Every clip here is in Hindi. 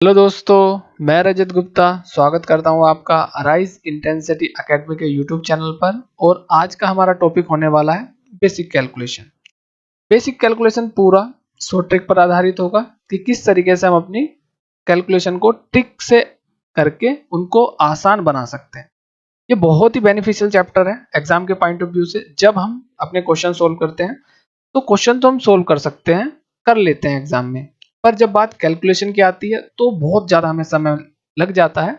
हेलो दोस्तों, मैं रजत गुप्ता स्वागत करता हूं आपका अराइज इंटेंसिटी एकेडमी के यूट्यूब चैनल पर। और आज का हमारा टॉपिक होने वाला है बेसिक कैलकुलेशन। बेसिक कैलकुलेशन पूरा सो ट्रिक पर आधारित होगा कि किस तरीके से हम अपनी कैलकुलेशन को ट्रिक से करके उनको आसान बना सकते हैं। ये बहुत ही बेनिफिशियल चैप्टर है एग्जाम के पॉइंट ऑफ व्यू से। जब हम अपने क्वेश्चन सोल्व करते हैं तो क्वेश्चन तो हम सोल्व कर सकते हैं, कर लेते हैं एग्जाम में, पर जब बात कैलकुलेशन की आती है तो बहुत ज्यादा हमें समय लग जाता है।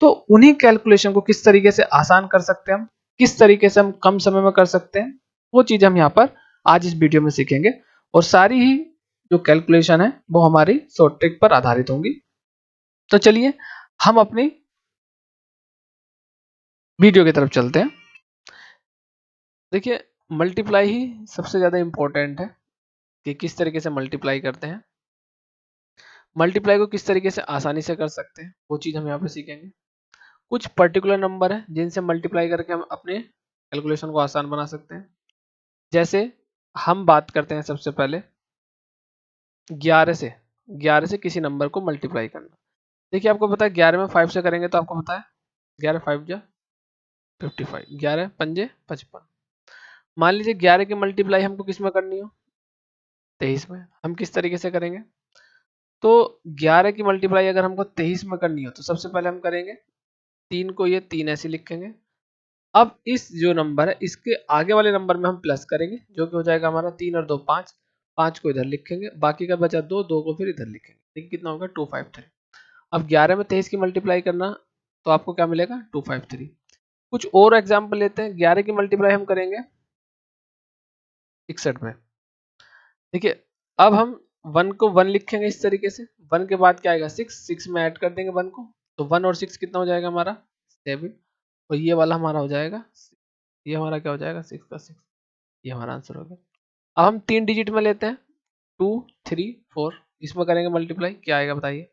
तो उन्हीं कैलकुलेशन को किस तरीके से आसान कर सकते हैं हम, किस तरीके से हम कम समय में कर सकते हैं, वो चीज हम यहाँ पर आज इस वीडियो में सीखेंगे। और सारी ही जो कैलकुलेशन है वो हमारी शॉर्ट ट्रिक पर आधारित होंगी। तो चलिए हम अपनी वीडियो की तरफ चलते हैं। देखिए, मल्टीप्लाई ही सबसे ज्यादा इंपॉर्टेंट है कि किस तरीके से मल्टीप्लाई करते हैं, मल्टीप्लाई को किस तरीके से आसानी से कर सकते हैं, वो चीज़ हम यहाँ पे सीखेंगे। कुछ पर्टिकुलर नंबर है जिनसे मल्टीप्लाई करके हम अपने कैलकुलेशन को आसान बना सकते हैं। जैसे हम बात करते हैं सबसे पहले 11 से किसी नंबर को मल्टीप्लाई करना। देखिए, आपको पता है 11 में 5 से करेंगे तो आपको पता है 11 5 जा 55, 11 पंजे 55। मान लीजिए 11 की मल्टीप्लाई हमको किस में करनी हो, 23 में। हम किस तरीके से करेंगे, तो 11 की मल्टीप्लाई अगर हमको 23 में करनी हो तो सबसे पहले हम करेंगे 3 को ये 3 ऐसे लिखेंगे। अब इस जो नंबर है इसके आगे वाले नंबर में हम प्लस करेंगे, जो कि हो जाएगा हमारा 3 और 2 5। 5 को इधर लिखेंगे, बाकी का बचा 2, 2 को फिर इधर लिखेंगे। देखिए कितना होगा 253। अब 11 में 23 की मल्टीप्लाई करना तो आपको क्या मिलेगा 253। कुछ और एग्जाम्पल लेते हैं। 11 की मल्टीप्लाई हम करेंगे 61 में। देखिए, अब हम 1 को 1 लिखेंगे इस तरीके से। 1 के बाद क्या आएगा 6, 6 में ऐड कर देंगे 1 को, तो 1 और 6 कितना हो जाएगा हमारा 7। और ये वाला हमारा हो जाएगा, ये हमारा क्या हो जाएगा 6 का 6। ये हमारा आंसर हो गया। अब हम 3 डिजिट में लेते हैं 2 3 4, इसमें करेंगे मल्टीप्लाई, क्या आएगा बताइए,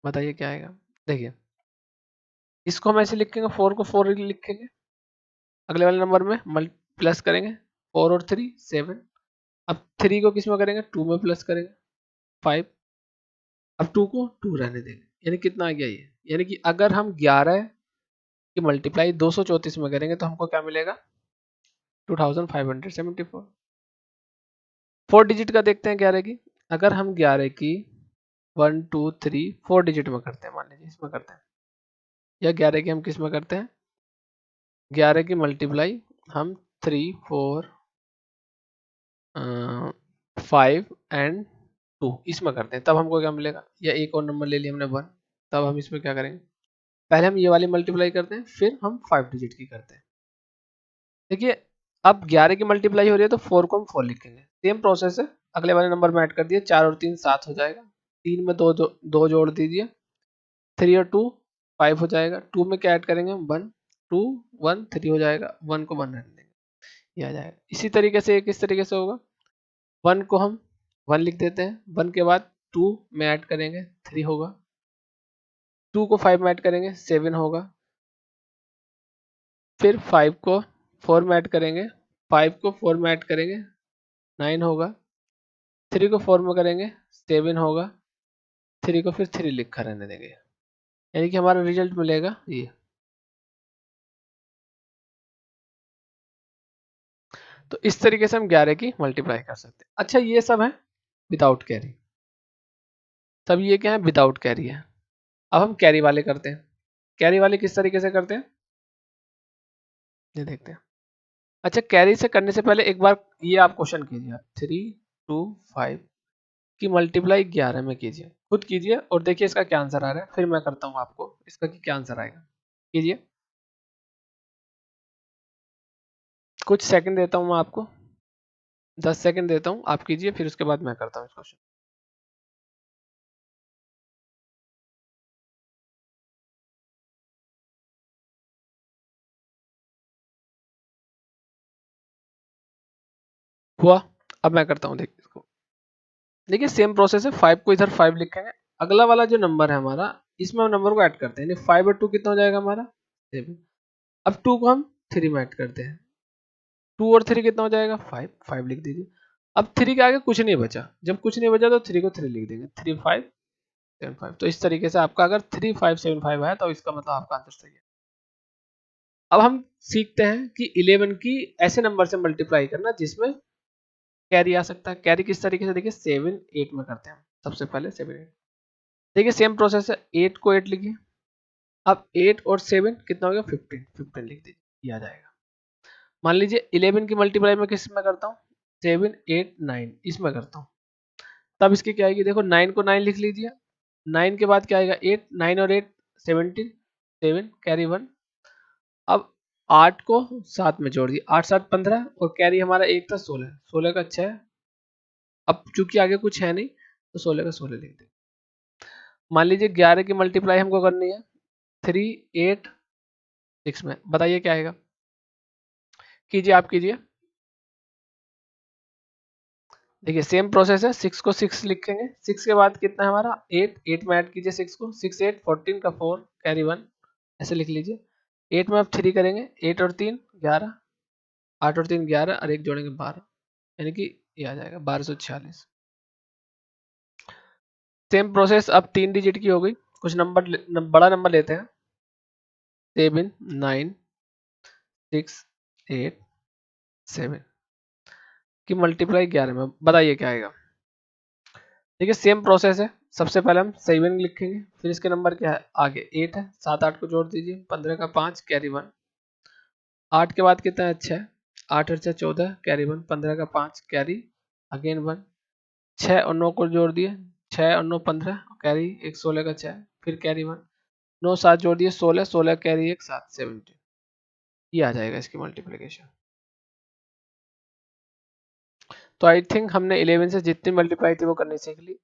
बताइए क्या आएगा। देखिए, इसको हम ऐसे लिखेंगे, 4 को 4 लिखेंगे, अगले वाले नंबर में प्लस करेंगे, 4 और 3 7। अब 3 को किस में करेंगे 2 में प्लस करेंगे 5। अब 2 को 2 रहने देंगे, यानी कितना आ गया ये, यानी कि अगर हम 11 की मल्टीप्लाई 234 में करेंगे तो हमको क्या मिलेगा 2574। 4 डिजिट का देखते हैं 11 की। अगर हम 11 की 1 2 3 4 डिजिट में करते हैं, मान लीजिए इसमें करते हैं, या 11 की हम किस में करते हैं, 11 की मल्टीप्लाई हम 3 4 5 एंड 2 इसमें करते हैं, तब हमको क्या मिलेगा। या एक और नंबर ले लिया हमने 1, तब हम इसमें क्या करेंगे, पहले हम ये वाली मल्टीप्लाई करते हैं फिर हम 5 डिजिट की करते हैं। देखिए, अब 11 की मल्टीप्लाई हो रही है तो 4 को हम 4 लिखेंगे, सेम प्रोसेस है। अगले वाले नंबर में ऐड कर दिए, 4 और 3 7 हो जाएगा, 3 में 2 जोड़ दीजिए, 3 और 2 5 हो जाएगा, 2 में क्या ऐड करेंगे हम 1, 2 1 3 हो जाएगा, 1 को 1 रहने देंगे, ये आ जाएगा। इसी तरीके से किस तरीके से होगा, 1 को हम 1 लिख देते हैं, 1 के बाद 2 में ऐड करेंगे 3 होगा, 2 को 5 में ऐड करेंगे 7 होगा, फिर 5 को 4 में ऐड करेंगे, 5 को 4 में ऐड करेंगे 9 होगा, 3 को 4 में करेंगे 7 होगा, 3 को फिर 3 लिखा रहने देंगे, यानी कि हमारा रिजल्ट मिलेगा ये। तो इस तरीके से हम 11 की मल्टीप्लाई कर सकते हैं। अच्छा, ये सब है विदाउट कैरी, सब ये क्या है विदाउट कैरी है। अब हम कैरी वाले करते हैं। कैरी वाले किस तरीके से करते हैं ये देखते हैं। अच्छा, कैरी से करने से पहले एक बार ये आप क्वेश्चन कीजिए, 3 2 5 की मल्टीप्लाई 11 में कीजिए, खुद कीजिए और देखिए इसका क्या आंसर आ रहा है, फिर मैं करता हूँ आपको इसका कि क्या आंसर आएगा। कीजिए, कुछ सेकंड देता हूँ मैं आपको, 10 सेकंड देता हूँ, आप कीजिए फिर उसके बाद मैं करता हूँ इस क्वेश्चन। हुआ, अब मैं करता हूँ, देखिए इसको, देखिए सेम प्रोसेस है। 5 को इधर 5 लिखेंगे, अगला वाला जो नंबर है हमारा इसमें हम नंबर को ऐड करते हैं, यानी 5 और 2 कितना हो जाएगा हमारा 7। अब 2 को हम 3 में ऐड करते हैं, 2 और 3 कितना हो जाएगा 5, 5 लिख दीजिए। अब 3 के आगे कुछ नहीं बचा, जब कुछ नहीं बचा तो 3 को 3 लिख देंगे, 3 5 75। तो इस तरीके से आपका अगर 3575 है तो इसका मतलब आपका आंसर सही है। अब हम सीखते हैं कि 11 की ऐसे नंबर से मल्टीप्लाई करना जिसमें कैरी आ सकता है। कैरी किस तरीके से, देखिए 7 8 में करते हैं। सबसे पहले 7 8, देखिए सेम प्रोसेस है। 8 को 8 लिखिए, अब 8 और 7 कितना हो गया 15, 15 लिख दीजिए, ये आ जाएगा। मान लीजिए 11 की मल्टीप्लाई में किस में करता हूँ, 7 8 9 इसमें करता हूँ, तब इसकी क्या आएगी, देखो 9 को 9 लिख लीजिए, 9 के बाद क्या आएगा 8, 9 और 8 17, 7 कैरी 1। अब 8 को 7 में जोड़ दिए, 8 7 15 और कैरी हमारा एक था 16, 16 का 6। अब चूंकि आगे कुछ है नहीं तो 16 का 16 लिख दें। मान लीजिए 11 की मल्टीप्लाई हमको करनी है 3 8 6 में, बताइए क्या आएगा, कीजिए आप कीजिए। देखिए सेम प्रोसेस है, 6 को 6 लिखेंगे, 6 के बाद कितना है हमारा 8, 8 में ऐड कीजिए 6 को, 6 8 14 का 4 कैरी 1 ऐसे लिख लीजिए। 8 में अब 3 करेंगे, 8 और 3 11, 8 और 3 11 और 1 जोड़ेंगे 12, यानी कि ये आ जाएगा 1246। सेम प्रोसेस अब 3 डिजिट की हो गई, कुछ नंबर बड़ा नंबर लेते हैं, 7 9 6 8 7 की मल्टीप्लाई 11 में, बताइए क्या आएगा। देखिए सेम प्रोसेस है, सबसे पहले हम 7 लिखेंगे, फिर इसके नंबर क्या है आगे 8 है, 7 8 को जोड़ दीजिए, 15 का 5 कैरी 1। 8 के बाद कितना है 6, 8 और 6 14 कैरी 1, 15 का 5 कैरी अगेन 1। 6 और 9 को जोड़ दिए, 6 और 9 15 कैरी 1, 16 का 6 फिर कैरी 1, 9 7 जोड़ दिए 16, 16 कैरी 1 7 17, ये आ जाएगा इसकी मल्टीप्लिकेशन। तो आई थिंक हमने 11 से जितनी मल्टीप्लाई थी वो करनी सीख ली।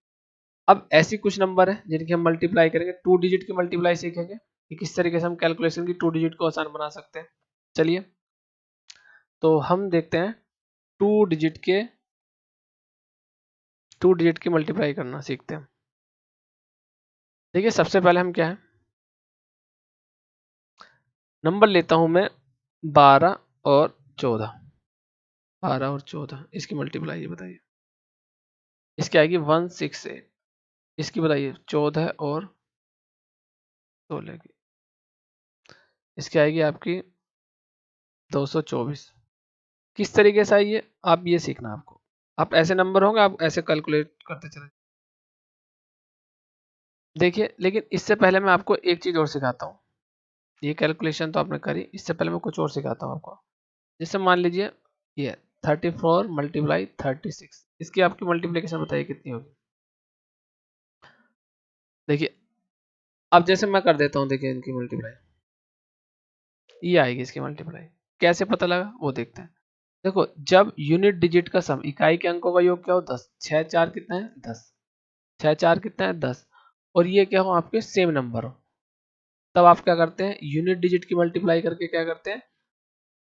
अब ऐसी कुछ नंबर है जिनकी हम मल्टीप्लाई करेंगे, 2 डिजिट की मल्टीप्लाई सीखेंगे कि किस तरीके से हम कैलकुलेशन की 2 डिजिट को आसान बना सकते हैं। चलिए तो हम देखते हैं 2 डिजिट के 2 डिजिट की मल्टीप्लाई करना सीखते हैं। देखिए सबसे पहले हम क्या है, नंबर लेता हूं मैं 12 और 14, 12 और 14 इसकी मल्टीप्लाई ये बताइए, इसकी आएगी 168, इसकी बताइए 14 और 16 की, इसकी आएगी आपकी 224। किस तरीके से आई है आप ये सीखना आपको, आप ऐसे नंबर होंगे आप ऐसे कैलकुलेट करते चले। देखिए लेकिन इससे पहले मैं आपको एक चीज और सिखाता हूँ, ये कैलकुलेशन तो आपने करी, इससे पहले मैं कुछ और सिखाता हूँ आपको। जैसे मान लीजिए ये 34 मल्टीप्लाई 36, इसकी आपकी मल्टीप्लिकेशन बताइए कितनी होगी। देखिए अब जैसे मैं कर देता हूँ, देखिए इनकी मल्टीप्लाई ये आएगी, इसकी मल्टीप्लाई कैसे पता लगा वो देखते हैं। देखो जब यूनिट डिजिट का सम, इकाई के अंकों का योग क्या हो 10, 6 4 कितना है 10, 6 4 कितना है 10, और ये क्या हो आपके सेम नंबर हो, तब आप क्या करते हैं यूनिट डिजिट की मल्टीप्लाई करके क्या करते हैं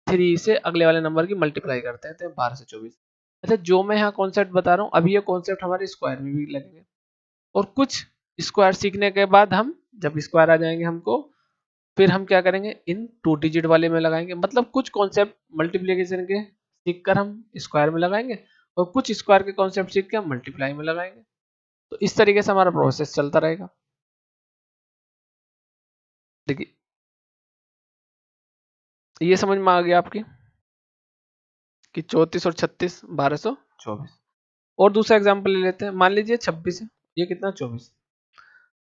3 से अगले वाले नंबर की मल्टीप्लाई करते हैं, तो 12 से 24। अच्छा जो मैं यहाँ कॉन्सेप्ट बता रहा हूँ अभी ये कॉन्सेप्ट हमारे स्क्वायर में भी लगेंगे, और कुछ स्क्वायर सीखने के बाद हम जब स्क्वायर आ जाएंगे हमको, फिर हम क्या करेंगे इन 2 डिजिट वाले में लगाएंगे, मतलब कुछ कॉन्सेप्ट मल्टीप्लिकेशन के सीख कर हम स्क्वायर में लगाएंगे और कुछ स्क्वायर के कॉन्सेप्ट सीख के हम मल्टीप्लाई में लगाएंगे। तो इस तरीके से हमारा प्रोसेस चलता रहेगा। देखिए ये समझ में आ गया आपकी कि 34 और 36 1224। और दूसरा एग्जांपल ले लेते हैं, मान लीजिए 26 है, ये कितना 24।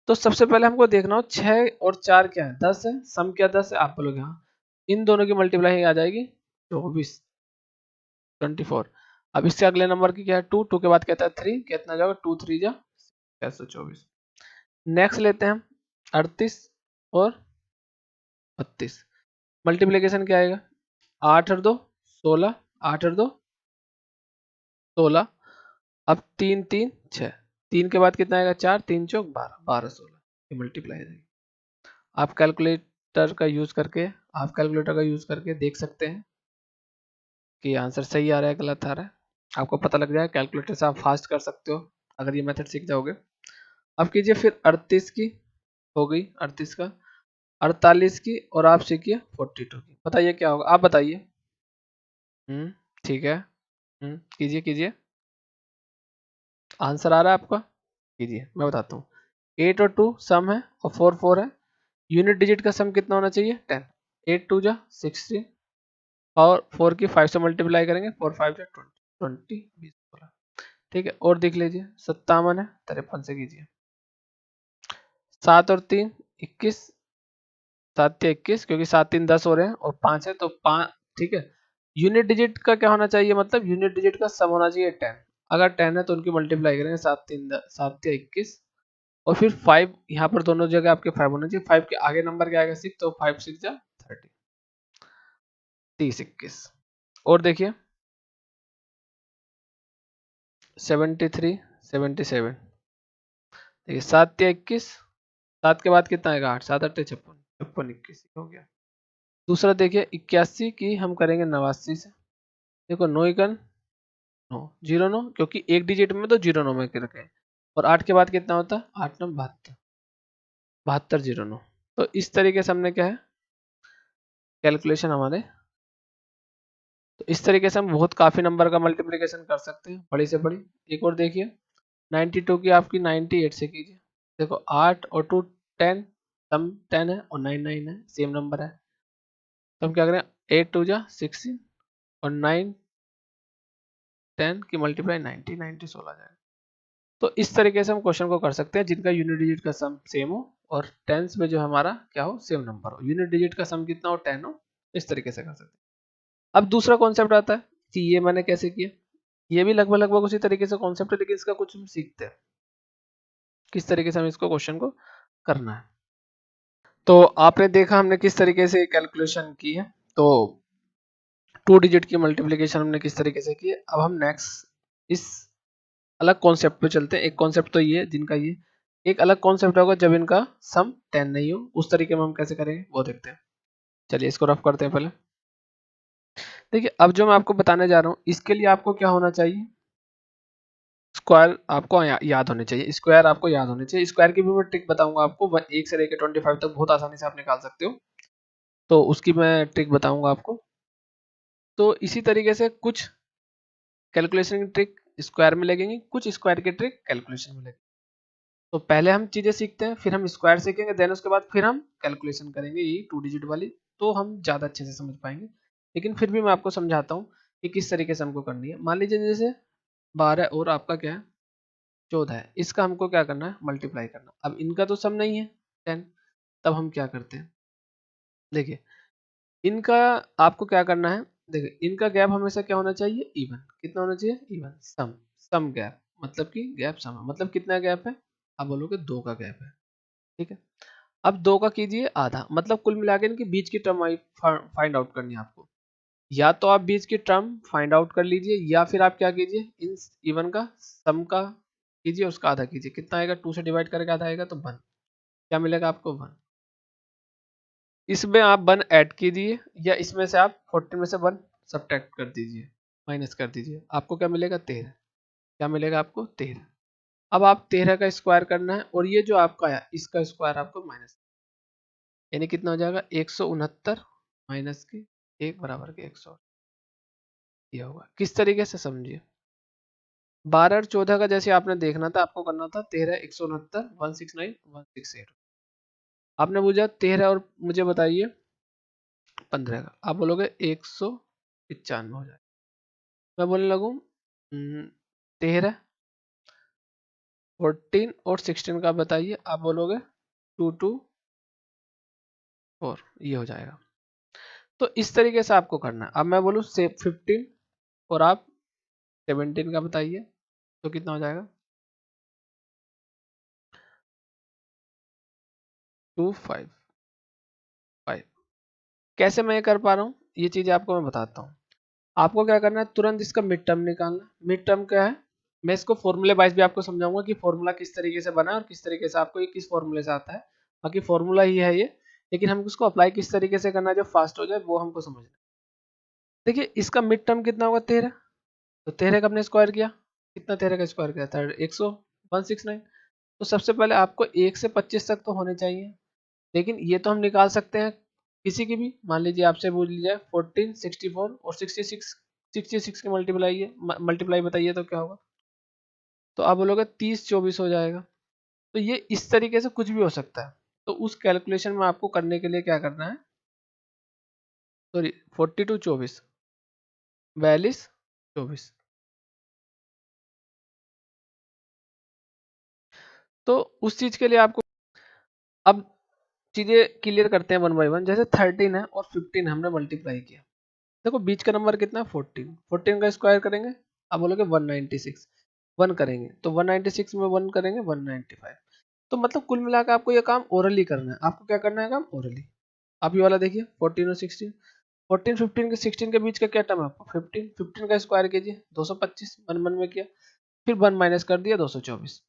तो सबसे पहले हमको देखना हो 6 और 4 क्या है 10 है, सम क्या 10 है, आप बोलोगे हाँ, इन दोनों की मल्टीप्लाई आ जाएगी 24 24। अब इससे अगले नंबर की क्या है 2, 2 के बाद कहता है 3, कितना जाएगा 2 3 जा 624। नेक्स्ट लेते हैं हम 38 और 32, मल्टीप्लिकेशन क्या आएगा 8 और 2 16, 8 और 2 16, अब 3 3 6, 3 के बाद कितना आएगा 4, 3 चौक 12, 12 16 ये मल्टीप्लाई आ जाएगी। आप कैलकुलेटर का यूज करके देख सकते हैं कि आंसर सही आ रहा है गलत आ रहा है, आपको पता लग जाए, कैलकुलेटर से आप फास्ट कर सकते हो अगर ये मेथड सीख जाओगे। अब कीजिए फिर 38 की हो गई, 38 का 48 की, और आप सीखिए 42 की, बताइए क्या होगा, आप बताइए। ठीक है, कीजिए कीजिए, आंसर आ रहा है आपका, कीजिए मैं बताता हूँ। 8 और 2 सम है और 4 4 है। यूनिट डिजिट का सम कितना होना चाहिए 10। 8 2 जा 16 और 4 की 5 से मल्टीप्लाई करेंगे 4 5 जा 20 20 16। ठीक है, और देख लीजिए 57 है 53 से कीजिए। 7 और 3 21, 7 या 21 क्योंकि 7 3 10 हो रहे हैं और 5 है तो 5। ठीक है, यूनिट डिजिट का क्या होना चाहिए, मतलब यूनिट डिजिट का सम होना चाहिए 10। अगर 10 है तो उनकी मल्टीप्लाई करेंगे 7 3 7 या 21 और फिर 5 यहाँ पर दोनों जगह आपके 5 होना चाहिए। 5 के आगे नंबर क्या आएगा 6, तो 5 6 जा 30 30 21। और देखिए 73 77। देखिए 7 या 21, 7 के बाद कितना आएगा 8, 7 8 56 56 21 हो गया। दूसरा देखिए 81 की हम करेंगे 89 से। देखो 9 इकन 9 0 9 क्योंकि एक डिजिट में तो 0 9 में रखे और 8 के बाद कितना होता है 8 9 72 72 0 9। तो इस तरीके से हमने क्या है कैलकुलेशन हमारे। तो इस तरीके से हम बहुत काफी नंबर का मल्टीप्लिकेशन कर सकते हैं बड़ी से बड़ी। एक और देखिए 92 की आपकी 98 से कीजिए। देखो 8 और 2 10, सम 10 है और 9 9 है, सेम नंबर है। तो हम क्या करें 8 2 जा 16 और 9 10 की मल्टीप्लाई 90 90 16 जाएगा। तो इस तरीके से हम क्वेश्चन को कर सकते हैं जिनका यूनिट डिजिट का सम सेम हो और टेंस में जो हमारा क्या हो सेम नंबर हो, यूनिट डिजिट का सम कितना हो 10 हो। इस तरीके से कर सकते हैं। अब दूसरा कॉन्सेप्ट आता है कि ये मैंने कैसे किया। ये भी लगभग लगभग उसी तरीके से कॉन्सेप्ट है लेकिन इसका कुछ हम सीखते हैं किस तरीके से हम इसको क्वेश्चन को करना है। तो आपने देखा हमने किस तरीके से कैलकुलेशन की है। तो 2 डिजिट की मल्टीप्लिकेशन हमने किस तरीके से की है। अब हम नेक्स्ट इस अलग कॉन्सेप्ट पे चलते हैं। एक कॉन्सेप्ट तो ये है जिनका ये एक अलग कॉन्सेप्ट होगा जब इनका सम 10 नहीं हो, उस तरीके में हम कैसे करेंगे वो देखते हैं। चलिए इसको रफ करते हैं पहले। देखिए अब जो मैं आपको बताने जा रहा हूँ इसके लिए आपको क्या होना चाहिए, स्क्वायर आपको याद होने चाहिए। स्क्वायर आपको याद होने चाहिए। स्क्वायर की भी मैं ट्रिक बताऊंगा आपको 1 से लेकर 25 तक बहुत आसानी से आप निकाल सकते हो, तो उसकी मैं ट्रिक बताऊंगा आपको। तो इसी तरीके से कुछ कैलकुलेशन की ट्रिक स्क्वायर में लगेंगी, कुछ स्क्वायर की ट्रिक कैलकुलेशन में लगेंगी। तो पहले हम चीजें सीखते हैं फिर हम स्क्वायर सीखेंगे, देन उसके बाद फिर हम कैलकुलेशन करेंगे ये 2 डिजिट वाली, तो हम ज्यादा अच्छे से समझ पाएंगे। लेकिन फिर भी मैं आपको समझाता हूँ कि किस तरीके से हमको करनी है। मान लीजिए जैसे 12 और आपका क्या है 14 है, इसका हमको क्या करना है मल्टीप्लाई करना। अब इनका तो सम नहीं है 10, तब हम क्या करते हैं देखिए इनका आपको क्या करना है। देखिए इनका गैप हमेशा क्या होना चाहिए इवन। कितना होना चाहिए इवन, सम सम गैप, मतलब कि गैप सम है। मतलब कितना गैप है आप बोलोगे 2 का गैप है। ठीक है, अब 2 का कीजिए आधा, मतलब कुल मिला के इनके बीच की टर्म फाइंड आउट करनी है आपको। या तो आप बीच की टर्म फाइंड आउट कर लीजिए या फिर आप क्या कीजिए इन इवन का सम का कीजिए उसका आधा कीजिए। कितना आएगा 2 से डिवाइड करके आधा आएगा तो 1। क्या मिलेगा आपको 1। इसमें आप 1 ऐड कीजिए या इसमें से आप 14 में से 1 सब्ट्रैक्ट कर दीजिए, माइनस कर दीजिए। आपको क्या मिलेगा 13। क्या मिलेगा आपको 13। अब आप 13 का स्क्वायर करना है और ये जो आपका आया इसका स्क्वायर आपको माइनस, यानी कितना हो जाएगा 169 माइनस के 1 बराबर के 100। ये होगा किस तरीके से समझिए। 12 और 14 का जैसे आपने देखना था आपको करना था 13 169 169 168। आपने पूछा 13 और मुझे बताइए 15 का, आप बोलोगे 195 हो जाएगा। मैं बोलने लगूँ 13 14 और 16 का बताइए, आप बोलोगे 224, ये हो जाएगा। तो इस तरीके से आपको करना है। अब मैं बोलूँ से 15 और आप 17 का बताइए तो कितना हो जाएगा 255। कैसे मैं ये कर पा रहा हूँ ये चीज़ें आपको मैं बताता हूँ। आपको क्या करना है तुरंत इसका मिड टर्म निकालना। मिड टर्म क्या है मैं इसको फॉर्मूले वाइज भी आपको समझाऊंगा कि फॉर्मूला किस तरीके से बना है और किस तरीके से आपको ये किस फॉर्मूले से आता है। बाकी फॉर्मूला ही है ये, लेकिन हम इसको अप्लाई किस तरीके से करना है जो फास्ट हो जाए वो हमको समझना है। देखिए इसका मिड टर्म कितना होगा 13, तो 13 का हमने स्क्वायर किया, कितना 13 का स्क्वायर किया था 169। तो सबसे पहले आपको 1 से 25 तक तो होने चाहिए, लेकिन ये तो हम निकाल सकते हैं किसी की भी। मान लीजिए आपसे पूछ लिया 14 64 और 66 की मल्टीप्लाई बताइए तो क्या होगा। तो आप बोलोगे 30 24 हो जाएगा। तो ये इस तरीके से कुछ भी हो सकता है। तो उस कैलकुलेशन में आपको करने के लिए क्या करना है, सॉरी 42 24 42 24, तो उस चीज के लिए आपको अब चीजें क्लियर करते हैं वन बाय वन। जैसे 13 है और 15 हमने मल्टीप्लाई किया, देखो बीच का नंबर कितना है 14, 14 का स्क्वायर करेंगे, आप बोलोगे 196, 1 करेंगे तो 196 में 1 करेंगे 195। तो मतलब कुल मिलाकर आपको ये काम ओरली करना है। आपको क्या करना है काम ओरली। आप ये वाला देखिए 14 और 16, 14 15 के 16 के बीच का क्या टर्म है आपको 15, 15 का स्क्वायर कीजिए 225, 1 1 में किया, फिर 1 माइनस कर दिया 224।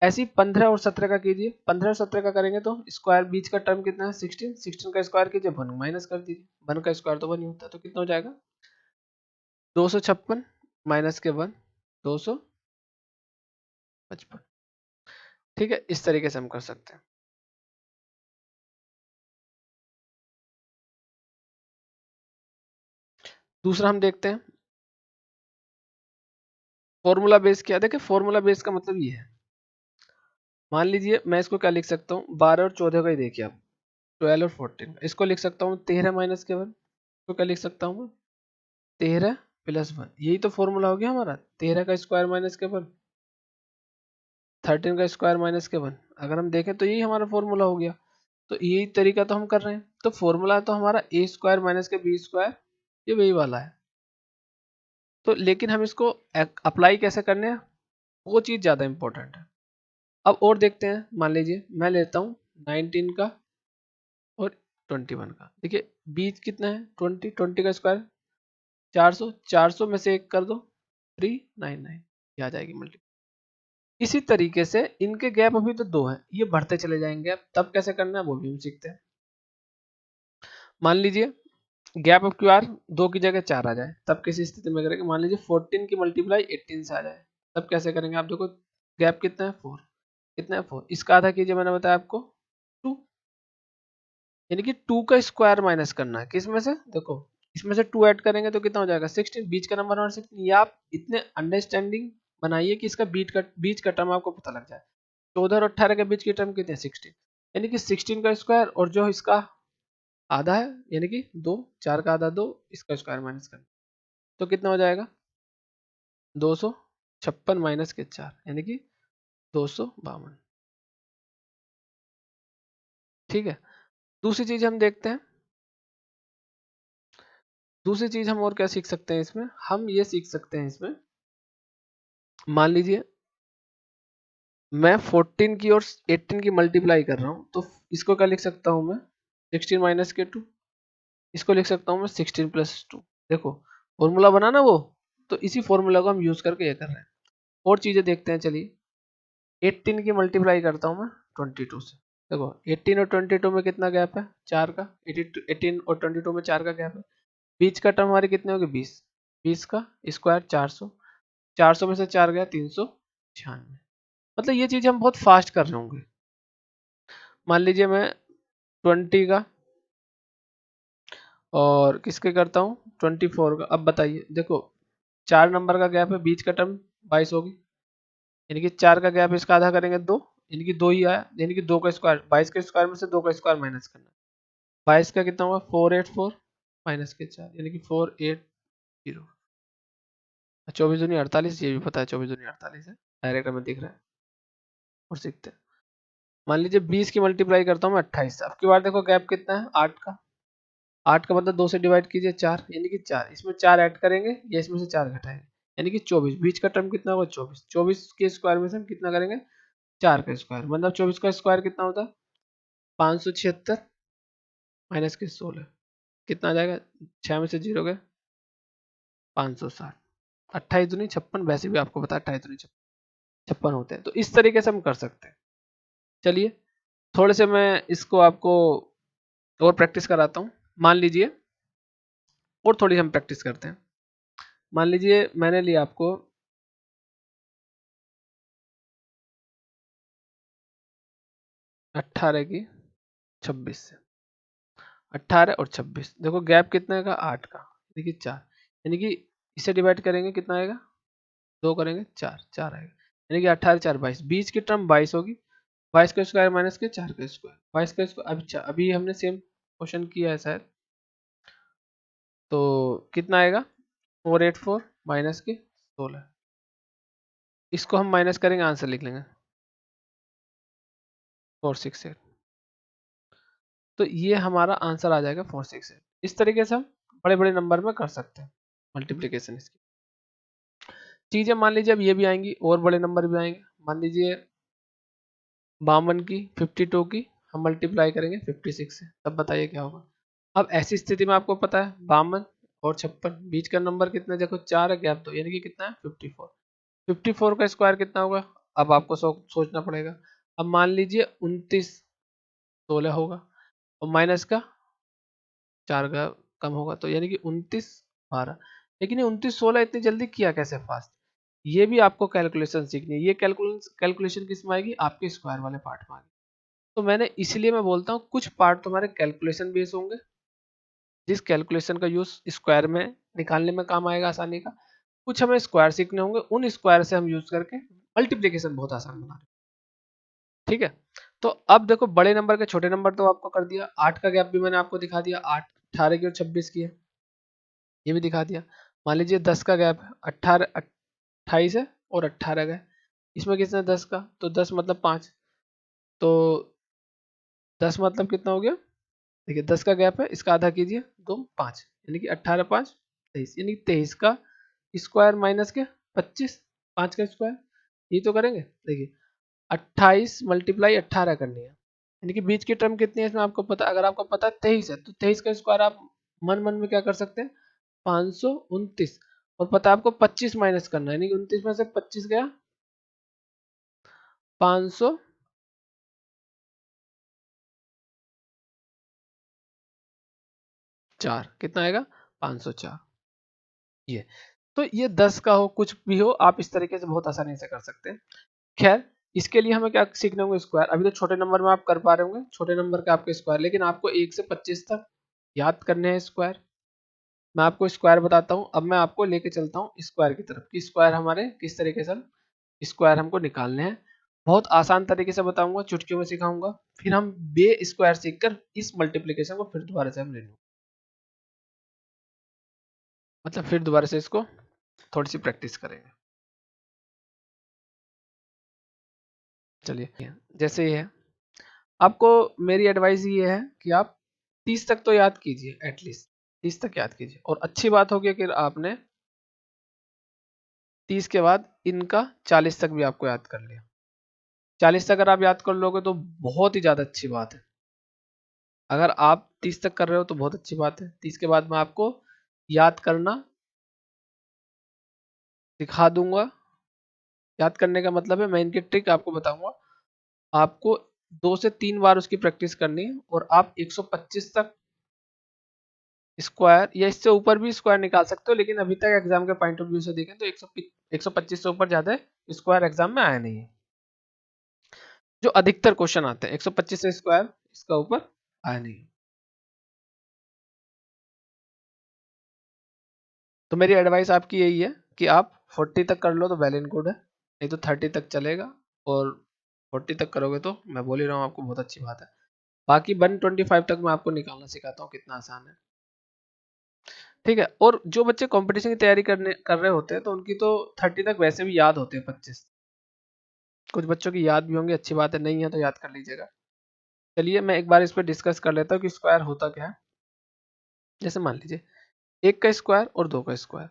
ऐसे ही 15 और 17 का कीजिए, 15 और 17 का करेंगे तो स्क्वायर बीच का टर्म कितना है 16, 16 का स्क्वायर कीजिए 1 माइनस कर दीजिए, 1 का स्क्वायर तो 1 ही होता है, तो कितना हो जाएगा 256 माइनस के 1 255। ठीक है, इस तरीके से हम कर सकते हैं। दूसरा हम देखते हैं फॉर्मूला बेस। क्या देखे फॉर्मूला बेस का मतलब ये है, मान लीजिए मैं इसको क्या लिख सकता हूँ 12 और 14 का ही देखिए आप, 12 और 14 इसको लिख सकता हूँ 13 माइनस के 1, तो क्या लिख सकता हूँ मैं 13 प्लस 1, यही तो फॉर्मूला हो गया हमारा। 13 का स्क्वायर माइनस के 1, 13 का स्क्वायर माइनस के 1, अगर हम देखें तो यही हमारा फॉर्मूला हो गया। तो यही तरीका तो हम कर रहे हैं। तो फॉर्मूला तो हमारा ए स्क्वायर माइनस के बी स्क्वायर, ये वही वाला है। तो लेकिन हम इसको अप्लाई कैसे करने हैं, वो चीज़ ज़्यादा इंपॉर्टेंट है। अब और देखते हैं, मान लीजिए मैं लेता हूँ 19 का और 21 का। देखिए बीच कितना है 20, 20 का स्क्वायर 400, 400 में से एक कर दो 399, ये आ जाएगी मल्टी। इसी तरीके से इनके गैप अभी तो 2 है, ये बढ़ते चले जाएंगे। अब तब कैसे करना है वो भी हम सीखते हैं। मान लीजिए गैप ऑफ क्यू आर 2 की जगह 4 आ जाए, तब किसी स्थिति में करेंगे। मान लीजिए 14 की मल्टीप्लाई 18 से आ जाए, तब कैसे करेंगे। आप देखो गैप कितना है 4, कितना है 4, इसका आधा कीजिए, मैंने बताया आपको 2, यानी कि 2 का स्क्वायर माइनस करना है किस में से, देखो इसमें से 2 ऐड करेंगे तो कितना हो जाएगा 16, बीच का नंबर और 16। ये आप इतने अंडरस्टैंडिंग बनाइए कि इसका बीच का टर्म आपको पता लग जाए। 14 और 18 के बीच की टर्म कितने 16, यानी कि 16 का स्क्वायर और जो इसका आधा है यानी कि 2, 4 का आधा 2, इसका स्क्वायर माइनस करना, तो कितना हो जाएगा 256 माइनस के 4, यानी कि 252। ठीक है, दूसरी चीज हम देखते हैं। दूसरी चीज हम और क्या सीख सकते हैं इसमें, हम ये सीख सकते हैं इसमें, मान लीजिए मैं 14 की और 18 की मल्टीप्लाई कर रहा हूँ, तो इसको क्या लिख सकता हूँ मैं 16 माइनस के 2, इसको लिख सकता हूँ मैं 16 प्लस 2। देखो फॉर्मूला बना ना वो, तो इसी फॉर्मूला को हम यूज करके ये कर रहे हैं। और चीजें देखते हैं चलिए, 18 की मल्टीप्लाई करता हूँ मैं 22 से। देखो 18 और 22 में कितना गैप है 4 का, 18 और 22 में 4 का गैप है। बीच का टर्म हमारी कितने होगी 20, 20 का स्क्वायर 400, 400 में से 4 गया 396। मतलब ये चीज हम बहुत फास्ट कर रहे होंगे। मान लीजिए मैं 20 का और किसके करता हूँ 24 का। अब बताइए देखो 4 नंबर का गैप है, बीच का टर्म 22 होगी, यानी कि 4 का गैप इसका आधा करेंगे 2, यानी कि 2 ही आया, यानी कि 2 का स्क्वायर, 22 के स्क्वायर में से 2 का स्क्वायर माइनस करना। 22 का कितना होगा 484 माइनस के 4, यानी कि 480। 24 दूनी 48, ये भी पता है 24 दूनी 48 है, डायरेक्ट हमें दिख रहा है। और सीखते हैं, मान लीजिए 20 की मल्टीप्लाई करता हूँ मैं 28 से। अब की बार देखो गैप कितना है 8 का, 8 का मतलब 2 से डिवाइड कीजिए 4, यानी कि 4, इसमें 4 ऐड करेंगे या इसमें से 4 घटाएंगे, यानी कि 24, बीच का टर्म कितना होगा 24, 24 के स्क्वायर में से हम कितना करेंगे 4 का स्क्वायर, मतलब 24 का स्क्वायर कितना होता है 576 माइनस के 16, कितना आ जाएगा 6 में से 0 गए 560। 28 दूनी 56, वैसे भी आपको पता है 28 दूनी 56 होते हैं। तो इस तरीके से हम कर सकते हैं। चलिए थोड़े से मैं इसको आपको और प्रैक्टिस कराता हूँ। मान लीजिए और थोड़ी हम प्रैक्टिस करते हैं। मान लीजिए मैंने लिया आपको 18 की 26 से, 18 और 26, देखो गैप कितने का 8 का, देखिए 4, यानी कि इसे डिवाइड करेंगे कितना आएगा 2 करेंगे 4, 4 आएगा, यानी कि 18 4 22, बीच की टर्म 22 होगी, 22 का स्क्वायर माइनस के 4 का स्क्वायर, 22 का स्क्वायर। अभी हमने सेम क्वेश्चन किया है शायद, तो कितना आएगा 484 माइनस के 16, इसको हम माइनस करेंगे, आंसर लिख लेंगे 468। तो ये हमारा आंसर आ जाएगा 468। इस तरीके से हम बड़े बड़े नंबर में कर सकते हैं मल्टीप्लिकेशन इसकी चीजें। मान लीजिए अब ये भी आएंगी और बड़े नंबर भी आएंगे। मान लीजिए 52 की 52 की हम मल्टीप्लाई करेंगे 56 से, तब बताइए क्या होगा। अब ऐसी स्थिति में आपको पता है 52 और 56 बीच का नंबर कितना है, देखो 4 है, गैप 2, यानी कि कितना है 54। 54 का स्क्वायर कितना होगा, अब आपको सोचना पड़ेगा। अब मान लीजिए 29 16 होगा और माइनस का 4 का कम होगा, तो यानी कि 29 12। लेकिन ये 29 16 इतनी जल्दी किया कैसे फास्ट, ये भी आपको कैलकुलेशन सीखनी है। ये कैलकुलेशन किस में आएगी, आपके स्क्वायर वाले पार्ट में आएगी। तो मैंने इसलिए मैं बोलता हूँ कुछ पार्ट तुम्हारे कैलकुलेशन बेस होंगे, जिस कैलकुलेशन का यूज स्क्वायर में निकालने में काम आएगा आसानी का। कुछ हमें स्क्वायर सीखने होंगे, उन स्क्वायर से हम यूज करके मल्टीप्लिकेशन बहुत आसान बना रहे हैं। ठीक है, तो अब देखो बड़े नंबर के छोटे नंबर तो आपको कर दिया, 8 का गैप भी मैंने आपको दिखा दिया, 8 18 की और 26 की है, ये भी दिखा दिया। मान लीजिए 10 का गैप है, 18 28 है और 18 का है, इसमें कितना 10 का, तो 10 मतलब 5, तो 10 मतलब कितना हो गया, देखिए 10 का गैप है, इसका आधा कीजिए 2 5, यानी कि 18 5 23, यानी 23 का स्क्वायर माइनस के 25 5 का स्क्वायर, ये तो करेंगे। देखिए 28 मल्टीप्लाई 18 करनी है, यानी कि बीच की टर्म कितनी है इसमें आपको पता, अगर आपको पता है 23 है तो 23 का स्क्वायर आप मन मन में क्या कर सकते हैं 529, और पता है आपको 25 माइनस करना है, यानी कि 29 में से 25 गया 500, चार कितना आएगा 504। ये तो ये 10 का हो कुछ भी हो, आप इस तरीके से बहुत आसानी से कर सकते हैं। खैर इसके लिए हमें क्या सीखने होंगे, स्क्वायर। अभी तो छोटे नंबर में आप कर पा रहे होंगे, छोटे नंबर के आपके स्क्वायर, लेकिन आपको 1 से 25 तक याद करने हैं स्क्वायर। मैं आपको स्क्वायर बताता हूँ, अब मैं आपको लेके चलता हूँ स्क्वायर की तरफ कि स्क्वायर हमारे किस तरीके से स्क्वायर हमको निकालने हैं। बहुत आसान तरीके से बताऊंगा, चुटकियों में सिखाऊंगा, फिर हम बे स्क्वायर सीखकर इस मल्टीप्लिकेशन को फिर दोबारा से हम ले लूंगे, मतलब फिर दोबारा से इसको थोड़ी सी प्रैक्टिस करेंगे। चलिए जैसे ये है, आपको मेरी एडवाइस ये है कि आप 30 तक तो याद कीजिए, एटलीस्ट 30 तक याद कीजिए। और अच्छी बात होगी कि आपने 30 के बाद इनका 40 तक भी आपको याद कर लिया। 40 तक अगर आप याद कर लोगे तो बहुत ही ज़्यादा अच्छी बात है। अगर आप 30 तक कर रहे हो तो बहुत अच्छी बात है। 30 के बाद मैं आपको याद करना सिखा दूंगा। याद करने का मतलब है मैं इनकी ट्रिक आपको बताऊंगा। आपको 2 से 3 बार उसकी प्रैक्टिस करनी है और आप 125 तक स्क्वायर या इससे ऊपर भी स्क्वायर निकाल सकते हो, लेकिन अभी तक एग्जाम के पॉइंट ऑफ व्यू से देखें तो 125 से ऊपर ज्यादा स्क्वायर एग्जाम में आया नहीं है। जो अधिकतर क्वेश्चन आते हैं 125 से स्क्वायर इसका ऊपर आया नहीं है। तो मेरी एडवाइस आपकी यही है कि आप 40 तक कर लो तो वेल एंड गुड है, नहीं तो 30 तक चलेगा। और 40 तक करोगे तो मैं बोल ही रहा हूँ आपको बहुत अच्छी बात है। बाकी 125 तक मैं आपको निकालना सिखाता हूँ, कितना आसान है। ठीक है, और जो बच्चे कंपटीशन की तैयारी कर रहे होते हैं तो उनकी तो 30 तक वैसे भी याद होते हैं 25। कुछ बच्चों की याद भी होंगी, अच्छी बात है, नहीं है तो याद कर लीजिएगा। चलिए मैं एक बार इस पर डिस्कस कर लेता हूँ कि स्क्वायर होता क्या है। जैसे मान लीजिए 1 का स्क्वायर और 2 का स्क्वायर।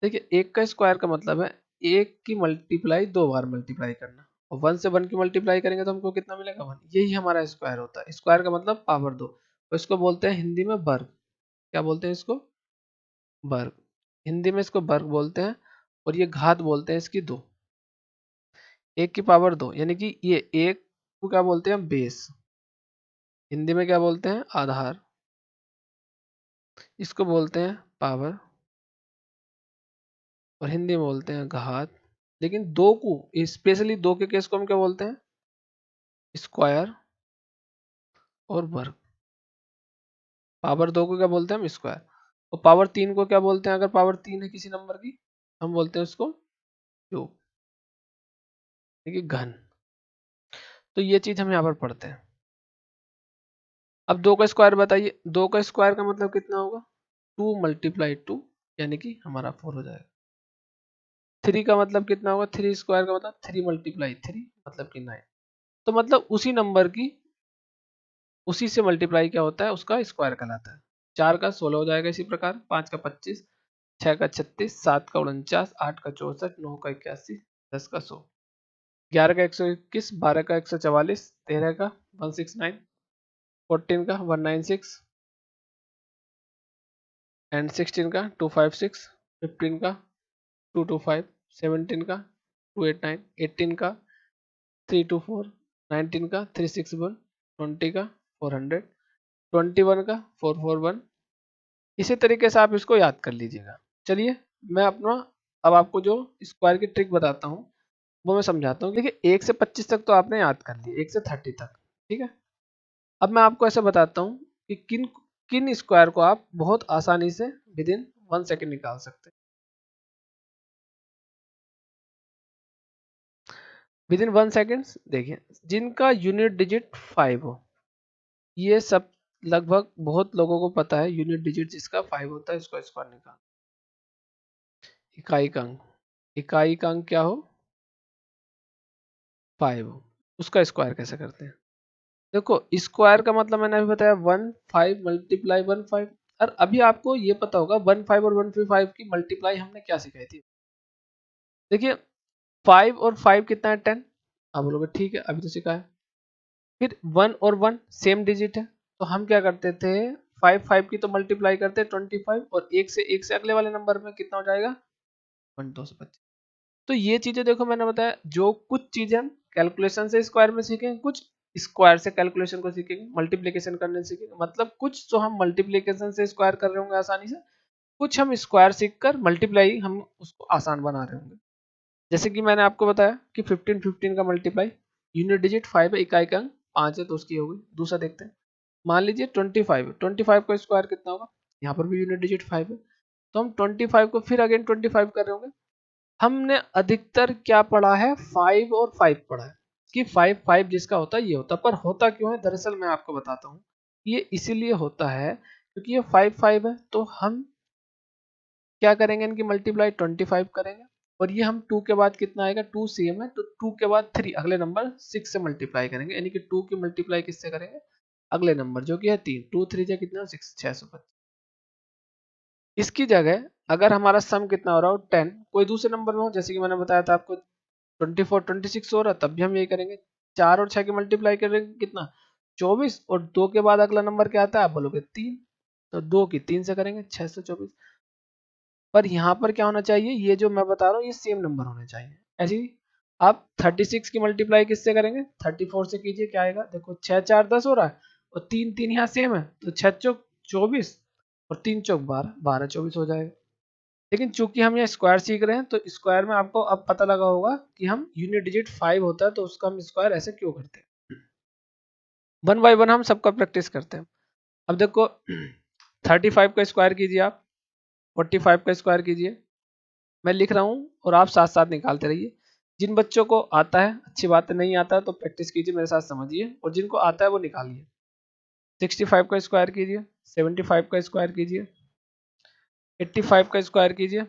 देखिए 1 का स्क्वायर का मतलब है 1 की मल्टीप्लाई 2 बार मल्टीप्लाई करना, और 1 से 1 की मल्टीप्लाई करेंगे तो हमको कितना मिलेगा 1, यही हमारा स्क्वायर होता है। स्क्वायर का मतलब पावर 2, तो इसको बोलते हैं हिंदी में वर्ग। क्या बोलते हैं इसको, वर्ग। हिंदी में इसको वर्ग बोलते हैं, और ये घात बोलते हैं इसकी 2। 1 की पावर 2 यानी कि ये 1 को क्या बोलते हैं बेस, हिंदी में क्या बोलते हैं आधार, इसको बोलते हैं पावर, और हिंदी में बोलते हैं घात। लेकिन दो को, स्पेशली दो के केस को हम क्या बोलते हैं स्क्वायर और वर्ग। पावर 2 को क्या बोलते हैं हम स्क्वायर, और पावर 3 को क्या बोलते हैं, अगर पावर 3 है किसी नंबर की हम बोलते हैं उसको क्यूब, देखिए घन। तो ये चीज हम यहाँ पर पढ़ते हैं। अब 2 का स्क्वायर बताइए, 2 का स्क्वायर का मतलब कितना होगा, 2 मल्टीप्लाई 2 यानी कि हमारा 4 हो जाएगा। 3 का मतलब कितना होगा, 3 स्क्वायर का मतलब 3 मल्टीप्लाई 3 मतलब कि 9। तो मतलब उसी नंबर की उसी से मल्टीप्लाई क्या होता है, उसका स्क्वायर कहलाता है। 4 का 16 हो जाएगा इसी प्रकार, 5 का 25, 6 का 36, 7 का 49, 8 का 64, 9 का 81, 10 का 100, 11 का 121, 12 का 144, 13 का 169, 14 का 196 एंड 16 का 256, 15 का 225, 17 का 289, 18 का 324, 19 का 361, 20 का 400, 21 का 441। इसी तरीके से आप इसको याद कर लीजिएगा। चलिए मैं अपना अब आपको जो स्क्वायर की ट्रिक बताता हूँ वो मैं समझाता हूँ। देखिए 1 से 25 तक तो आपने याद कर लिया, 1 से 30 तक, ठीक है। अब मैं आपको ऐसा बताता हूँ कि किन किन स्क्वायर को आप बहुत आसानी से विद इन 1 सेकेंड निकाल सकते हैं। विद इन 1 सेकेंड देखिए, जिनका यूनिट डिजिट 5 हो, ये सब लगभग बहुत लोगों को पता है, यूनिट डिजिट जिसका 5 होता है इसको स्क्वायर निकाल। इकाई का अंक, इकाई का अंक क्या हो, 5 हो, उसका स्क्वायर कैसे करते हैं। देखो स्क्वायर का मतलब मैंने अभी बताया 1 5 मल्टीप्लाई 1 5। और अभी आपको ये पता होगा 1 5 और 1 5 की मल्टीप्लाई हमने क्या सिखाई थी। देखिए 5 और 5 कितना है 10, आप बोलोगे ठीक है अभी तो सिखाया। फिर 1 और 1 सेम डिजिट है, तो हम क्या करते थे, 5 5 की तो मल्टीप्लाई करते 25 और एक से अगले वाले नंबर में कितना हो जाएगा 1 2 से 25। तो ये चीजें देखो मैंने बताया, जो कुछ चीजें हम कैलकुलेशन से स्क्वायर में सीखेंगे, कुछ स्क्वायर से कैलकुलेशन को सीखेंगे, मल्टीप्लिकेशन करने सीखेंगे। मतलब कुछ तो हम मल्टीप्लिकेशन से स्क्वायर कर रहे होंगे आसानी से, कुछ हम स्क्वायर सीखकर मल्टीप्लाई हम उसको आसान बना रहे होंगे। जैसे कि मैंने आपको बताया कि 15 15 का मल्टीप्लाई, यूनिट डिजिट 5 है, इकाई का अंक 5 है तो उसकी हो गई। दूसरा देखते हैं, मान लीजिए 25 का स्क्वायर कितना होगा, यहाँ पर भी यूनिट डिजिट 5 है, तो हम 25 को फिर अगेन 25 कर रहे होंगे। हमने अधिकतर क्या पढ़ा है, 5 और 5 पढ़ा है कि 5 5 जिसका होता है ये होता है। पर होता क्यों है, दरअसल मैं आपको बताता हूँ, ये इसीलिए होता है क्योंकि ये 5 5 है, तो हम क्या करेंगे, इनकी मल्टीप्लाई 25 करेंगे। और ये हम 2 के बाद कितना आएगा, 2 सेम है तो 2 के बाद 3 अगले नंबर 6 से मल्टीप्लाई करेंगे, यानी कि 2 की मल्टीप्लाई किससे करेंगे, अगले नंबर जो कि है 3, 2 3 जा कितना 6, 625। इसकी जगह अगर हमारा सम कितना हो रहा हो 10 कोई दूसरे नंबर में हो, जैसे कि मैंने बताया था आपको 24 26 हो रहा, तब भी हम यही करेंगे। 4 और 6 की मल्टीप्लाई करेंगे कितना 24, और 2 के बाद अगला नंबर क्या आता है, आप बोलोगे 3, तो 2 की 3 से करेंगे 624। पर यहाँ पर क्या होना चाहिए, ये जो मैं बता रहा हूँ ये सेम नंबर होने चाहिए। ऐसे ही आप 36 की मल्टीप्लाई किससे करेंगे, 34 से कीजिए, क्या आएगा, देखो 6 4 10 हो रहा है और 3 3 यहाँ सेम है, तो 6 चौक 24 और 3 चौक 12, 12 24 हो जाएगा। लेकिन चूंकि हम यहाँ स्क्वायर सीख रहे हैं तो स्क्वायर में आपको अब पता लगा होगा कि हम यूनिट डिजिट 5 होता है तो उसका हम स्क्वायर ऐसे क्यों करते हैं। वन बाय वन हम सबका प्रैक्टिस करते हैं। अब देखो 35 का स्क्वायर कीजिए आप, 45 का स्क्वायर कीजिए, मैं लिख रहा हूँ और आप साथ साथ निकालते रहिए। जिन बच्चों को आता है अच्छी बात है, नहीं आता है तो प्रैक्टिस कीजिए मेरे साथ समझिए, और जिनको आता है वो निकालिए। 65 का स्क्वायर कीजिए, 75 का स्क्वायर कीजिए, 85 का स्क्वायर कीजिए,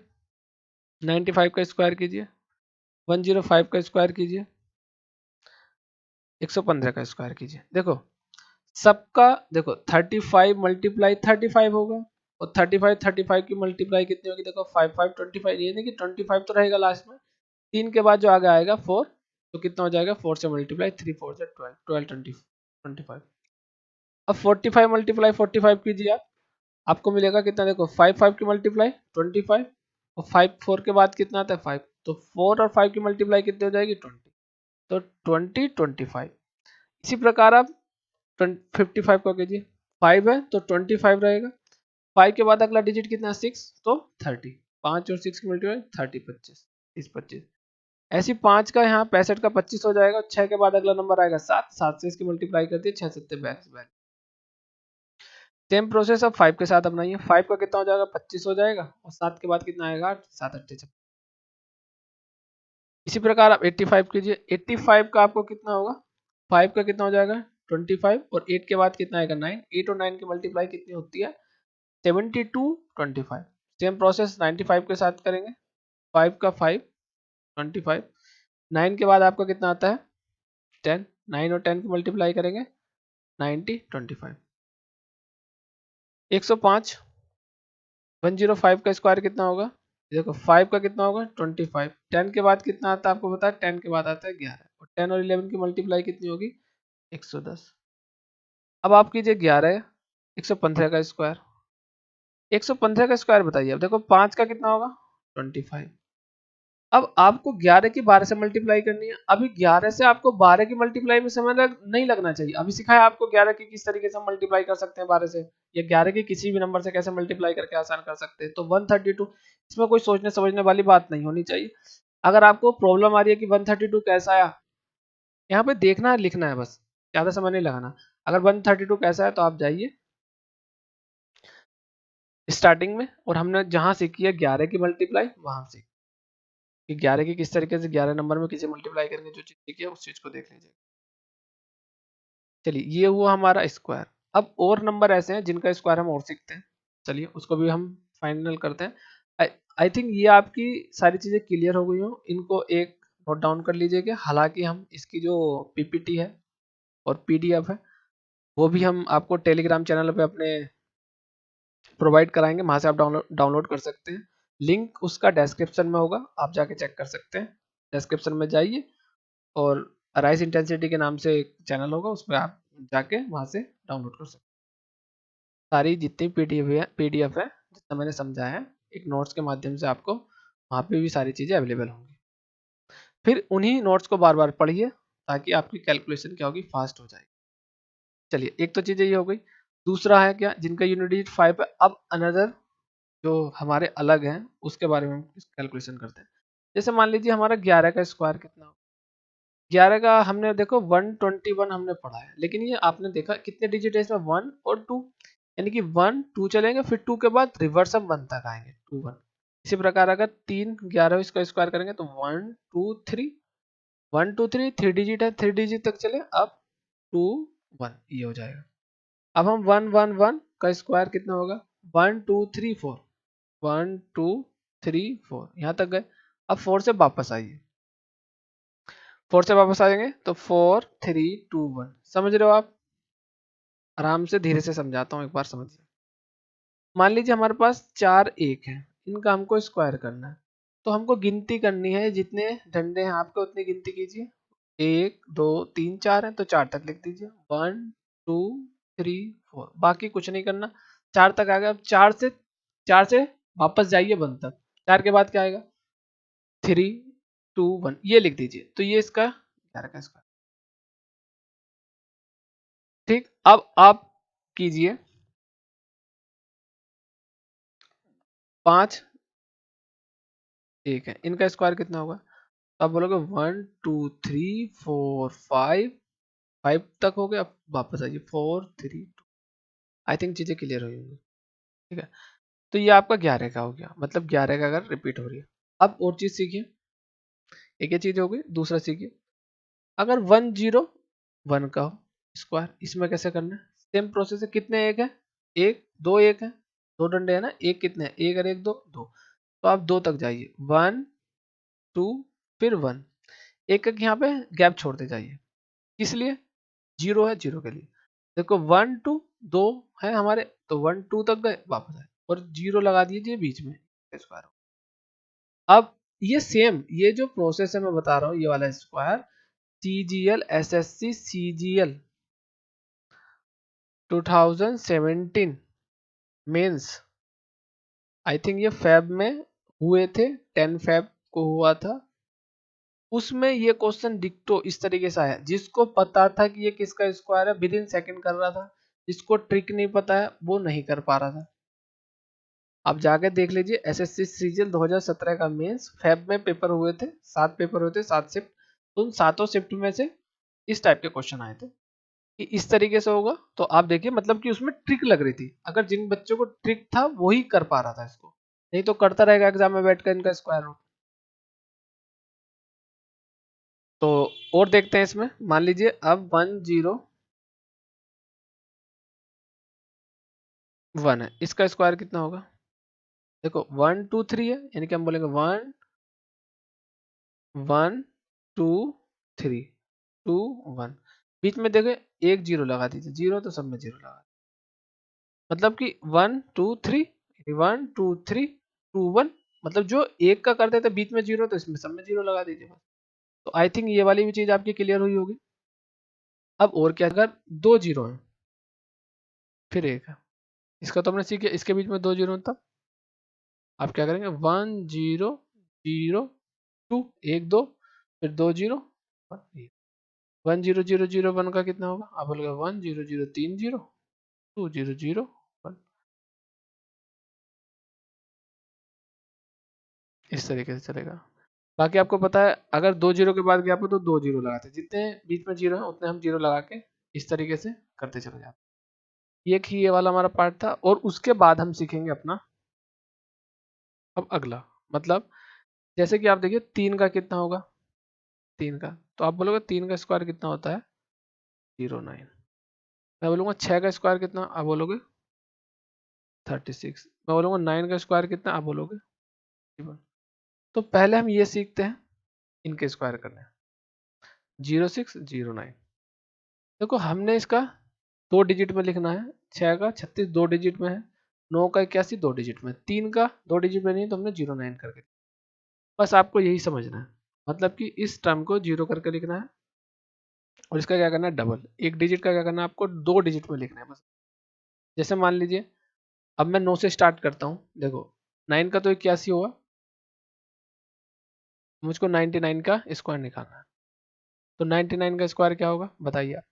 95 का स्क्वायर कीजिए, 105 का स्क्वायर कीजिए, 115 का स्क्वायर कीजिए। देखो सबका, देखो 35 मल्टीप्लाई 35 होगा, और 35 की मल्टीप्लाई कितनी होगी, देखो 5 5 25, ये नहीं कि 25 तो रहेगा लास्ट में, 3 के बाद जो आगे आएगा 4, तो कितना हो जाएगा 4 से मल्टीप्लाई 3 4 से 12 12 20 25। अब 45 मल्टीप्लाई 45 कीजिए आप, आपको मिलेगा कितना, देखो 5 5 की मल्टीप्लाई 25 और 5 4 के बाद कितना आता है 5, तो 4 और 5 की मल्टीप्लाई कितनी हो जाएगी 20, तो 20 25। इसी प्रकार आप 55 को कीजिए, 5 है तो 25 रहेगा, 5 के बाद अगला डिजिट कितना 6, तो 30, 5 और 6 की मल्टीप्लाई 30 25 30 25। ऐसी 5 का यहाँ 65 का 25 हो जाएगा, 6 के बाद अगला नंबर आएगा 7, 7 से इसकी मल्टीप्लाई कर दिए 6 7 42। सेम प्रोसेस अब 5 के साथ अपनाइए, 5 का कितना हो जाएगा 25 हो जाएगा, और 7 के बाद कितना आएगा 8, 7 8 56। इसी प्रकार आप 85 कीजिए, 85 का आपको कितना होगा 5 का कितना हो जाएगा 25 और 8 के बाद कितना आएगा 9। 8 और 9 की मल्टीप्लाई कितनी होती है 72 25। सेम प्रोसेस 95 के साथ करेंगे। 5 का 5 25। 9 के बाद आपका कितना आता है 10। 9 और 10 की मल्टीप्लाई करेंगे 90 25। 105 105 का स्क्वायर कितना होगा देखो 5 का कितना होगा 25। 10 के बाद कितना आता है आपको पता है 10 के बाद आता है 11 और 10 और 11 की मल्टीप्लाई कितनी होगी 110। अब आप कीजिए 11 115 का स्क्वायर। 115 का स्क्वायर बताइए। अब देखो 5 का कितना होगा 25। अब आपको 11 की 12 से मल्टीप्लाई करनी है। अभी 11 से आपको 12 की मल्टीप्लाई में समय नहीं लगना चाहिए। अभी सिखाया आपको 11 की किस तरीके से मल्टीप्लाई कर सकते हैं 12 से, या 11 के किसी भी नंबर से कैसे मल्टीप्लाई करके आसान कर सकते हैं। तो 132 इसमें कोई सोचने समझने वाली बात नहीं होनी चाहिए। अगर आपको प्रॉब्लम आ रही है कि 132 कैसा आया, यहाँ पे देखना है लिखना है, बस ज्यादा समय नहीं लगाना। अगर 132 कैसा है तो आप जाइए स्टार्टिंग में और हमने जहां सीखी है 11 की मल्टीप्लाई वहां से कि 11 की किस तरीके से 11 नंबर में किसे मल्टीप्लाई करेंगे, जो चीज सीखी है उस चीज को देख लीजिए। चलिए ये हुआ हमारा स्क्वायर। अब और नंबर ऐसे हैं जिनका स्क्वायर हम और सीखते हैं, चलिए उसको भी हम फाइनल करते हैं। आई थिंक ये आपकी सारी चीजें क्लियर हो गई हो। इनको एक नोट डाउन कर लीजिएगा। हालांकि हम इसकी जो पीपीटी है और पीडीएफ है वो भी हम आपको टेलीग्राम चैनल पे अपने प्रोवाइड कराएंगे, वहां से आप डाउनलोड कर सकते हैं। लिंक उसका डिस्क्रिप्शन में होगा, आप जाके चेक कर सकते हैं। डिस्क्रिप्शन में जाइए और राइस इंटेंसिटी के नाम से एक चैनल होगा, उसमें आप जाके वहां से डाउनलोड कर सकते हैं। सारी जितनी पीडीएफ है जितना मैंने समझाया है एक नोट्स के माध्यम से आपको वहाँ पे भी सारी चीज़ें अवेलेबल होंगी। फिर उन्हीं नोट्स को बार बार पढ़िए ताकि आपकी कैलकुलेशन क्या होगी फास्ट हो जाएगी। चलिए एक तो चीज़ें ये हो गई। दूसरा है क्या जिनका यूनिट डिजिट 5 है। अब अनदर जो हमारे अलग हैं उसके बारे में कैलकुलेशन करते हैं। जैसे मान लीजिए हमारा 11 का स्क्वायर कितना हो। 11 का हमने देखो 121 हमने पढ़ा है, लेकिन ये आपने देखा कितने डिजिट है इसमें 1 और 2, यानी कि 1 2 चलेंगे फिर 2 के बाद रिवर्स हम 1 तक आएंगे 2 1। इसी प्रकार अगर 3 11 इसका स्क्वायर करेंगे तो 1 2 3 1 2 3 3 डिजिट है 3 डिजिट तक चले अब 2 1 ये हो जाएगा। अब हम 1 1 1 का स्क्वायर कितना होगा 1 2 3 4 1 2 3 4 यहाँ तक गए। अब 4 से वापस आइए, 4 से वापस आ जाएंगे तो 4 3 2 1। समझ रहे हो आप? आराम से धीरे से समझाता हूँ एक बार समझिए। मान लीजिए हमारे पास 4 1 है, इनका हमको स्क्वायर करना है। तो हमको गिनती करनी है, जितने डंडे हैं आपके उतनी गिनती कीजिए। 1 2 3 4 है तो 4 तक लिख दीजिए। 1 2 3 4 बाकी कुछ नहीं करना। 4 तक आ गया। अब 4 से वापस जाइए 1 तक। 4 के बाद क्या आएगा 3 2 1 ये लिख दीजिए। तो ये इसका 11 का स्क्वायर। ठीक, अब आप कीजिए 5 1 है, इनका स्क्वायर कितना होगा। तो आप बोलोगे 1 2 3 4 5 5 तक हो गया। अब वापस आइए 4 3 2। आई थिंक चीजें क्लियर हो गई। ठीक है, तो ये आपका 11 का हो गया, मतलब 11 का अगर रिपीट हो रही है। अब और चीज सीखिए। एक ये चीज हो गई। दूसरा सीखिए अगर 101 का हो स्क्वायर, इसमें कैसे करना है। सेम प्रोसेस है। कितने एक है एक दो एक है, दो डंडे है ना। एक कितने हैं एक और एक दो दो। तो आप 2 तक जाइए 1 2 फिर 1। एक एक यहाँ पे गैप छोड़ते जाइए। किस लिए 0 है 0 के लिए। देखो 1 2 2 है हमारे तो 1 2 तक गए वापस आए और 0 लगा दीजिए बीच में स्क्वायर। अब ये सेम ये जो प्रोसेस है मैं बता रहा हूँ ये वाला square CGL SSC CGL 2017 mains I think ये फेब में हुए थे। 10 फेब को हुआ था। उसमें ये क्वेश्चन डिक्टो इस तरीके से आया। जिसको पता था कि ये किसका स्क्वायर है विद इन सेकंड कर रहा था, जिसको ट्रिक नहीं पता है वो नहीं कर पा रहा था। आप जाके देख लीजिए एसएससी सीजीएल 2017 का मेंस फेब में पेपर हुए थे। 7 पेपर हुए थे 7 शिफ्ट। उन 7 शिफ्ट में से इस टाइप के क्वेश्चन आए थे कि इस तरीके से होगा। तो आप देखिए मतलब कि उसमें ट्रिक लग रही थी। अगर जिन बच्चों को ट्रिक था वही कर पा रहा था इसको, नहीं तो करता रहेगा एग्जाम में बैठकर इनका स्क्वायर रूट। तो और देखते हैं इसमें, मान लीजिए अब 101 है, इसका स्क्वायर कितना होगा? देखो 1 2 3 है, यानी कि हम बोलेंगे 1 1 2 3 2 1, बीच में देखो एक जीरो लगा दीजिए, जीरो तो सब में जीरो लगा, मतलब कि 1 2 3 1 2 3 2 1, मतलब जो एक का करते थे बीच में जीरो, तो इसमें सब में जीरो लगा दीजिए बस। तो आई थिंक ये वाली भी चीज आपकी क्लियर हुई होगी। अब और क्या, अगर दो जीरो है फिर एक है, इसका तो हमने सीख, इसके बीच में दो जीरो, तब आप क्या करेंगे, 1 0 0 2, एक दो, फिर दो जीरो, 1 0 0 0 1 का कितना होगा, आप बोलोगे 1 0 0 3 0 2 0 0 1, इस तरीके से चलेगा। बाकी आपको पता है अगर दो जीरो के बाद गैप हो तो दो जीरो लगाते हैं, जितने बीच में जीरो है उतने हम जीरो लगा के इस तरीके से करते चले जाते हैं। ये वाला हमारा पार्ट था, और उसके बाद हम सीखेंगे अपना अब अगला, मतलब जैसे कि आप देखिए 3 का कितना होगा, 3 का, तो आप बोलोगे 3 का स्क्वायर कितना होता है, 09। मैं बोलूँगा 6 का स्क्वायर कितना, आप बोलोगे 36। मैं बोलूँगा 9 का स्क्वायर कितना, आप बोलोगे 31। तो पहले हम ये सीखते हैं इनके स्क्वायर करने, 0609। देखो हमने इसका दो डिजिट में लिखना है, 6 का 36 दो डिजिट में है, 9 का 81 दो डिजिट में, 3 का दो डिजिट में नहीं, तो हमने 09 करके, बस आपको यही समझना है, मतलब कि इस टर्म को जीरो करके लिखना है, और इसका क्या करना है, डबल, एक डिजिट का क्या करना है, आपको दो डिजिट में लिखना है बस। जैसे मान लीजिए अब मैं 9 से स्टार्ट करता हूँ, देखो 9 का तो 81 होगा, मुझको 99 का स्क्वायर निकालना है, तो 99 का स्क्वायर क्या होगा बताइए आप।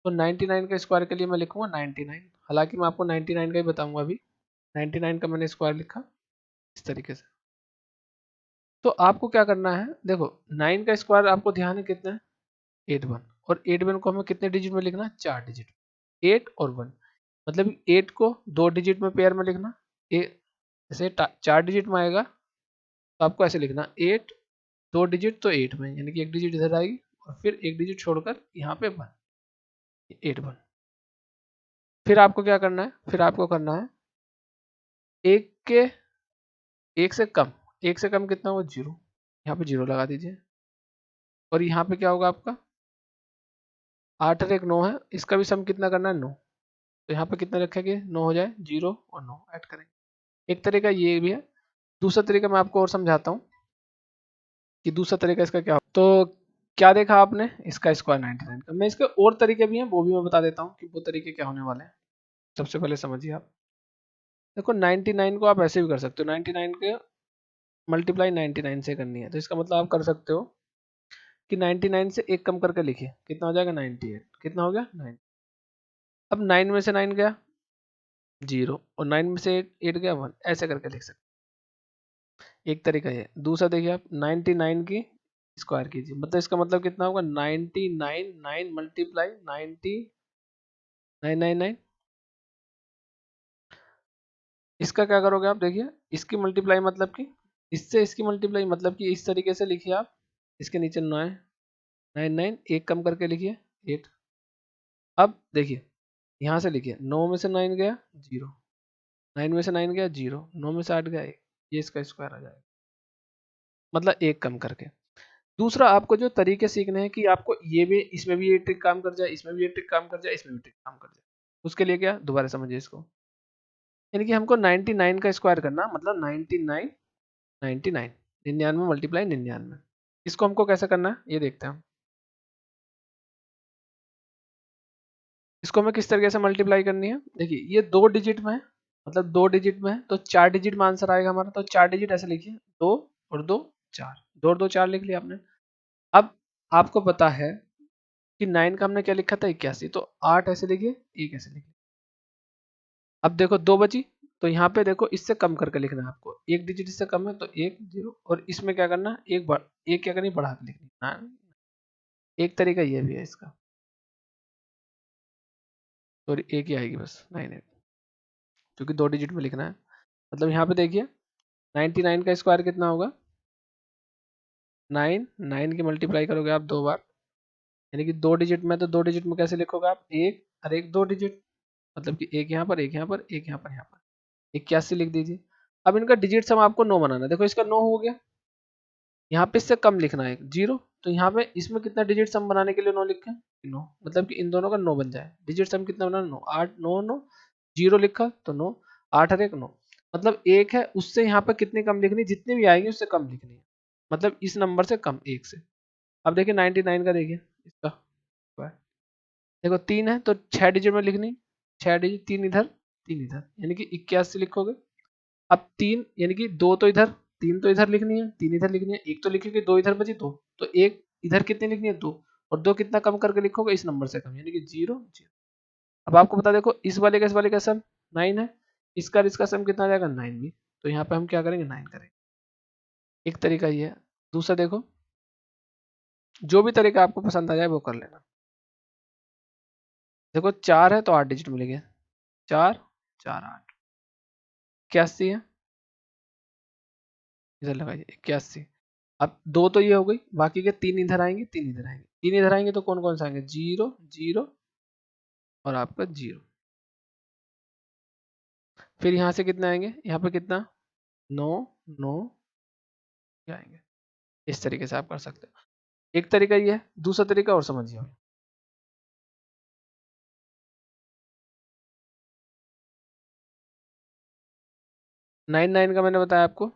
तो 99 का स्क्वायर के लिए मैं लिखूंगा 99, हालांकि मैं आपको 99 का ही बताऊंगा अभी। 99 का मैंने स्क्वायर लिखा इस तरीके से। तो आपको क्या करना है, देखो 9 का स्क्वायर आपको ध्यान है कितना है, 81, और 81 को हमें कितने डिजिट में लिखना है, चार डिजिट, 8 और 1, मतलब 8 को दो डिजिट में पेयर में लिखना, जैसे चार डिजिट में आएगा तो आपको ऐसे लिखना 8 दो डिजिट तो 8 में, यानी कि एक डिजिट इधर आएगी और फिर एक डिजिट छोड़कर यहाँ पे 1, 8 1। फिर आपको क्या करना है, फिर आपको करना है एक के, एक से कम कितना होगा, जीरो, यहाँ पे जीरो लगा दीजिए, और यहाँ पे क्या होगा आपका 8 और 1 9 है, इसका भी सम कितना करना है, 9, तो यहाँ पे कितना रखेंगे, 9 हो जाए, जीरो और 9 ऐड करेंगे। एक तरीका ये भी है, दूसरा तरीका मैं आपको और समझाता हूँ कि दूसरा तरीका इसका क्या हो। तो क्या देखा आपने, इसका स्क्वायर 99 का, मैं इसके और तरीके भी हैं वो भी मैं बता देता हूँ कि वो तरीके क्या होने वाले हैं। सबसे पहले समझिए आप, देखो 99 को आप ऐसे भी कर सकते हो, 99 के मल्टीप्लाई 99 से करनी है, तो इसका मतलब आप कर सकते हो कि 99 से एक कम करके लिखिए, कितना हो जाएगा 98, कितना हो गया 9। अब 9 में से 9 गया जीरो, और 9 में से 8 गया 1, ऐसे करके लिख सकते, एक तरीका ये। दूसरा देखिए आप 99 की स्क्वायर कीजिए, मतलब इसका मतलब कितना होगा 99, 9 मल्टीप्लाई 999, इसका क्या करोगे आप, देखिए इसकी मल्टीप्लाई मतलब कि इससे इसकी मल्टीप्लाई, मतलब कि इस तरीके से लिखिए आप, इसके नीचे 9 एक कम करके लिखिए 8। अब देखिए यहाँ से लिखिए 9 में से 9 गया जीरो, 9 में से 9 गया जीरो, 9 में से 8 गया 1, ये इसका स्क्वायर आ जाएगा, मतलब एक कम करके। दूसरा आपको जो तरीके सीखने हैं कि आपको ये भी, इसमें भी ये ट्रिक काम कर जाए, इसमें भी ये ट्रिक काम कर जाए, इसमें भी ट्रिक काम कर जाए, उसके लिए क्या, दोबारा समझिए इसको, यानी कि हमको 99 का स्क्वायर करना, मतलब 99 99, 99 मल्टीप्लाई 99, इसको हमको कैसे करना है ये देखते हैं हम। इसको हमें किस तरीके से मल्टीप्लाई करनी है, देखिए ये दो डिजिट में है, मतलब दो डिजिट में है तो चार डिजिट में आंसर आएगा हमारा, तो चार डिजिट ऐसे लिखिए, दो और दो चार, दो और दो चार लिख लिया आपने। अब आपको पता है कि 9 का हमने क्या लिखा था 81, तो 8 ऐसे लिखिए, एक ऐसे लिखिए। अब देखो दो बची, तो यहाँ पे देखो इससे कम करके लिखना है आपको, एक डिजिट इससे कम है तो एक जीरो, और इसमें क्या करना है एक क्या करनी, बढ़ा के लिखनी है। एक तरीका ये भी है इसका, तो एक ही आएगी बस 98, क्योंकि दो डिजिट में लिखना है। मतलब यहाँ पे देखिए 99 का स्क्वायर कितना होगा, 9, 9 की मल्टीप्लाई करोगे आप 2 बार, यानी कि 2 डिजिट में, तो 2 डिजिट में कैसे लिखोगे आप, एक और एक 2 डिजिट, मतलब कि एक यहाँ पर, एक यहाँ पर, एक यहाँ पर, यहाँ पर 81 लिख दीजिए। अब इनका डिजिट सम आपको 9 बनाना है। देखो इसका 9 हो गया, यहाँ पे इससे कम लिखना है 0, तो यहाँ पे इसमें कितना डिजिट सम बनाने के लिए 9 लिखे, 9, मतलब कि इन दोनों का 9 बन जाए। डिजिट सम कितना बनाना, 9, 8, 9, 9, 0 लिखा तो 9, 8 और 1 9, मतलब एक है, उससे यहाँ पे कितनी कम लिखनी, जितनी भी आएगी उससे कम लिखनी है, मतलब इस नंबर से कम, एक से। अब देखिए 99 का, देखिए इसका देखो 3 है तो 6 डिजिट में लिखनी, 6 डिजिट, 3 इधर 3 इधर, यानी कि 81 लिखोगे। अब 3 यानी कि 2 तो इधर, 3 तो इधर लिखनी है, 3 इधर लिखनी है, एक तो लिखोगे, 2 इधर बची 2, तो एक इधर कितनी लिखनी है 2, और 2 कितना कम करके लिखोगे, इस नंबर से कम, यानी कि 0 0। अब आपको बता, देखो इस वाले का सम 9 है, इसका और इसका सम कितना आ जाएगा 9 भी, तो यहाँ पे हम क्या करेंगे 9 करेंगे। एक तरीका ये है। दूसरा देखो, जो भी तरीका आपको पसंद आ जाए वो कर लेना। देखो 4 है तो 8 डिजिट मिलेंगे, 4 4 8, 81 है, इधर लगाइए 81। अब 2 तो ये हो गई, बाकी के 3 इधर आएंगे, 3 इधर आएंगे, 3 इधर आएंगे तो कौन कौन से आएंगे, 0 0 और आपका 0। फिर यहाँ से कितने आएंगे, यहाँ पे कितना 9 9 आएंगे। इस तरीके से आप कर सकते हो। एक तरीका ये है, दूसरा तरीका और समझिए। 99 का मैंने बताया आपको,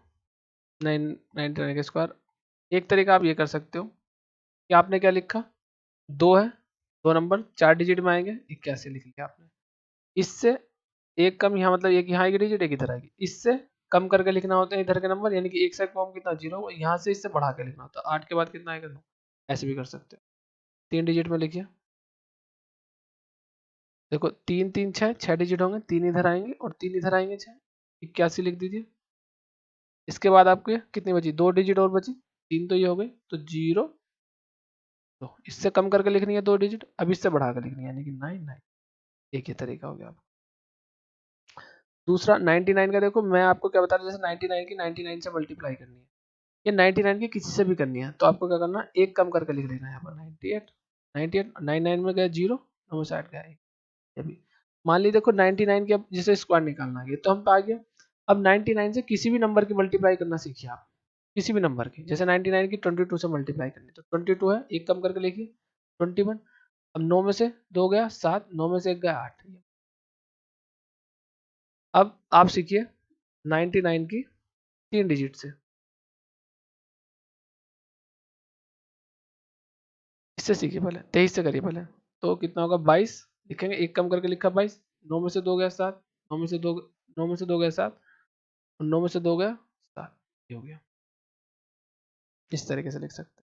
99 का स्क्वायर। एक तरीका आप ये कर सकते हो कि आपने क्या लिखा, 2 है, 2 नंबर 4 डिजिट में आएंगे, 81 लिख लिया आपने। इससे एक कम यहाँ, मतलब एक यहाँ आएगी डिजिट, एक इधर आएगी, इससे कम करके लिखना होता है इधर के नंबर, यानी कि एक से कम कितना 0, यहाँ से इससे बढ़ा के लिखना होता है, 8 के बाद कितना आएगा 9। ऐसे भी कर सकते हो। 3 डिजिट में लिखिए, देखो 3 3 6, 6 डिजिट होंगे, 3 इधर आएंगे और 3 इधर आएंगे, 6, 81 लिख दीजिए। इसके बाद आपके कितनी बची, 2 डिजिट और बची, 3 तो ये हो गई, तो 0, तो इससे कम करके लिखनी है 2 डिजिट, अब इससे बढ़ा कर लिखनी है, यानी कि 9 9। एक ही तरीका हो गया। दूसरा 99 का, देखो मैं आपको क्या बता रहा हूँ, जैसे 99 की 99 से मल्टीप्लाई करनी है, ये 99 की किसी से भी करनी है, तो आपको क्या करना है, एक कम करके लिख देना है यहाँ पर 98, 98, 99 में गया 0, 9 में से 8 गया 1। अभी मान लीजिए देखो 99 की, अब जैसे स्क्वायर निकालना है तो हम पे आ गया। अब 99 से किसी भी नंबर की मल्टीप्लाई करना सीखिए आप, किसी भी नंबर की, जैसे 99 की 22 से मल्टीप्लाई करनी, तो 22 है, एक कम करके लिखिए 21। अब 9 में से 2 गया 7, 9 में से 1 गया 8। अब आप सीखिए 99 की 3 डिजिट से, इससे सीखिए पहले, 23 से करिए पहले, तो कितना होगा 22, लिखेंगे एक कम करके लिखा 22, 9 में से 2 गया 7, 9 में से 2, 9 में से 2 गया 7, और 9 में से 2 गया 7, ये हो गया। इस तरीके से लिख सकते हैं।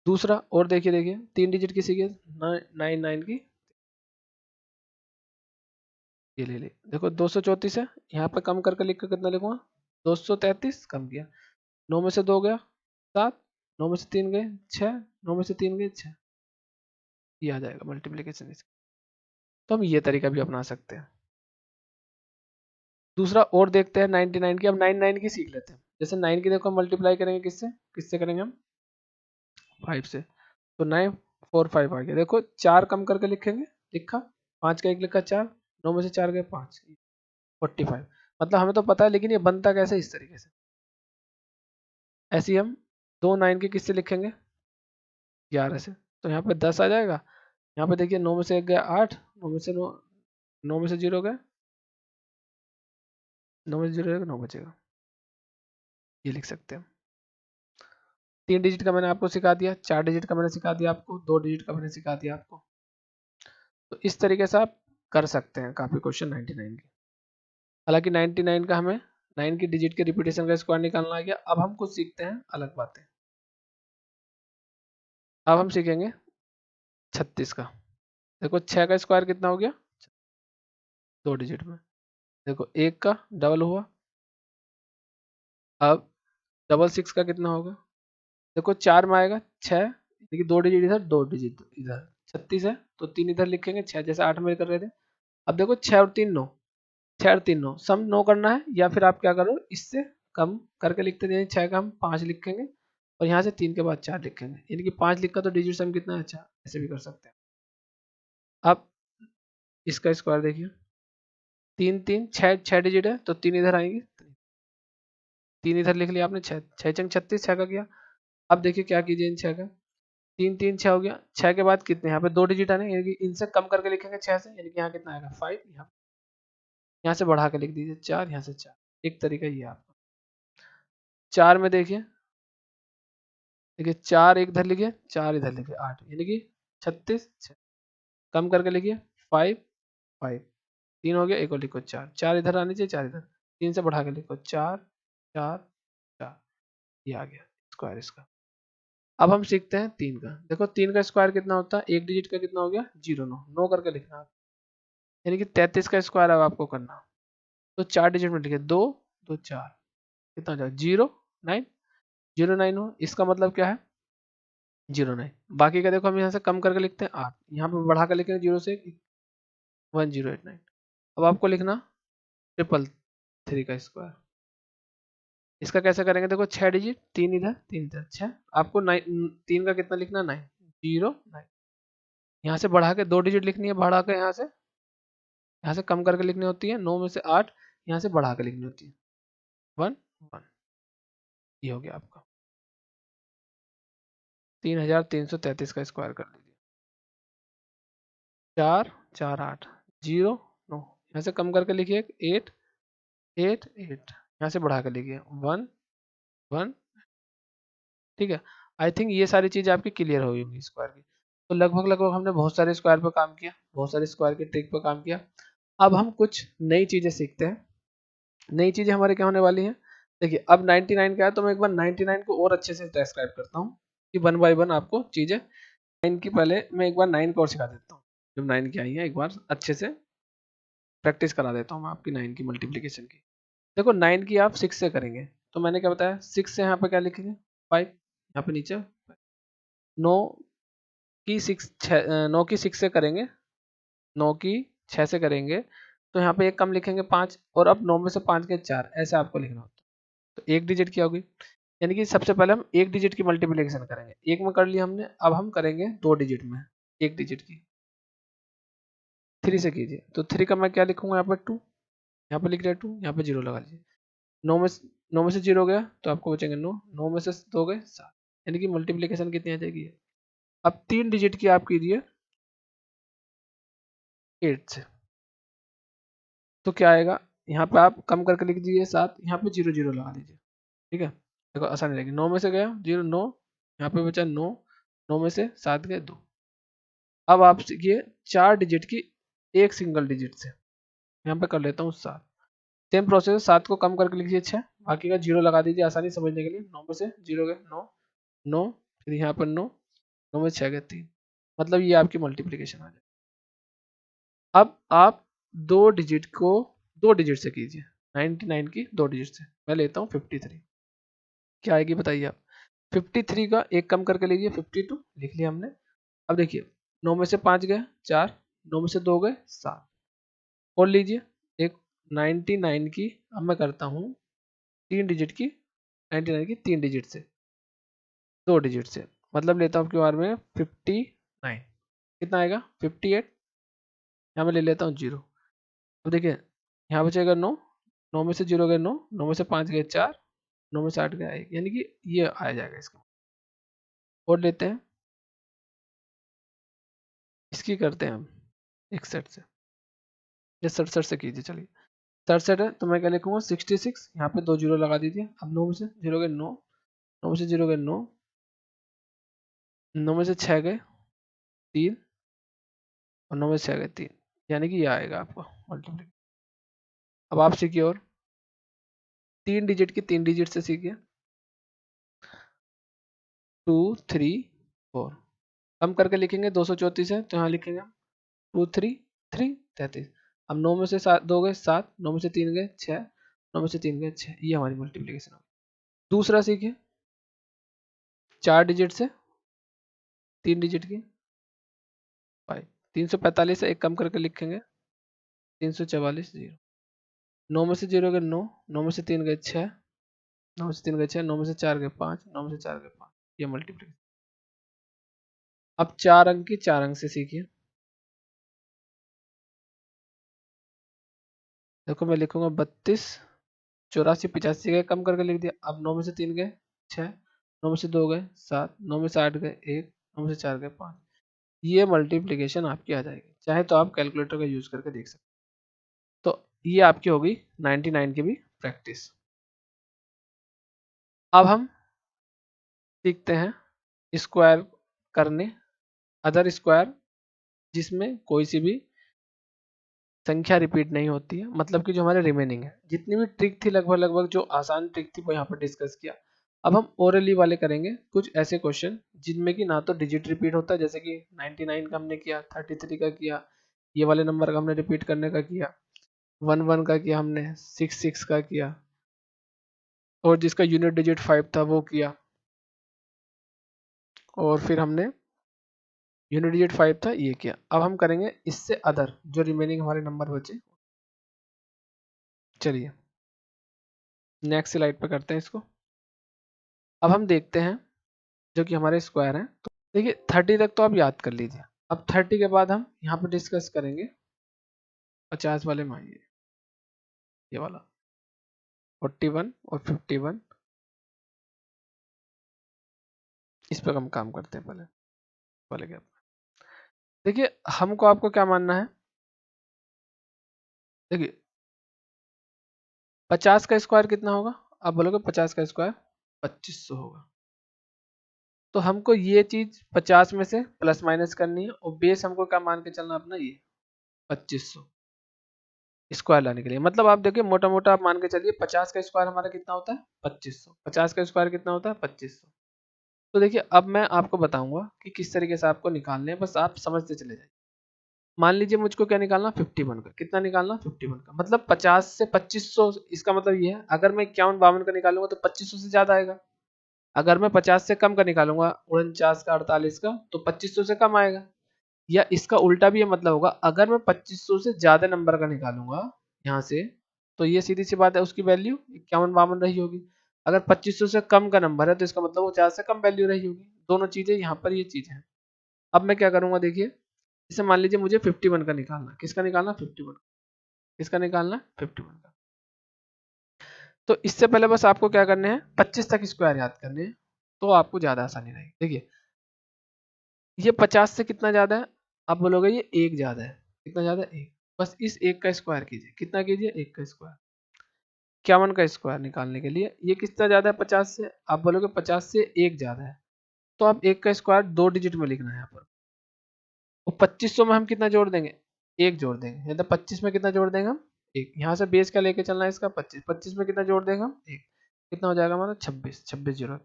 दूसरा और देखिए, देखिए 3 डिजिट की सीखिए, 99 की, ये ले ले, देखो 234 है, यहाँ पे कम करके लिख कर कितना लिखूंगा, 233, कम किया, 9 में से 2 गया 7, 9 में से 3 गए 6, 9 में से 3 गए 6, ये आ जाएगा मल्टीप्लीकेशन। तो हम ये तरीका भी अपना सकते हैं। दूसरा और देखते हैं 99 की, अब 99 की सीख लेते हैं। जैसे 9 की देखो हम मल्टीप्लाई करेंगे किससे, किससे करेंगे हम, 5 से, तो 9 4 5 आ गया। देखो 4 कम करके लिखेंगे, लिखा 5 का 1 लिखा 4, 9 में से 4 गए 5, 45। मतलब हमें तो पता है, लेकिन ये बनता कैसे, इस तरीके से। ऐसे ही हम 2 9 के किससे लिखेंगे, 11 से, तो यहाँ पे 10 आ जाएगा। यहाँ पे देखिए 9 में से 1 गया 8, 9 में से 9, 9 में से 0 गया, 9 में से 0 गया 9 बचेगा, ये लिख सकते हैं। 3 डिजिट का मैंने आपको सिखा दिया, 4 डिजिट का मैंने सिखा दिया आपको, 2 डिजिट का मैंने सिखा दिया आपको। तो इस तरीके से आप कर सकते हैं काफी क्वेश्चन 99 के। हालांकि 99 का हमें 9 की डिजिट के रिपीटेशन का स्क्वायर निकालना आ गया। अब हम कुछ सीखते हैं अलग बातें। अब हम सीखेंगे 36 का। देखो 6 का स्क्वायर कितना हो गया, 2 डिजिट में। देखो 1 का डबल हुआ, अब डबल 6 का कितना होगा, देखो 4 में आएगा 6, देखिए 2 डिजिट इधर 2 डिजिट इधर, 36 है तो 3 इधर लिखेंगे, 6 जैसे 8 में कर रहे थे। अब देखो 6 और 3 9, 6 और 3 9, सम 9 करना है, या फिर आप क्या करो इससे कम करके लिखते जाइए, 6 का हम 5 लिखेंगे और यहाँ से 3 के बाद 4 लिखेंगे, यानी कि 5 लिखा तो डिजिट सम कितना है 4, ऐसे भी कर सकते हैं। अब इसका स्क्वायर देखिए, 3 3 6 6 डिजिट है तो 3 इधर आएंगे, 3 इधर लिख लिया आपने, 6 6 चंग 36, 6 का किया। अब देखिए क्या कीजिए इन 6 का, 3 3 6 हो गया, 6 के बाद कितने यहाँ पे 2 डिजिट आने, यानी कि इनसे कम करके लिखेंगे 6 से, यानी कि यहाँ कितना आएगा 5, यहाँ से बढ़ा के लिख दीजिए 4, यहाँ से 4। एक तरीका ये आपका। 4 में देखिए, 4 एक इधर लिखिए, 4 इधर लिखिए, 8, यानी कि 36, 6 कम करके लिखिए 5 5, 3 हो गया, एक और लिखो 4, 4 इधर आनी चाहिए, 4 इधर, 3 से बढ़ा के लिखो 4 4 4, ये आ गया स्क्वायर इसका। अब हम सीखते हैं 3 का। देखो 3 का स्क्वायर कितना होता है, एक डिजिट का कितना हो गया 0 9 9 करके लिखना, यानी कि 33 का स्क्वायर अब आपको करना। तो 4 डिजिट में लिखे 2 2 4, कितना हो जाएगा 0 9, 0 9 हो, इसका मतलब क्या है 0 9। बाकी का देखो हम यहाँ से कम करके लिखते हैं 8, यहाँ पे बढ़ा कर लिखेंगे 0 से 1089। अब आपको लिखना 333 का स्क्वायर। इसका कैसे करेंगे, देखो 6 डिजिट, 3 इधर 3 इधर 6, आपको 9 3 का कितना लिखना 9 0 9, यहाँ से बढ़ा के 2 डिजिट लिखनी है, बढ़ा के यहाँ से कम करके लिखनी होती है, 9 में से 8 यहाँ से बढ़ा के लिखनी होती है 1 1, ये हो गया आपका 3333 का स्क्वायर कर लीजिए। 4 4 8 0 9, यहाँ से कम करके लिखिए 8 8 8, यहाँ से बढ़ा कर लिखिए 1 1। ठीक है, आई थिंक ये सारी चीज़ आपकी क्लियर हो होगी स्क्वायर की। तो लगभग लगभग हमने बहुत सारे स्क्वायर पर काम किया, बहुत सारे स्क्वायर की ट्रिक पर काम किया। अब हम कुछ नई चीज़ें सीखते हैं। नई चीज़ें हमारे क्या होने वाली हैं, देखिए अब 99 का है तो मैं एक बार 99 को और अच्छे से डिस्क्राइब करता हूँ कि 1 बाय 1 आपको चीज़ें 9 की, पहले मैं एक बार 9 को और सिखा देता हूँ। जब 9 की आई है एक बार अच्छे से प्रैक्टिस करा देता हूँ मैं आपकी 9 की मल्टीप्लिकेशन की। देखो 9 की आप 6 से करेंगे, तो मैंने क्या बताया 6 से यहाँ पे क्या लिखेंगे 5, यहाँ पे नीचे 9 की 9 की 6 से करेंगे, 9 की 6 से करेंगे तो यहाँ पे एक कम लिखेंगे 5, और अब 9 में से 5 के 4, ऐसे आपको लिखना होता है। तो एक डिजिट क्या होगी, यानी कि सबसे पहले हम एक डिजिट की मल्टीप्लिकेशन करेंगे, एक में कर लिया हमने, अब हम करेंगे 2 डिजिट में, एक डिजिट की 3 से कीजिए। तो 3 का मैं क्या लिखूंगा यहाँ पर 2, यहाँ पे लिख दिया 2, यहाँ पे 0 लगा लीजिए। 9 में से 0 गया तो आपको बचेंगे 9, 9 में से 2 गए 7, यानी कि मल्टीप्लिकेशन कितनी आ जाएगी। अब 3 डिजिट की आप कीजिए 8 से, तो क्या आएगा, यहाँ पे आप कम करके लिख दीजिए 7, यहाँ पे 0 0 लगा दीजिए। ठीक है, देखो आसानी रहेगी, 9 में से गया 0 9, यहाँ पे बचा 9, 9 में से 7 गए 2। अब आप सीखिए 4 डिजिट की एक सिंगल डिजिट से, यहाँ पे कर लेता हूँ 7। सेम प्रोसेस है, 7 को कम करके लिखिए 6, बाकी का 0 लगा दीजिए आसानी समझने के लिए। 9 में से 0 गए 9 9, फिर यहाँ पर 9, 9 में 6 गए 3, मतलब ये आपकी मल्टीप्लिकेशन आ जाए। अब आप दो डिजिट को 2 डिजिट से कीजिए, 99 की 2 डिजिट से, मैं लेता हूँ 53, क्या आएगी बताइए आप। 53 का एक कम करके लीजिए 52, लिख लिया हमने। अब देखिए 9 में से 5 गए 4, 9 में से 2 गए 7, और लीजिए एक 99 की, अब मैं करता हूँ 3 डिजिट की, 99 की 3 डिजिट से, 2 डिजिट से, मतलब लेता हूँ आपके बार में 59, कितना आएगा 58, यहाँ मैं ले लेता हूँ 0। अब देखिए यहाँ बचेगा 9, 9 में से 0 गए 9, 9 में से 5 गए 4, 9 में से 8 गए 1, यानी कि ये आ जाएगा इसका। और लेते हैं, इसकी करते हैं हम 61 से, या 67 से कीजिए, चलिए 67 है तो मैं क्या लिखूंगा 66, यहाँ पे 2 जीरो लगा दीजिए। अब 9 में से 0 गए 9, 9 में से 0 गए 9, 9 में से 6 गए 3, और 9 में से 6 गए 3, यानी कि ये आएगा आपका मल्टीप्लिकेशन। अब आप सीखिए, और 3 डिजिट की 3 डिजिट से सीखिए, 2 3 4, कम करके लिखेंगे 234 है तो यहाँ लिखेंगे 2 3 3 33। अब 9 में से 7 2 गए 7, 9 में से 3 गए 6, 9 में से 3 गए 6, ये हमारी मल्टीप्लिकेशन होगी। दूसरा सीखिए 4 डिजिट से 3 डिजिट की 5, 345 से एक कम करके लिखेंगे 344 0, 9 में से 0 गए 9, 9 में से 3 गए 6, 9 में से 3 गए 6, 9 में से 4 गए 5, 9 में से 4 गए 5, ये मल्टीप्लिकेशन। अब 4 अंक की 4 अंक से सीखिए। देखो मैं लिखूंगा 32, 84, 85 गए, कम करके लिख दिया। अब 9 में से 3 गए 6, 9 में से 2 गए 7, 9 में से 8 गए 1, 9 में से 4 गए 5। ये मल्टीप्लिकेशन आपकी आ जाएगी। चाहे तो आप कैलकुलेटर का यूज करके देख सकते। तो ये आपकी होगी 99 की भी प्रैक्टिस। अब हम सीखते हैं स्क्वायर करने, अदर स्क्वायर, जिसमें कोई सी भी संख्या रिपीट नहीं होती है, मतलब कि जो हमारे रिमेनिंग है। जितनी भी ट्रिक थी लगभग लगभग जो आसान ट्रिक थी वो यहाँ पर डिस्कस किया। अब हम ओरली वाले करेंगे कुछ ऐसे क्वेश्चन जिनमें कि ना तो डिजिट रिपीट होता है, जैसे कि 99 का हमने किया, 33 का किया, ये वाले नंबर का हमने रिपीट करने का किया, 11 का किया हमने, 66 का किया, और जिसका यूनिट डिजिट 5 था वो किया, और फिर हमने यूनिट डिजिट 5 था ये किया। अब हम करेंगे इससे अदर जो रिमेनिंग हमारे नंबर बचे। चलिए नेक्स्ट स्लाइड पे करते हैं इसको। अब हम देखते हैं जो कि हमारे स्क्वायर हैं। तो देखिए 30 तक तो आप याद कर लीजिए। अब 30 के बाद हम यहाँ पे डिस्कस करेंगे 50 वाले में। ये वाला 41 और 51, इस पर हम काम करते हैं पहले वाले गैप। देखिए हमको आपको क्या मानना है, देखिए 50 का स्क्वायर कितना होगा, आप बोलोगे 50 का स्क्वायर 2500 होगा। तो हमको ये चीज 50 में से प्लस माइनस करनी है, और बेस हमको क्या मान के चलना अपना, ये 2500 स्क्वायर लाने के लिए। मतलब आप देखिए मोटा मोटा आप मान के चलिए 50 का स्क्वायर हमारा कितना होता है 2500, 50 का स्क्वायर कितना होता है 2500। तो देखिए अब मैं आपको बताऊंगा कि किस तरीके से आपको निकालने हैं, बस आप समझते चले जाइए। मान लीजिए मुझको क्या निकालना, 51 का। कितना निकालना 51 का, मतलब 50 से 2500। इसका मतलब ये है अगर मैं 51 52 का निकालूंगा तो 2500 से ज्यादा आएगा। अगर मैं 50 से कम का निकालूंगा, 49 का 48 का, तो 2500 से कम आएगा। या इसका उल्टा भी ये मतलब होगा, अगर मैं 2500 से ज्यादा नंबर का निकालूंगा यहाँ से, तो ये सीधी सी बात है उसकी वैल्यू 51 52 रही होगी। अगर 2500 से कम का नंबर है तो इसका मतलब वो 4 से कम वैल्यू रही होगी। दोनों चीजें यहाँ पर ये चीज है। अब मैं क्या करूंगा देखिए, जैसे मान लीजिए मुझे 51 का निकालना, किसका निकालना 51, किसका निकालना 51 का। तो इससे पहले बस आपको क्या करने हैं, 25 तक स्क्वायर याद करने हैं, तो आपको ज्यादा आसानी रहेगी। देखिए ये 50 से कितना ज्यादा है, आप बोलोगे ये एक ज्यादा है। कितना ज्यादा है, एक। बस इस एक का स्क्वायर कीजिए, कितना कीजिए, एक का स्क्वायर। 51 का स्क्वायर निकालने के लिए ये कितना ज्यादा है 50 से, आप बोलोगे 50 से एक ज्यादा है, तो आप एक का स्क्वायर 2 डिजिट में लिखना है यहाँ पर। और 2500 में हम कितना जोड़ देंगे, एक जोड़ देंगे, मतलब 25 में कितना जोड़ देंगे हम, एक। यहाँ से बेस क्या लेके चलना है इसका 25, 25 में कितना जोड़ देंगे हम, एक। कितना हो जाएगा हमारा 26, 26 जीरो।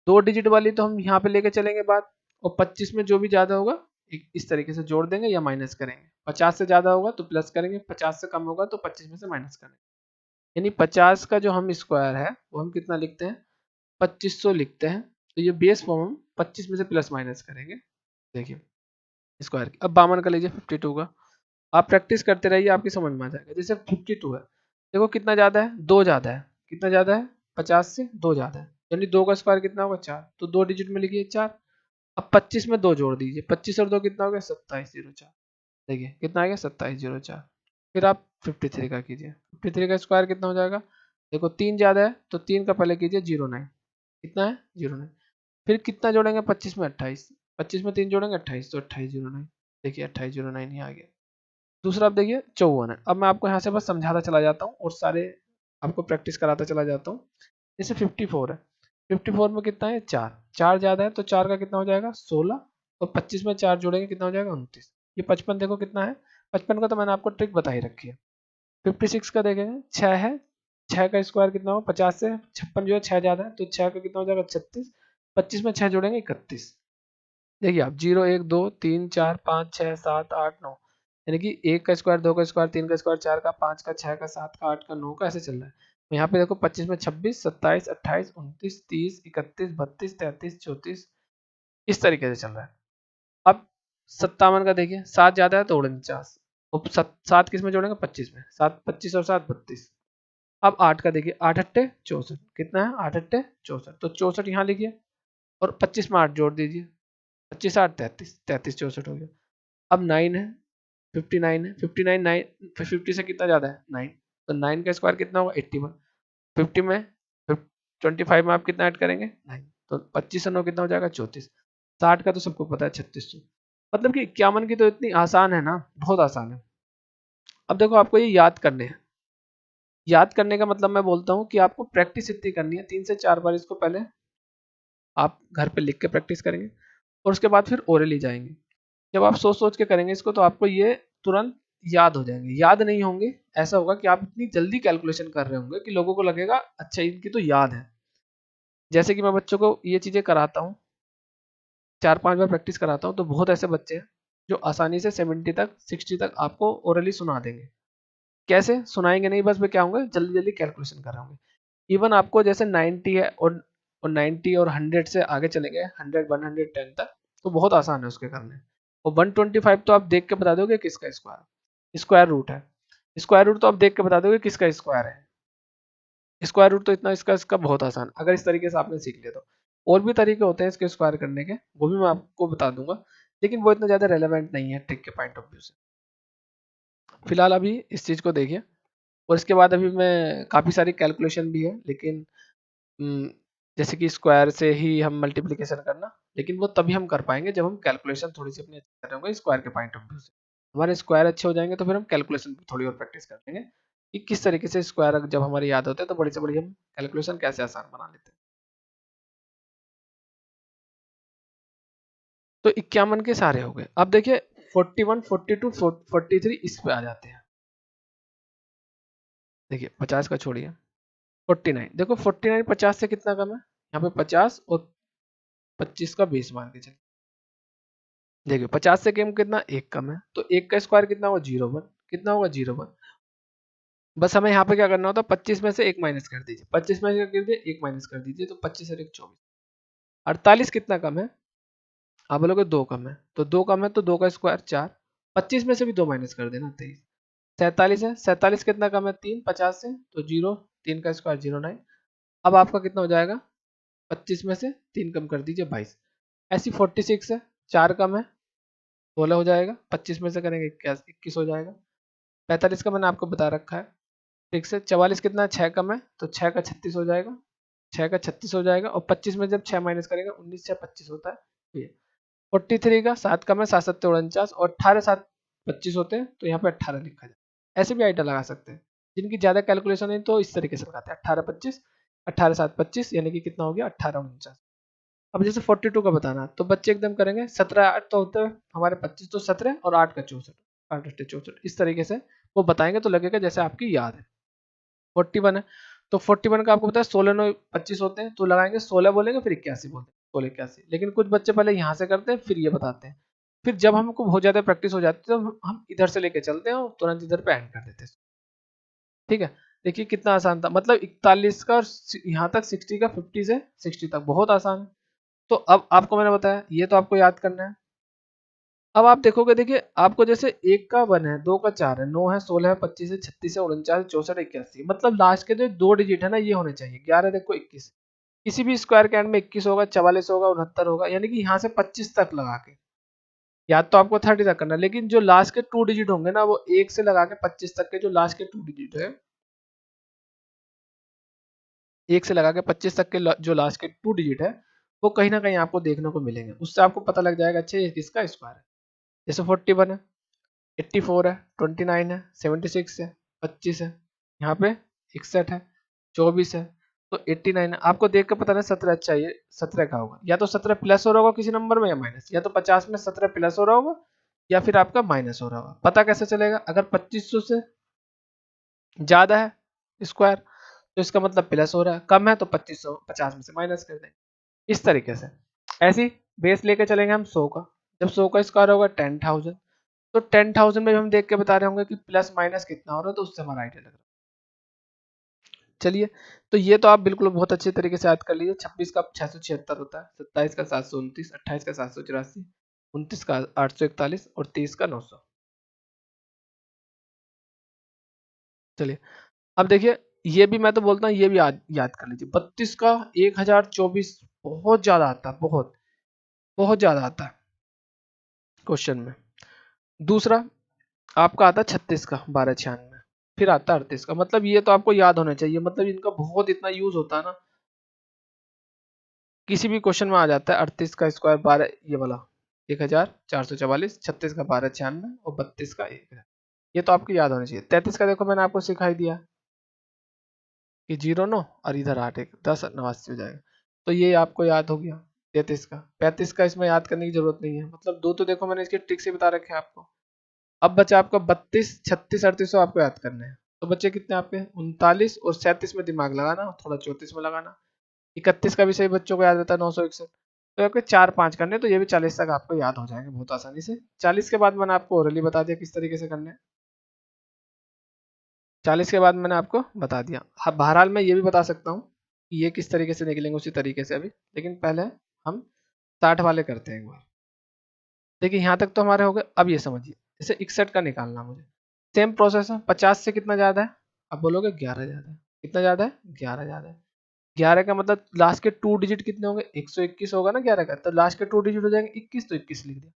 2 डिजिट वाली तो हम यहाँ पे लेके चलेंगे बात, और 25 में जो भी ज्यादा होगा इस तरीके से जोड़ देंगे या माइनस करेंगे। 50 से ज्यादा होगा तो प्लस करेंगे, 50 से कम होगा तो 25 में से माइनस करेंगे। यानी 50 का जो हम स्क्वायर है वो हम कितना लिखते हैं, 2500 लिखते हैं। तो ये बेस फॉर्म हम 25 में से प्लस माइनस करेंगे। देखिए स्क्वायर की। अब 52 का लीजिए 52 का। आप प्रैक्टिस करते रहिए, आपकी समझ में आ जाएगा। जैसे 52 है, देखो कितना ज्यादा है, दो ज्यादा है। कितना ज्यादा है 50 से, दो ज्यादा है। यानी दो का स्क्वायर कितना होगा 4, तो 2 डिजिट में लिखिए 4। अब 25 में 2 जोड़ दीजिए, 25 और 2 कितना हो गया 2704। देखिए कितना आ गया 2704। फिर आप 53 का कीजिए, 53 का स्क्वायर कितना हो जाएगा, देखो 3 ज्यादा है तो 3 का पहले कीजिए 09। कितना है 09। फिर कितना जोड़ेंगे 25 में 28, 25 में 3 जोड़ेंगे 28, तो 2809। देखिए 2809 ही आ गया। दूसरा आप देखिए 54 है। अब मैं आपको यहाँ से बस समझाता चला जाता हूँ और सारे आपको प्रैक्टिस कराता चला जाता हूँ। जैसे 54 है, 54 में कितना है 4, 4 ज्यादा है तो 4 का कितना हो जाएगा 16, और 25 में 4 जोड़ेंगे कितना हो जाएगा 29। ये 55 देखो कितना है, 55 का तो मैंने आपको ट्रिक बता ही रखी है। 56 का देखेंगे 6 है, 6 का स्क्वायर कितना हो 50 से 56 जो है 6 ज्यादा है तो 6 का कितना हो जाएगा 36, 25 में 6 जोड़ेंगे 31। देखिए आप 0 1 2 3 4 5 6 7 8 9, यानी कि 1 का स्क्वायर 2 का स्क्वायर 3 का स्क्वायर 4 का 5 का 6 का 7 का 8 का 9 का ऐसे चल रहा है। तो यहाँ पे देखो 25 में 26 27 28 29 30 31 32 33 34 इस तरीके से चल रहा है। अब 57 का देखिए 7 ज्यादा है तो 49, और 7 किस में जोड़ेंगे 25 में, 7 25 और 7 32। अब 8 का देखिए 8 अट्टे 64, कितना है 8 अट्टे 64, तो 64 यहाँ लिखिए। और 25 में 8 जोड़ दीजिए, 25 8 33, 33 64 हो गया। अब 9 है, 59 है, 59 9 50 से कितना ज़्यादा है 9, तो 9 का स्क्वायर कितना होगा 81। 50 में 25 में आप कितना ऐड करेंगे 9, तो 25 से 9 कितना हो जाएगा 34। 60 का तो सबको पता है 3600। मतलब कि 51 की तो इतनी आसान है ना, बहुत आसान है। अब देखो आपको ये याद करने हैं। याद करने का मतलब मैं बोलता हूँ कि आपको प्रैक्टिस इतनी करनी है, 3 से 4 बार इसको पहले आप घर पे लिख के प्रैक्टिस करेंगे और उसके बाद फिर ओरली जाएंगे। जब आप सोच सोच के करेंगे इसको तो आपको ये तुरंत याद हो जाएंगे। याद नहीं होंगे, ऐसा होगा कि आप इतनी जल्दी कैलकुलेशन कर रहे होंगे कि लोगों को लगेगा अच्छा इनकी तो याद है। जैसे कि मैं बच्चों को ये चीज़ें कराता हूँ, 4-5 बार प्रैक्टिस कराता हूँ, तो बहुत ऐसे बच्चे हैं जो आसानी से 70 तक 60 तक आपको ओरली सुना देंगे। कैसे सुनाएंगे नहीं, बस वे क्या होंगे जल्दी जल्दी कैलकुलेशन कर रहे होंगे। इवन आपको जैसे 90 है और 90 और 100 से आगे चले गए 100 110 तक, तो बहुत आसान है उसके करने। और 125 तो आप देख के बता दोगे किसका स्क्वायर स्क्वायर रूट है। स्क्वायर रूट तो आप देख के बता दोगे किसका स्क्वायर है। स्क्वायर रूट तो इतना इसका इसका बहुत आसान, अगर इस तरीके से आपने सीख लिया तो। और भी तरीके होते हैं इसके स्क्वायर करने के, वो भी मैं आपको बता दूंगा, लेकिन वो इतना ज़्यादा रेलेवेंट नहीं है ट्रिक के पॉइंट ऑफ व्यू से। फिलहाल अभी इस चीज़ को देखिए। और इसके बाद अभी मैं काफ़ी सारी कैलकुलेशन भी है, लेकिन उम, जैसे कि स्क्वायर से ही हम मल्टीप्लिकेशन करना, लेकिन वो तभी हम कर पाएँगे जब हम कैलकुलेशन थोड़ी-सी अपनी अच्छी कर रहे होंगे स्क्वायर के पॉइंट ऑफ व्यू से। हमारे स्क्वायर अच्छे हो जाएँगे तो फिर हम कैलकुलेशन पे थोड़ी और प्रैक्टिस कर लेंगे, कि किस तरीके से स्क्वायर जब हमारे याद होते हैं तो बड़ी से बड़ी हम कैलकुलेशन कैसे आसान बना लेते हैं। तो 51 के सारे हो गए। अब देखिए 41, 42, 43 इस पे आ जाते हैं। देखिए 50 का छोड़िए, 49 देखो 49 50 से कितना कम है? यहाँ पे 50 और 25 का 20 मान के चलिए। देखिए 50 से कम कितना 1 कम है, तो 1 का स्क्वायर कितना होगा 01, कितना होगा 01। बस हमें यहाँ पे क्या करना होता है 25 में से 1 माइनस कर दीजिए, 25 में से कर दिए 1 माइनस कर दीजिए, तो 25 और 1 24। 48 कितना कम है? आप बोलोगे 2 कम है, तो 2 कम है तो 2 का स्क्वायर 4, 25 में से भी 2 माइनस कर देना 23। 47 है, 47 कितना कम है 3 50 से, तो 0, 3 का स्क्वायर 09। अब आपका कितना हो जाएगा 25 में से 3 कम कर दीजिए 22। ऐसी 46 है, 4 कम है 16 हो जाएगा, 25 में से करेंगे 21 हो जाएगा। 45 का मैंने आपको बता रखा है, ठीक से। 44 कितना है 6 कम है, तो 6 का 36 हो जाएगा, 6 का 36 हो जाएगा, और 25 में जब 6 माइनस करेंगे 19 से 25 होता है ये। 43 का 7 कम है, 7 7 49, और 18 7 25 होते हैं, तो यहाँ पे 18 लिखा जाए। ऐसे भी आइडिया लगा सकते हैं, जिनकी ज़्यादा कैलकुलेशन है तो इस तरीके से लगाते हैं 18 25, 18 7 25, यानी कि कितना हो गया 18 49। अब जैसे 42 का बताना तो बच्चे एकदम करेंगे 17 8 तो होते हैं हमारे 25, तो 17 और 8 का 64, 8 8 64, इस तरीके से वो बताएंगे तो लगेगा जैसे आपकी याद है। 41 है, तो 41 का आपको पता है 16 9 25 होते हैं, तो लगाएंगे 16 बोलेंगे फिर 81 बोलते हैं, 16 81। लेकिन कुछ बच्चे पहले यहाँ से करते हैं फिर ये बताते हैं, फिर जब हमको बहुत ज़्यादा प्रैक्टिस हो जाती है तो हम इधर से लेके चलते हैं और तुरंत इधर पे एंड कर देते हैं। ठीक है, देखिए कितना आसान था, मतलब 41 का और यहाँ तक 60 का 50 से 60 तक बहुत आसान है। तो अब आपको मैंने बताया ये तो आपको याद करना है। अब आप देखोगे, देखिए आपको जैसे 1 का 1 है, 2 का 4 है, 9 है, 16 है, 25 है, 36 है, 49 है, 64 81, मतलब लास्ट के जो 2 डिजिट है ना ये होने चाहिए। 11 देखो 21, किसी भी स्क्वायर के एंड में 21 होगा, 44 होगा, 69 होगा, यानी कि यहाँ से 25 तक लगा के याद तो आपको 30 तक करना है, लेकिन जो लास्ट के 2 डिजिट होंगे ना वो 1 से लगा के 25 तक के जो लास्ट के 2 डिजिट है, 1 से लगा के 25 तक के जो लास्ट के 2 डिजिट है, वो कहीं ना कहीं आपको देखने को मिलेंगे। उससे आपको पता लग जाएगा अच्छा ये किसका स्क्वायर है। जैसे 41 है, 84 है, 29 है, 76 है, 25 है, यहाँ पे 61 है, 24 है, तो 89 है। आपको देख के पता नहीं 17 चाहिए, 17 का होगा, या तो 17 प्लस हो रहा होगा किसी नंबर में या माइनस, या तो 50 में 17 प्लस हो रहा होगा या फिर आपका माइनस हो रहा होगा। पता कैसे चलेगा? अगर 2500 से ज्यादा है स्क्वायर तो इसका मतलब प्लस हो रहा है, कम है तो 2500 50 में से माइनस कर देंगे, इस तरीके से। ऐसी बेस लेके चलेंगे हम 100 का। जब 100 का स्क्वायर होगा 10,000, तो 10,000 में भी हम देख के बता रहे होंगे कि प्लस माइनस कितना हो रहा है, तो उससे हमारा आइडिया लग रहा है। चलिए, तो ये तो आप बिल्कुल बहुत अच्छे तरीके से याद कर लीजिए। 26 का 676 होता है, 27 का 729, 28 का 784, 29 का 841 और 30 का 900। चलिए, अब देखिए ये भी मैं तो बोलता हूँ ये भी याद याद कर लीजिए। 32 का 1024 बहुत ज्यादा आता है, बहुत बहुत ज्यादा आता है क्वेश्चन में। दूसरा आपका आता है 36 का 1296, फिर आता है 38 का। मतलब ये तो आपको याद होना चाहिए, मतलब इनका बहुत इतना यूज होता है ना, किसी भी क्वेश्चन में आ जाता है। 38 का स्क्वायर 12, ये वाला 1444, 36 का 1296 और 32 का 1 है। ये तो आपको याद होना चाहिए। 33 का देखो मैंने आपको सिखाई दिया कि 0 9 और इधर 8 1 10 89 हो जाएगा, तो ये आपको याद हो गया 33 का। 35 का इसमें याद करने की जरूरत नहीं है, मतलब दो तो देखो मैंने इसके ट्रिक से बता रखे हैं आपको। अब बचा आपका 32 36 38 आपको याद करने हैं। तो बच्चे कितने आपके 39 और 37 में दिमाग लगाना, थोड़ा 34 में लगाना। 31 का भी सही बच्चों को याद रहता है 961। तो आपके 4 5 करने, तो ये भी 40 तक आपको याद हो जाएंगे बहुत आसानी से। 40 के बाद मैंने आपको ओरली बता दिया किस तरीके से करने हैं। 40 के बाद मैंने आपको बता दिया। हाँ, बहरहाल मैं ये भी बता सकता हूँ कि ये किस तरीके से निकलेंगे उसी तरीके से अभी, लेकिन पहले हम 60 वाले करते हैं एक बार। देखिए यहाँ तक तो हमारे हो गए। अब ये समझिए, जैसे 61 का निकालना मुझे, सेम प्रोसेस है। 50 से कितना ज्यादा है? अब बोलोगे 11 ज्यादा है। कितना ज्यादा है? 11 ज्यादा है। 11 का मतलब लास्ट के 2 डिजिट कितने होंगे? 121 होगा ना 11 का, तो लास्ट के 2 डिजिट हो जाएंगे 21, तो 21 लिख दिया।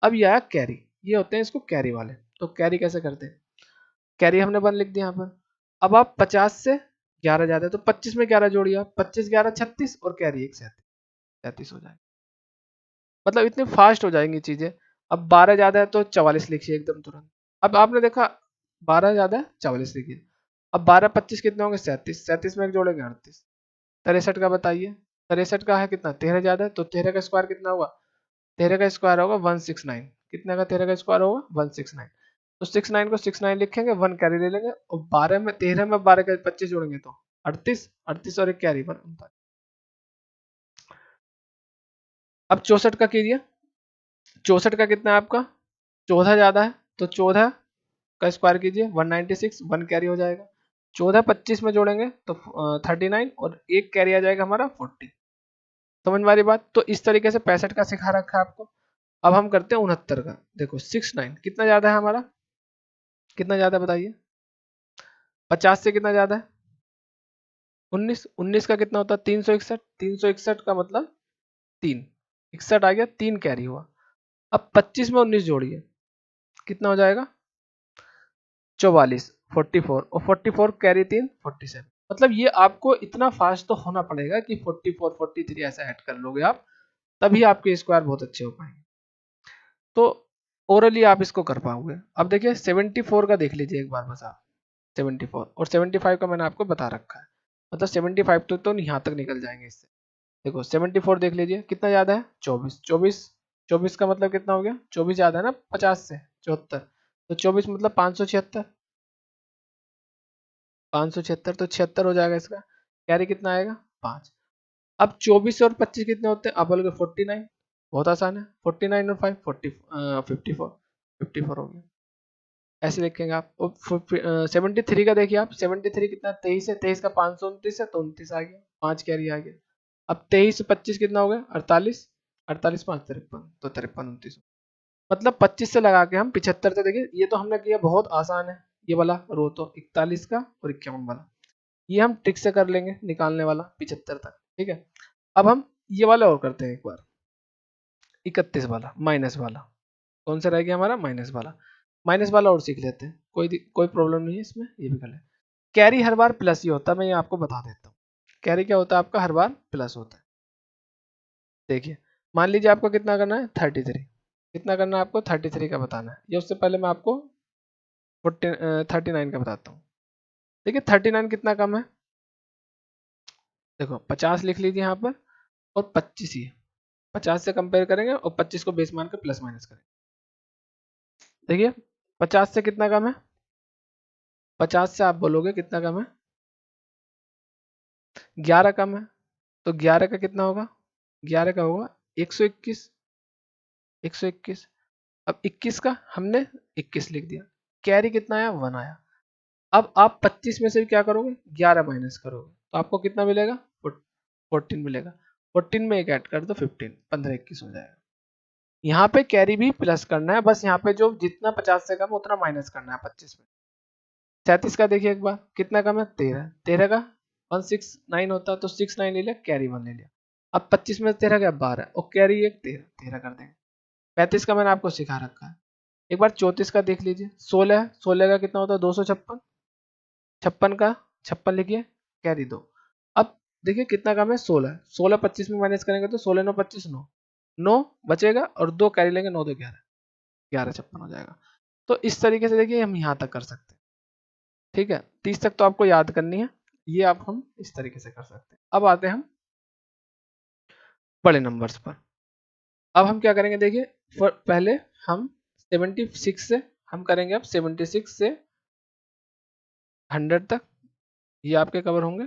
अब ये आया कैरी, ये होते हैं इसको कैरी वाले। तो कैरी कैसे करते हैं? कैरी हमने 1 लिख दिया यहाँ पर। अब आप 50 से 11 ज्यादा है तो 25 में 11 जोड़िए आप, 25 11 36 और कैरी 1 37, 37 हो जाएगा। मतलब इतनी फास्ट हो जाएंगी चीजें। अब 12 ज्यादा है तो 44 लिखिए एकदम तुरंत। अब आपने देखा 12 ज्यादा है 44 लिखिए। अब 12 25 कितने होंगे? 37, 37 में एक जोड़ेंगे 38। 63 का बताइए। 63 का है कितना? 13 ज्यादा है तो 13 का स्क्वायर कितना होगा? 13 का स्क्वायर होगा 169। कितने का 13 का स्क्वायर होगा? 169। तो 69 को 69 लिखेंगे, 1 कैरी ले लेंगे और 12 में 13 में 12 का 25 जोड़ेंगे तो 38, 38 और एक कैरी 49। अब 64 का कीजिए। 64 का कितना है आपका? 14 ज्यादा है तो 14 का स्क्वायर कीजिए 196, 1 कैरी हो जाएगा। 14 25 में जोड़ेंगे तो 39 और एक कैरी आ जाएगा हमारा 40। समझ में आ रही बात? तो इस तरीके से 65 का सिखा रखा है आपको। अब हम करते हैं 69 का। देखो 69 कितना ज्यादा है हमारा? कितना ज्यादा है बताइए? 50 से कितना ज्यादा है? 19। 19 का कितना होता है? 361। 361 का मतलब 3, 61 आ गया, 3 कैरी हुआ। अब 25 में 19 जोड़िए, कितना हो जाएगा? 44, 44 और 44 कैरी 3 47। मतलब ये आपको इतना फास्ट तो होना पड़ेगा कि 44 43 ऐसा ऐड कर लोगे आप, तभी आपके स्क्वायर बहुत अच्छे हो पाएंगे। तो ओरली आप इसको कर पाओगे। अब देखिए 74 का देख लीजिए एक बार बस आप। 74 और 75 का मैंने आपको बता रखा है, मतलब 75 तो यहाँ तक निकल जाएंगे इससे। देखो 74 देख लीजिए कितना ज्यादा है? 24। 24 24 का मतलब कितना हो गया? 24 ज्यादा है ना 50 से, 74। तो 24 मतलब 576, 576 तो 76 हो जाएगा इसका। कैरी कितना आएगा? 5। अब 24 और 25 कितने होते हैं? आप बोलोगे 49। बहुत आसान है, 49 और 5 40, 54, 54 हो गया। ऐसे लिखेंगे आप। 73 का देखिए आप। 73 कितना? 23 है, 23 का 529 है तो 29 आ गया, 5 कैरी आ गया। अब 23 25 कितना हो गया? 48, 48 5 53, तो 53 29। मतलब 25 से लगा के हम 75 तक। देखिए ये तो हमने किया, बहुत आसान है ये वाला रो। तो 41 का और 51 वाला ये हम ट्रिक से कर लेंगे, निकालने वाला 75 तक। ठीक है। अब हम ये वाला और करते हैं एक बार। 31 वाला माइनस वाला, कौन सा रह गया हमारा? माइनस वाला। माइनस वाला और सीख लेते हैं, कोई प्रॉब्लम नहीं है इसमें, ये भी कर ले। कैरी हर बार प्लस ही होता है, मैं ये आपको बता देता हूँ। कैरी क्या होता है आपका? हर बार प्लस होता है। देखिए मान लीजिए आपको कितना करना है? 33। कितना करना है आपको? 33 का बताना है। या उससे पहले मैं आपको 39 का बताता हूँ। देखिए 39 कितना कम है? देखो 50 लिख लीजिए यहाँ पर और 25 ही है। 50 से कंपेयर करेंगे और 25 को बेस मान के प्लस माइनस करेंगे। देखिए 50 से कितना कम है? 50 से आप बोलोगे कितना कम है? 11 कम है। तो 11 का कितना होगा? 11 का होगा 121, 121। अब 21 का हमने 21 लिख दिया। कैरी कितना आया? 1 आया। अब आप 25 में से क्या करोगे? 11 माइनस करोगे तो आपको कितना मिलेगा? 14 मिलेगा। 14 में एक ऐड कर दो 15, 15 21 हो जाएगा। यहाँ पे कैरी भी प्लस करना है, बस यहाँ पे जो जितना 50 से कम उतना माइनस करना है 25 में। 37 का देखिए एक बार कितना कम है? 13। 13 का 169 होता है तो 69 ले लिया, कैरी 1 ले लिया। अब 25 में 13 गया 12 और कैरी एक 13 13 कर देंगे। 35 का मैंने आपको सिखा रखा है। एक बार 34 का देख लीजिए। 16 का कितना होता है 256। 56 का 56 लिखिए कैरी 2। अब देखिए कितना कम है 16। 16 25 में माइनस करेंगे तो 16 9 25 9 9 बचेगा और 2 कैरी लेंगे 9 2 11 11 56 हो जाएगा। तो इस तरीके से देखिए हम यहाँ तक कर सकते हैं। ठीक है 30 तक तो आपको याद करनी है। ये आप हम इस तरीके से कर सकते हैं। अब आते हैं हम बड़े नंबर्स पर। अब हम क्या करेंगे देखिए पहले हम 76 से हम करेंगे अब 76 से 100 तक ये आपके कवर होंगे।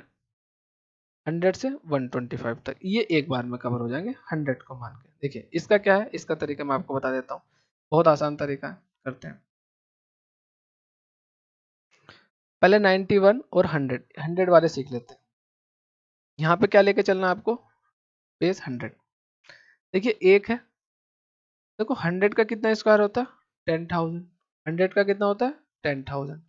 100 से 125 तक ये एक बार में कवर हो जाएंगे 100 को मान के। देखिए इसका क्या है, इसका तरीका मैं आपको बता देता हूँ। बहुत आसान तरीका है, करते हैं। पहले 91 और 100 वाले सीख लेते हैं। यहाँ पे क्या लेके चलना है आपको, बेस 100। देखिए एक है, देखो 100 का कितना स्क्वायर होता है 10,000। 100 का कितना होता है 10,000।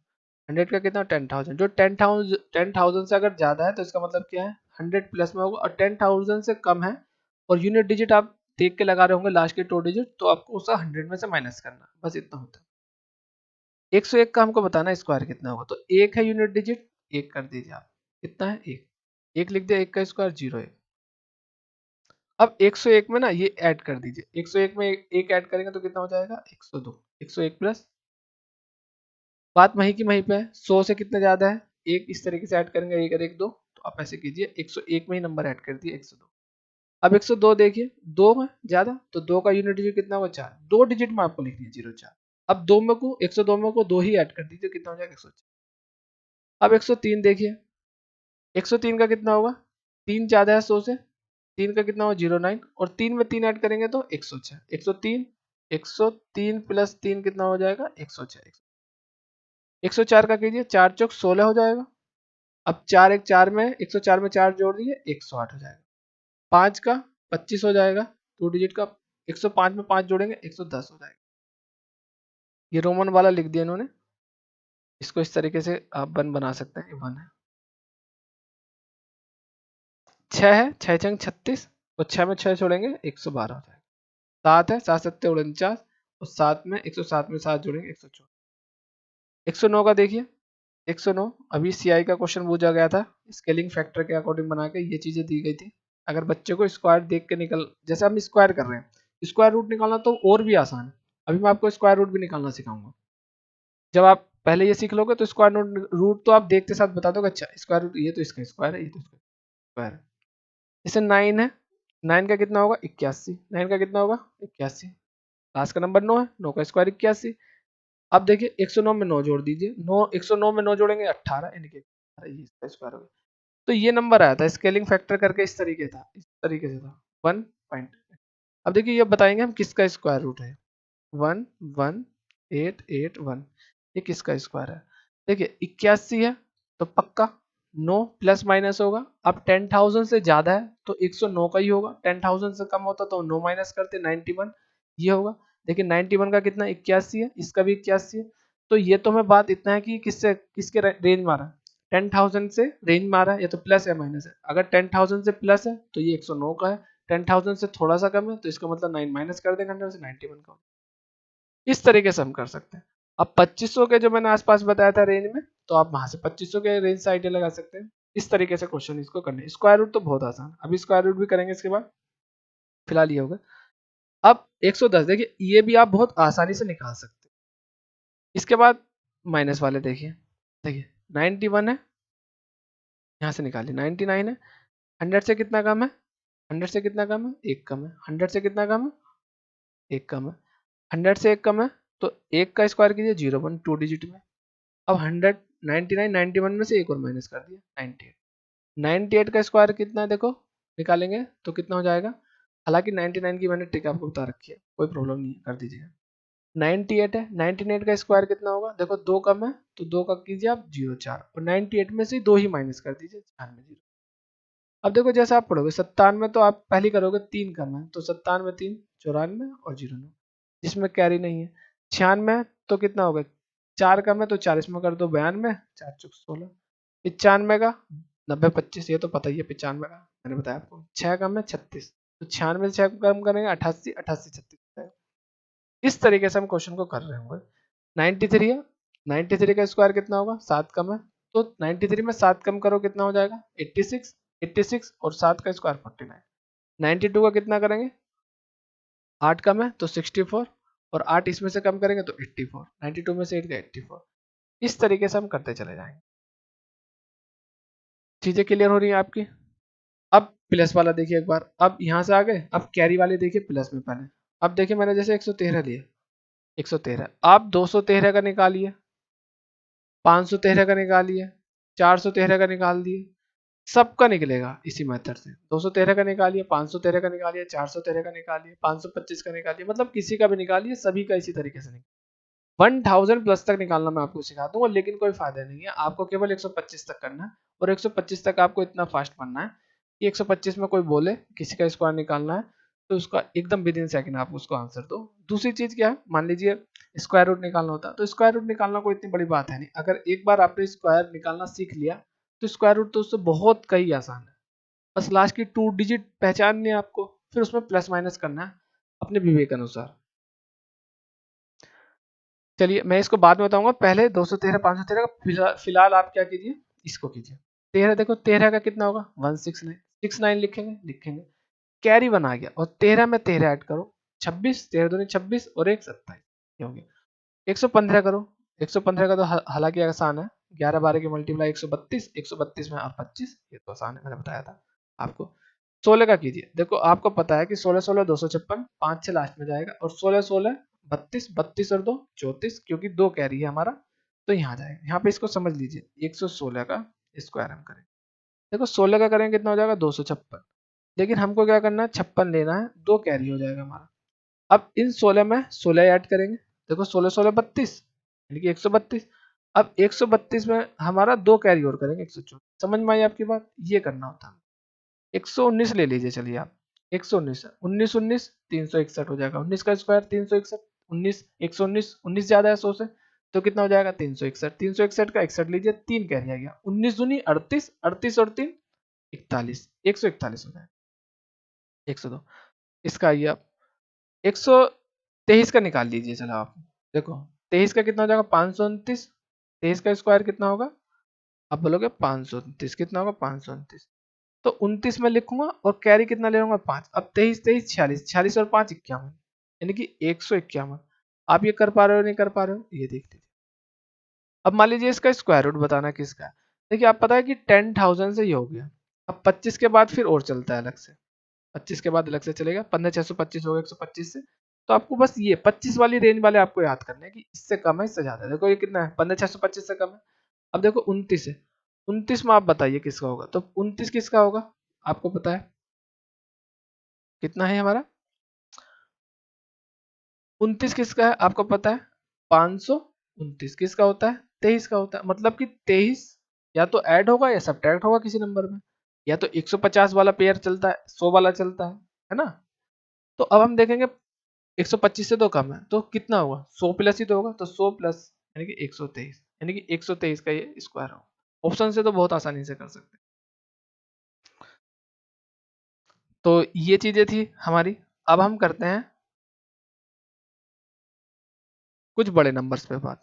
100 का कितना 10,000। जो 10,000 से अगर ज्यादा है तो इसका मतलब क्या है 100 प्लस में होगा, और 10,000 से कम है और यूनिट डिजिट आप देख के लगा रहे होंगे लास्ट के 2 डिजिट, तो आपको उसका 100 में से माइनस करना, बस इतना होता है। 101 का हमको बताना स्क्वायर कितना होगा, तो एक है यूनिट डिजिट, एक कर दीजिए आप। कितना है एक, एक लिख दिया, एक का स्क्वायर 01। अब 101 में ना ये ऐड कर दीजिए, 101 में एक ऐड करेंगे तो कितना हो जाएगा 102। 101 प्लस, बात वहीं की वहीं पे है। 100 से कितना ज्यादा है एक, इस तरीके से ऐड करेंगे, एक और एक दो, तो आप ऐसे कीजिए 101 में ही नंबर ऐड कर दिए 102। अब 102 देखिए, दो में ज्यादा तो दो का यूनिट डिजिट कितना हुआ 4, दो डिजिट में आपको लिखनी है 04। अब दो में को 102 में को दो ही ऐड कर दीजिए, कितना हो जाएगा 104। अब 103 देखिए, 103 का कितना होगा, तीन ज्यादा है 100 से, तीन का कितना होगा 09, और तीन में तीन ऐड करेंगे तो 106। 103, 103 प्लस तीन कितना हो जाएगा 106। 104 का कीजिए, चार चौक 16 हो जाएगा। अब चार एक चार में, 104 में चार जोड़ दिए 108 हो जाएगा। पांच का 25 हो जाएगा, टू डिजिट का। 105 में पांच जोड़ेंगे 110 हो जाएगा। ये रोमन वाला लिख दिया इन्होंने, इसको इस तरीके से आप वन बना सकते हैं, ये वन है। 6 है, 6 छंग 36, और 6 में 6 छोड़ेंगे 112 हो जाएगा। 7 है, 7 सत्ते 49, और 7 में 107 में 7 जोड़ेंगे 114। 109 का देखिए, 109 अभी सीआई का क्वेश्चन पूछा गया था, स्केलिंग फैक्टर के अकॉर्डिंग बना के ये चीजें दी गई थी। अगर बच्चे को स्क्वायर देख के निकल, जैसे हम स्क्वायर कर रहे हैं, स्क्वायर रूट निकालना तो और भी आसान है। अभी मैं आपको स्क्वायर रूट भी निकालना सिखाऊंगा। जब आप पहले ये सीख लोगे तो स्क्वायर रूट तो आप देखते साथ बता दोगे, अच्छा स्क्वायर रूट ये तो इसका स्क्वायर है, ये तो इसका स्क्वायर है। जैसे 9 है, 9 का कितना होगा 81। 9 का कितना होगा 81। लास्ट का नंबर 9 है, 9 का स्क्वायर 81। अब देखिए 109 में 9 जोड़ दीजिए, 9 109 में 9 जोड़ेंगे 18, यानी कि 18 ये इसका स्क्वायर होगा। तो ये नंबर आया था, स्केलिंग फैक्टर करके इस तरीके था, इस तरीके से था 1 पॉइंट। अब देखिए ये बताएंगे हम किसका स्क्वायर रूट है। 11881, ये किसका स्क्वायर है। देखिए 81 है तो पक्का 9 प्लस माइनस होगा। अब 10,000 से ज्यादा है तो 109 का ही होगा, 10,000 से कम होता तो 9 माइनस करते 91, ये होगा। देखिए 91 का कितना 81 है, इसका भी 81 है। तो ये तो हमें बात इतना है कि किससे किसके रेंज मारा है, 10,000 से रेंज मारा है, या तो प्लस है माइनस है। अगर 10,000 से प्लस है तो ये 109 का है, 10,000 से थोड़ा सा कम है तो इसका मतलब 9 माइनस कर देंगे 100 से 91 का। इस तरीके से हम कर सकते हैं। अब 2500 के जो मैंने आसपास बताया था रेंज में, तो आप वहां से 2500 के रेंज से आइडिया लगा सकते हैं। इस तरीके से क्वेश्चन इसको करने, स्क्वायर रूट तो बहुत आसान, अभी स्क्वायर रूट भी करेंगे इसके बाद, फिलहाल ये होगा। अब 110 देखिए, ये भी आप बहुत आसानी से निकाल सकते हैं। इसके बाद माइनस वाले देखिए, देखिए 91 है, यहाँ से निकालिए 99 है। 100 से कितना कम है, 100 से कितना कम है एक कम है, 100 से कितना कम है एक कम है, 100 से एक कम है तो एक का स्क्वायर कीजिए 01 टू डिजिट में। अब 100 99 91 में से एक और माइनस कर दिया 98। 98 का स्क्वायर कितना है देखो, निकालेंगे तो कितना हो जाएगा। हालांकि 99 की मैंने ट्रिक आपको बता रखी है, कोई प्रॉब्लम नहीं है, कर दीजिएगा। 98 है, 98 का स्क्वायर कितना होगा देखो, दो कम है तो दो का कीजिए आप 04, और 98 में से दो ही माइनस कर दीजिए 96। अब देखो जैसे आप पढ़ोगे 97 तो आप पहले करोगे तीन करना है, तो 97 3 94 और 09, जिसमें कैरी नहीं है। 96 तो कितना होगा, चार कम है तो 40 में कर दो 92, चार चौक 16। 95 का 90 25, ये तो पता ही है 95 का मैंने बताया आपको 6 कम है 36, तो 96 से 6 को कम करेंगे 88, 88 36। इस तरीके से हम क्वेश्चन को कर रहे होंगे। 93 है, 93 का स्क्वायर कितना होगा, 7 कम है, तो 93 में 7 कम करो कितना हो जाएगा 86, 86 और 7 का स्क्वायर 49। 92 का कितना करेंगे, 8 कम है तो 64 और 8 इसमें से कम करेंगे तो 84, 92 में से 8 का 84। इस तरीके से हम करते चले जाएंगे। चीजें क्लियर हो रही है आपकी। अब प्लस वाला देखिए एक बार, अब यहाँ से आ गए, अब कैरी वाले देखिए प्लस में पहले। अब देखिए मैंने जैसे 113 लिए, 113 आप 213 का निकालिए, 513 का निकालिए, 413 का निकाल दिए, सबका निकलेगा इसी मेथड से। 213 का निकालिए, 513 का निकालिए, 413 का निकालिए, 525 का निकालिए, मतलब किसी का भी निकालिए, सभी का इसी तरीके से निकालिए। 1000 प्लस तक निकालना मैं आपको सिखा दूंगा, लेकिन कोई फायदा नहीं है, आपको केवल 125 तक करना है। और 125 तक आपको इतना फास्ट बनना है कि 125 में कोई बोले किसी का स्क्वायर निकालना है तो उसका एकदम विद इन सेकंड आप उसको आंसर दो। दूसरी चीज क्या है, मान लीजिए स्क्वायर रूट निकालना होता है, तो स्क्वायर रूट निकालना कोई इतनी बड़ी बात है नहीं। अगर एक बार आपने स्क्वायर निकालना सीख लिया तो स्क्वायर रूट तो उससे बहुत कहीं आसान है। बस लास्ट की 2 डिजिट पहचाननी है आपको, फिर उसमें प्लस माइनस करना है अपने विवेक अनुसार। चलिए मैं इसको बाद में बताऊंगा, पहले 213 513 का फिलहाल आप क्या कीजिए, इसको कीजिए। 13 देखो 13 का कितना होगा 169, 69 लिखेंगे, लिखेंगे कैरी 1 आ गया, और 13 में 13 ऐड करो 26, 13 दूनी 26 और 1 27, ये हो गया। 115 करो, 115 का तो हालांकि आसान है, 11 12 की मल्टीप्लाई 132, 132 में और 25, ये तो आसान है, मैंने बताया था आपको। 16 का कीजिए, देखो आपको पता है कि 16 16 256, 5 से लास्ट में जाएगा, और 16 16 32, 32 और 2 34, क्योंकि 2 कैरी है हमारा तो यहाँ जाएगा। यहाँ पे इसको समझ लीजिए, 116 का स्क्वायर हम करें, देखो 16 का करेंगे कितना हो जाएगा 256, लेकिन हमको क्या करना है 56 लेना है, 2 कैरी हो जाएगा हमारा। अब इन 16 में 16 ऐड करेंगे, देखो 16 16 32 यानी कि 132। अब 132 में हमारा 2 कैरी और करेंगे 114। समझ में आई आपकी बात, ये करना होता है। 119 ले लीजिए, चलिए आप 119 19 19 361 हो जाएगा, 19 का स्क्वायर 361, 19 119 19 ज्यादा है 100 से, तो कितना हो जाएगा 361, 361 का 61 लीजिए, 3 कैरी आ गया, 19 दूनी 38, 38 और 3 41, 141 हो जाएगा, 102। इसका आइए आप 123 का निकाल लीजिए, चलो आप देखो 23 का कितना हो जाएगा 529, 23 का स्क्वायर कितना होगा, आप बोलोगे 529 कितना होगा 529, तो 29 में लिखूंगा और कैरी कितना ले लूंगा 5। अब 23 23 46, 46 और 5 51, यानी कि 151। आप ये कर पा रहे हो नहीं कर पा रहे हो, ये देख लीजिए। अब मान लीजिए इसका स्क्वायर रूट बताना किसका है, देखिए आप पता है कि 10,000 से ये हो गया। अब 25 के बाद फिर और चलता है अलग से, 25 के बाद अलग से चलेगा, 15 625 होगा 125 से। तो आपको बस ये 25 वाली रेंज वाले आपको याद करने हैं कि इससे कम है इससे ज्यादा है। देखो ये कितना है 15 625 से कम है। अब देखो 29 है, 29 में आप बताइए किसका होगा, तो 29 किसका होगा आपको पता है कितना है हमारा, 29 किसका है आपको पता है 529 किसका होता है 23 का होता है। मतलब कि 23 या तो ऐड होगा या सब्ट्रैक्ट होगा किसी नंबर में, या तो 150 वाला पेयर चलता है 100 वाला चलता है ना। तो अब हम देखेंगे 125 से तो कम है तो कितना होगा 100 प्लस ही तो होगा, तो 100 प्लस यानी कि 123, यानी कि 123 का ये स्क्वायर होगा। ऑप्शन से तो बहुत आसानी से कर सकते हैं। तो ये चीजें थी हमारी। अब हम करते हैं कुछ बड़े नंबर्स पे बात।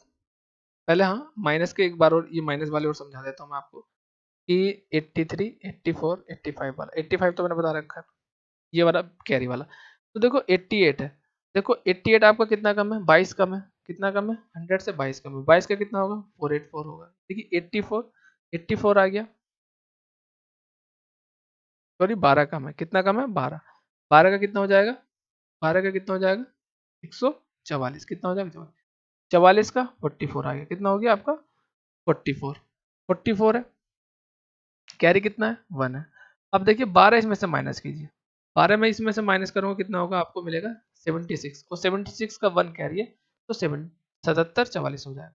पहले हाँ माइनस के एक बार और ये माइनस वाले और समझा देता हूँ मैं आपको कि 83 84 85 वाला, 85 तो मैंने बता रखा है, ये वाला कैरी वाला। तो देखो 88 है, देखो 88 आपका कितना कम है 22 कम है, कितना कम है 100 से 22 कम है, 22 का कितना होगा 484 होगा। देखिए 84 84 आ गया, सॉरी 12 कम है, कितना कम है 12, 12 का कितना हो जाएगा, 12 का कितना हो जाएगा 144, कितना हो जाएगा 44 का 44 आ गया, कितना हो गया आपका 44, 44 है, कैरी कितना है 1 है। अब देखिए 12 इसमें से माइनस कीजिए, 12 में इसमें से माइनस करूंगा कितना होगा आपको मिलेगा 76, और 76 का 1 कैरी है तो 7 77 44 हो जाएगा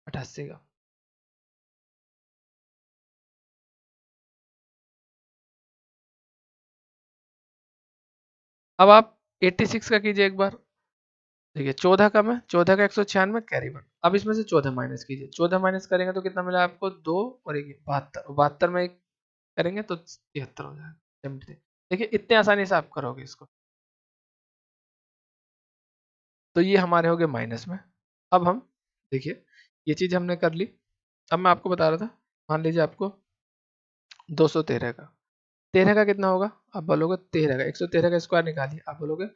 88 का। अब आप 86 का कीजिए एक बार, देखिए 14 कम है, 14 का 196 कैरी 1। अब इसमें से 14 माइनस कीजिए, 14 माइनस करेंगे तो कितना मिला आपको 2 और 1 72, 72 में करेंगे तो 73 हो जाएगा 73। देखिए इतने आसानी से आप करोगे इसको। तो ये हमारे हो गए माइनस में। अब हम देखिए ये चीज हमने कर ली। अब मैं आपको बता रहा था, मान लीजिए आपको 213 का, 13 का कितना होगा, आप बोलोगे 13 का 113 का स्क्वायर निकालिए, आप बोलोगे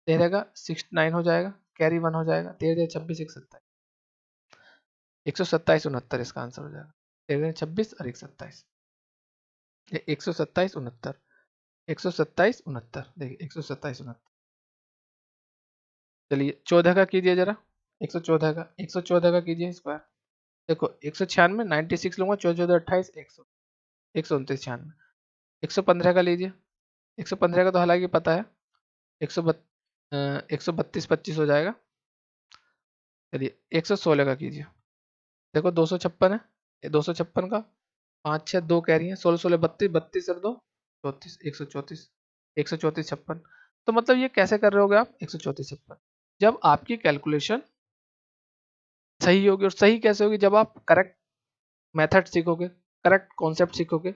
13 का 69 हो जाएगा, कैरी 1 हो जाएगा, 13 26 127 69 इसका आंसर हो जाएगा। 13 26 और 127, 127 69, 127 69, देखिए 127 69। चलिए 14 का कीजिए जरा, 114 का, 114 का कीजिए स्क्वायर। देखो 196 96 लूंगा, 14 14 28 100, 129 96। 115 का लीजिए, 115 का तो हालांकि पता है, 132 25 हो जाएगा। चलिए 116 का कीजिए, देखो 256 है, 256 का 5 6 2 कह रही है, 16 16 32 32 और 2 34, 134, 134 56। तो मतलब ये कैसे कर रहे होगे आप, 134 56, जब आपकी कैलकुलेशन सही होगी। और सही कैसे होगी, जब आप करेक्ट मेथड सीखोगे, करेक्ट कॉन्सेप्ट सीखोगे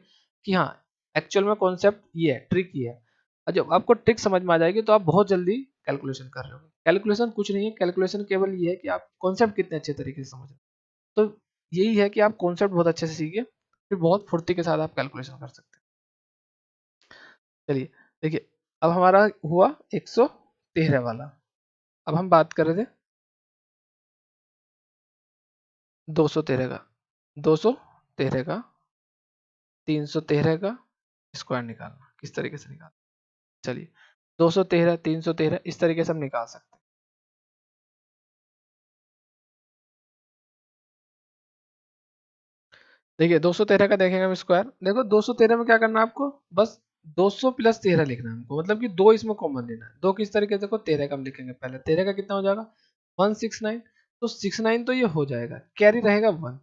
कि हाँ एक्चुअल में कॉन्सेप्ट ये है, ट्रिक ये है। और जब आपको ट्रिक समझ में आ जाएगी तो आप बहुत जल्दी कैलकुलेशन कर रहे हो। कैलकुलेशन कुछ नहीं है, कैलकुलेशन केवल ये है कि आप कॉन्सेप्ट कितने अच्छे तरीके से समझ रहे हो। तो यही है कि आप कॉन्सेप्ट बहुत अच्छे से सीखिए, फिर बहुत फुर्ती के साथ आप कैलकुलेशन कर सकते हैं। चलिए देखिए अब हमारा हुआ 113 वाला। अब हम बात कर रहे थे 213 का, 213 का 313 का स्क्वायर निकालना, किस तरीके से निकालना। चलिए 213 313 इस तरीके से हम निकाल सकते हैं। देखिए 213 का देखेंगे हम स्क्वायर, देखो 213 में क्या करना है आपको, बस 200 प्लस 13 लिखना है हमको, मतलब कि दो इसमें कॉमन लेना है। दो किस तरीके से, देखो 13 का हम लिखेंगे पहले, 13 का कितना हो जाएगा 169, तो 69 तो ये हो जाएगा, कैरी रहेगा 1।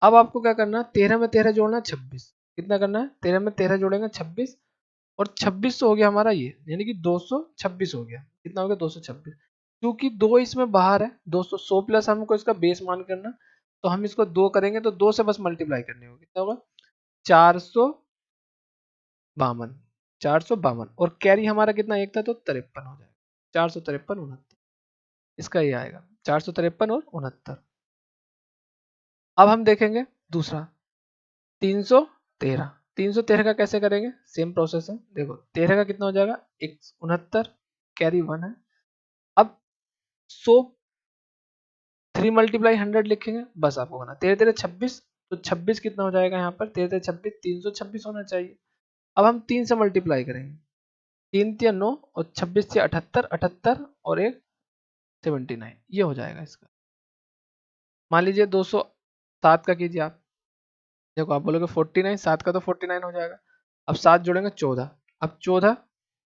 अब आपको क्या करना है, 13 में 13 जोड़ना है 26, कितना करना है 13 में 13 जोड़ेंगे 26, और 26 तो हो गया हमारा ये, यानी कि 226 हो गया, कितना हो गया 226। क्योंकि दो इसमें बाहर है, 200 100 प्लस हमको इसका बेस मान करना, तो हम इसको दो करेंगे तो दो से बस मल्टीप्लाई करनी होगी, कितना होगा 452, 452, और कैरी हमारा कितना एक था तो 53 हो जाएगा, 453 69, इसका ये आएगा 453 और 69। अब हम देखेंगे दूसरा 313, 313 का कैसे करेंगे, सेम प्रोसेस है। देखो 13 का कितना हो जाएगा 69, कैरी 1 है। अब 100 3 मल्टीप्लाई 100 लिखेंगे, बस आपको होना 13 13 26, तो 26 कितना हो जाएगा यहाँ पर 13 13 26 326 होना चाहिए। अब हम 3 से मल्टीप्लाई करेंगे, 3 तिया 9 और 26 से 78 78 और एक 79, ये हो जाएगा इसका। मान लीजिए 207 का कीजिए आप, देखो आप बोलोगे 49, 7 का तो 49 हो जाएगा। अब 7 जोड़ेंगे 14, अब 14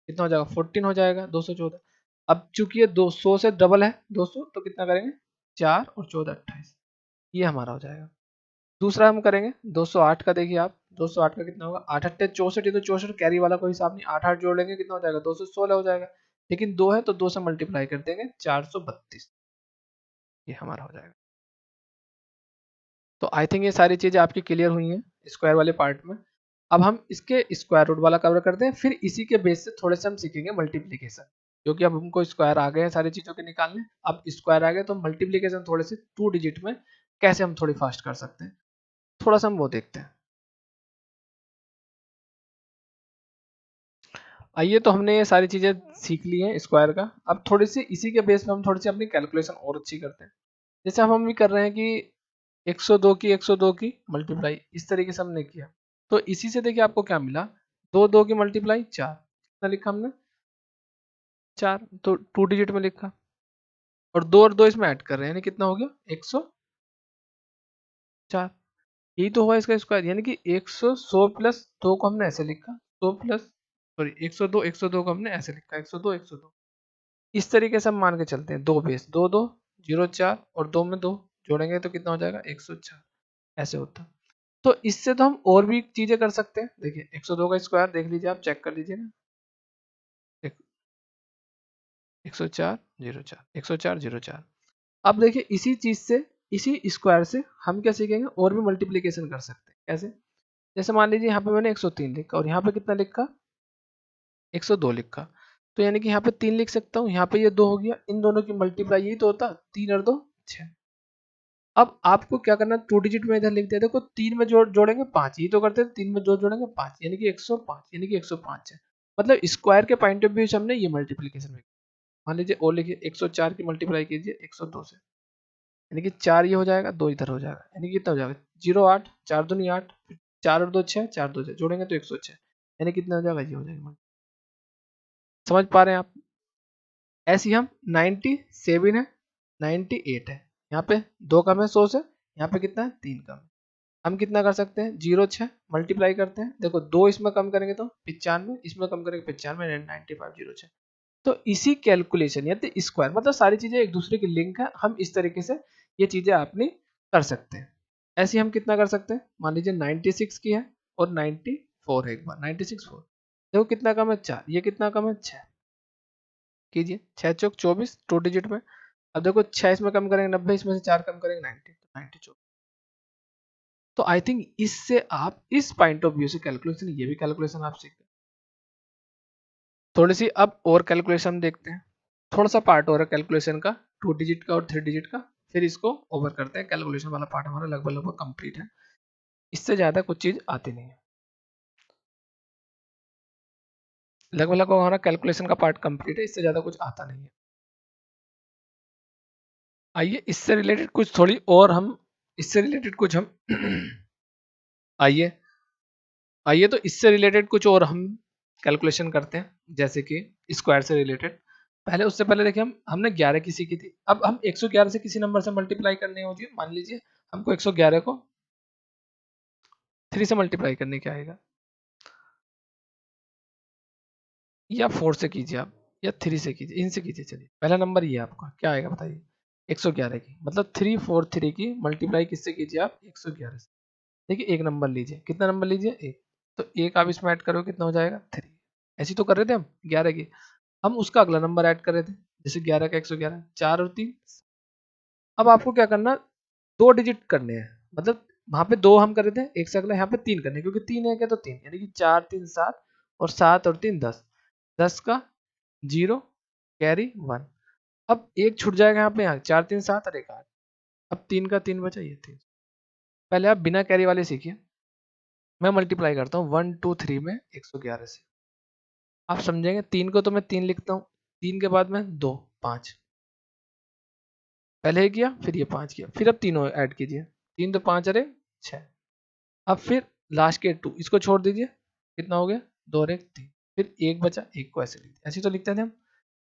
कितना हो जाएगा 14 हो जाएगा 214। अब चूंकि ये 200 से डबल है 200, तो कितना करेंगे 4 और 14 28, ये हमारा हो जाएगा। दूसरा हम करेंगे 208 का, देखिए आप 208 का कितना होगा 8 8 64, ये तो 64 कैरी वाला कोई हिसाब नहीं, 8 8 जोड़ लेंगे कितना हो जाएगा 216 हो जाएगा। लेकिन दो है तो दो से मल्टीप्लाई कर देंगे 432, ये हमारा हो जाएगा। तो आई थिंक ये सारी चीजें आपकी क्लियर हुई हैं स्क्वायर वाले पार्ट में। अब हम इसके स्क्वायर रूट वाला कवर करते हैं, फिर इसी के बेस से थोड़े से हम सीखेंगे मल्टीप्लीकेशन, क्योंकि अब हमको स्क्वायर आ गए हैं सारी चीजों के निकालने। अब स्क्वायर आ गए तो मल्टीप्लीकेशन थोड़े से 2 डिजिट में कैसे हम थोड़ी फास्ट कर सकते हैं, थोड़ा सा हम वो देखते हैं। आइए, तो हमने ये सारी चीजें सीख ली हैं स्क्वायर का। अब थोड़ी सी इसी के बेस पे हम थोड़ी सी अपनी कैलकुलेशन और अच्छी करते हैं। जैसे हम भी कर रहे हैं कि 102 की 102 की मल्टीप्लाई, इस तरीके से हमने किया। तो इसी से देखिए आपको क्या मिला, दो दो की मल्टीप्लाई 4, कितना लिखा हमने 4, तो 2 डिजिट में लिखा। और दो इसमें ऐड कर रहे हैं, यानी कितना हो गया 104, यही तो हुआ इसका स्क्वायर। यानी कि 100 प्लस 2 को हमने ऐसे लिखा, 100 प्लस सॉरी 102 को हमने ऐसे लिखा 102 102। इस तरीके से हम मान के चलते हैं, दो बेस, दो दो 0 4 और दो में दो जोड़ेंगे तो कितना हो जाएगा 104, ऐसे होता। तो इससे तो हम और भी चीजें कर सकते हैं। देखिए 102 का स्क्वायर देख लीजिए, आप चेक कर लीजिए ना, 104 0 4, 104 0 4। अब देखिए इसी चीज से, इसी स्क्वायर से हम क्या सीखेंगे, और भी मल्टीप्लीकेशन कर सकते हैं। कैसे, जैसे मान लीजिए यहाँ पे मैंने 103 लिखा और यहाँ पे कितना लिखा, 102 लिखा, तो यानी कि यहाँ पे 3 लिख सकता हूँ, यहाँ पे ये 2 हो गया, इन दोनों की मल्टीप्लाई यही तो होता, 3 और 2 6। अब आपको क्या करना, 2 डिजिट में इधर लिख दिया, देखो 3 में जोड़ेंगे 5, ये तो करते हैं, 3 में जोड़ेंगे 5, यानी कि 105, यानी कि 105 है। मतलब स्क्वायर के पॉइंट ऑफ व्यू से हमने ये मल्टीप्लीकेशन में, मान लीजिए ओ लिखिए, 104 की मल्टीप्लाई कीजिए 102 से, यानी कि 4 ये हो जाएगा, 2 इधर हो जाएगा, यानी कि कितना हो जाएगा, 0 8, 4 दूनी 8, 4 और 2 6, 4 2 6 जोड़ेंगे तो 106, यानी कितना हो जाएगा, ये हो जाएगा। समझ पा रहे हैं आप? ऐसे ही हम 97 है, 98 है, यहाँ पे 2 कम है 100 से, यहाँ पे कितना है 3 कम है। हम कितना कर सकते हैं, 0 6 मल्टीप्लाई करते हैं, देखो 2 इसमें कम करेंगे तो 95, इसमें कम करेंगे 95, 95 0 6। तो इसी कैलकुलेशन या तो स्क्वायर, मतलब सारी चीजें एक दूसरे की लिंक है, हम इस तरीके से ये चीजें अपनी कर सकते हैं। ऐसे ही हम कितना कर सकते हैं, मान लीजिए 96 की है और 94 है, एक बार 96 4, देखो कितना कम है 4, ये कितना कम है 6, कीजिए 6 चौक 24 2 डिजिट में। अब देखो 6 इसमें कम करेंगे 90, इसमें से 4 कम करेंगे 90, तो 94। तो आई थिंक इससे आप इस पॉइंट ऑफ व्यू से कैलकुलेशन, ये भी कैलकुलेशन आप सीख गए। थोड़ी सी अब और कैलकुलेशन देखते हैं, थोड़ा सा पार्ट और है कैलकुलेशन का, 2 डिजिट का और 3 डिजिट का, फिर इसको ओवर करते हैं। कैलकुलेशन वाला पार्ट हमारा लगभग लगभग कंप्लीट है, इससे ज्यादा कुछ चीज आती नहीं है, लगभग लगभग हमारा कैलकुलेशन का पार्ट कंप्लीट है, इससे ज्यादा कुछ आता नहीं है। आइए इससे रिलेटेड कुछ थोड़ी और हम, इससे रिलेटेड कुछ हम आइए आइए तो इससे रिलेटेड कुछ और हम कैलकुलेशन करते हैं, जैसे कि स्क्वायर से रिलेटेड। पहले उससे पहले देखिए, हमने 11 की सीखी थी, अब हम 111 से किसी नंबर से मल्टीप्लाई करनी होती है, मान लीजिए हमको 111 को 3 से मल्टीप्लाई करने क्या आएगा, या 4 से कीजिए आप, या 3 से कीजिए, इनसे कीजिए। चलिए पहला नंबर ये आपका क्या आएगा बताइए, 111 की, मतलब 343 की मल्टीप्लाई किससे कीजिए आप, 111 से। देखिए एक नंबर लीजिए, कितना नंबर लीजिए, एक, तो एक आप इसमें ऐड करो कितना हो जाएगा 3, ऐसी तो कर रहे थे हम 11 की, हम उसका अगला नंबर ऐड कर रहे थे, जैसे 11 का 111, 4 और 3। अब आपको क्या करना, 2 डिजिट करने हैं, मतलब वहां पे 2 हम कर रहे थे, एक से अगला यहाँ पे 3 करने, क्योंकि 3 है क्या, तो 3, यानी कि 4 3 7, और 7 और 3 10, 10 का 0 कैरी 1। अब एक छूट जाएगा यहाँ पे, यहाँ 4 3 7 और एक 8, अब 3 का 3 बचा, ये 3। पहले आप बिना कैरी वाले सीखिए, मैं मल्टीप्लाई करता हूँ 1 2 3 में 111 से, आप समझेंगे। 3 को तो मैं 3 लिखता हूँ, 3 के बाद में 2 5, पहले ये किया फिर ये 5 किया, फिर अब तीनों ऐड कीजिए, 3 तो 5 अरे 6, अब फिर लास्ट के 2 इसको छोड़ दीजिए, कितना हो गया 2 और 1 3, फिर एक बचा, एक को ऐसे लिखते, ऐसे तो लिखते थे हम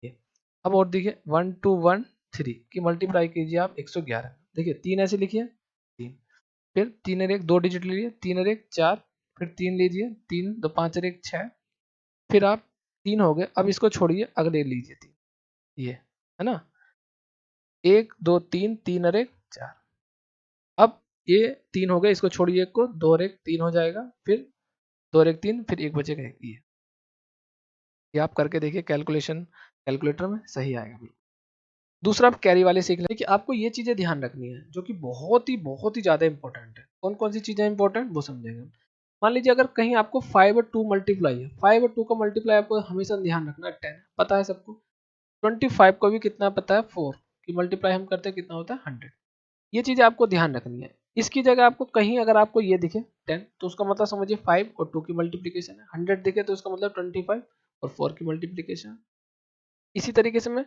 ये। अब और देखिए 1 2 1 3 की मल्टीप्लाई कीजिए आप 111, देखिए 3 ऐसे लिखिए 3, फिर 3 और 1 2 डिजिट लीजिए, 3 और 1 4, फिर 3 लीजिए 3 2 5 और 1 6, फिर आप 3 हो गए, अब इसको छोड़िए अगले लीजिए 3, ये है ना, 1 2 3 3 और 1 4, अब ये 3 हो गए, इसको छोड़िए, एक को 2 और 1 3 हो जाएगा, फिर 2 और 1 3, फिर एक बचेगा एक, ये आप करके देखिए, कैलकुलेशन कैलकुलेटर में सही आएगा बिल्कुल। दूसरा आप कैरी वाले सीख लें कि आपको ये चीजें ध्यान रखनी है, जो कि बहुत ही ज्यादा इंपॉर्टेंट है। कौन कौन सी चीजें इंपॉर्टेंट वो समझेंगे। मान लीजिए अगर कहीं आपको 5 और 2 मल्टीप्लाई है, 5 और 2 का मल्टीप्लाई आपको हमेशा ध्यान रखना है 10, पता है सबको। 25 को भी कितना पता है, 4 की मल्टीप्लाई हम करते हैं कितना होता है 100। ये चीजें आपको ध्यान रखनी है। इसकी जगह आपको कहीं अगर आपको ये दिखे 10, तो उसका मतलब समझिए 5 और 2 की मल्टीप्लीकेशन है, 100 दिखे तो उसका मतलब 25 और 4 की मल्टीप्लीकेशन। इसी तरीके से मैं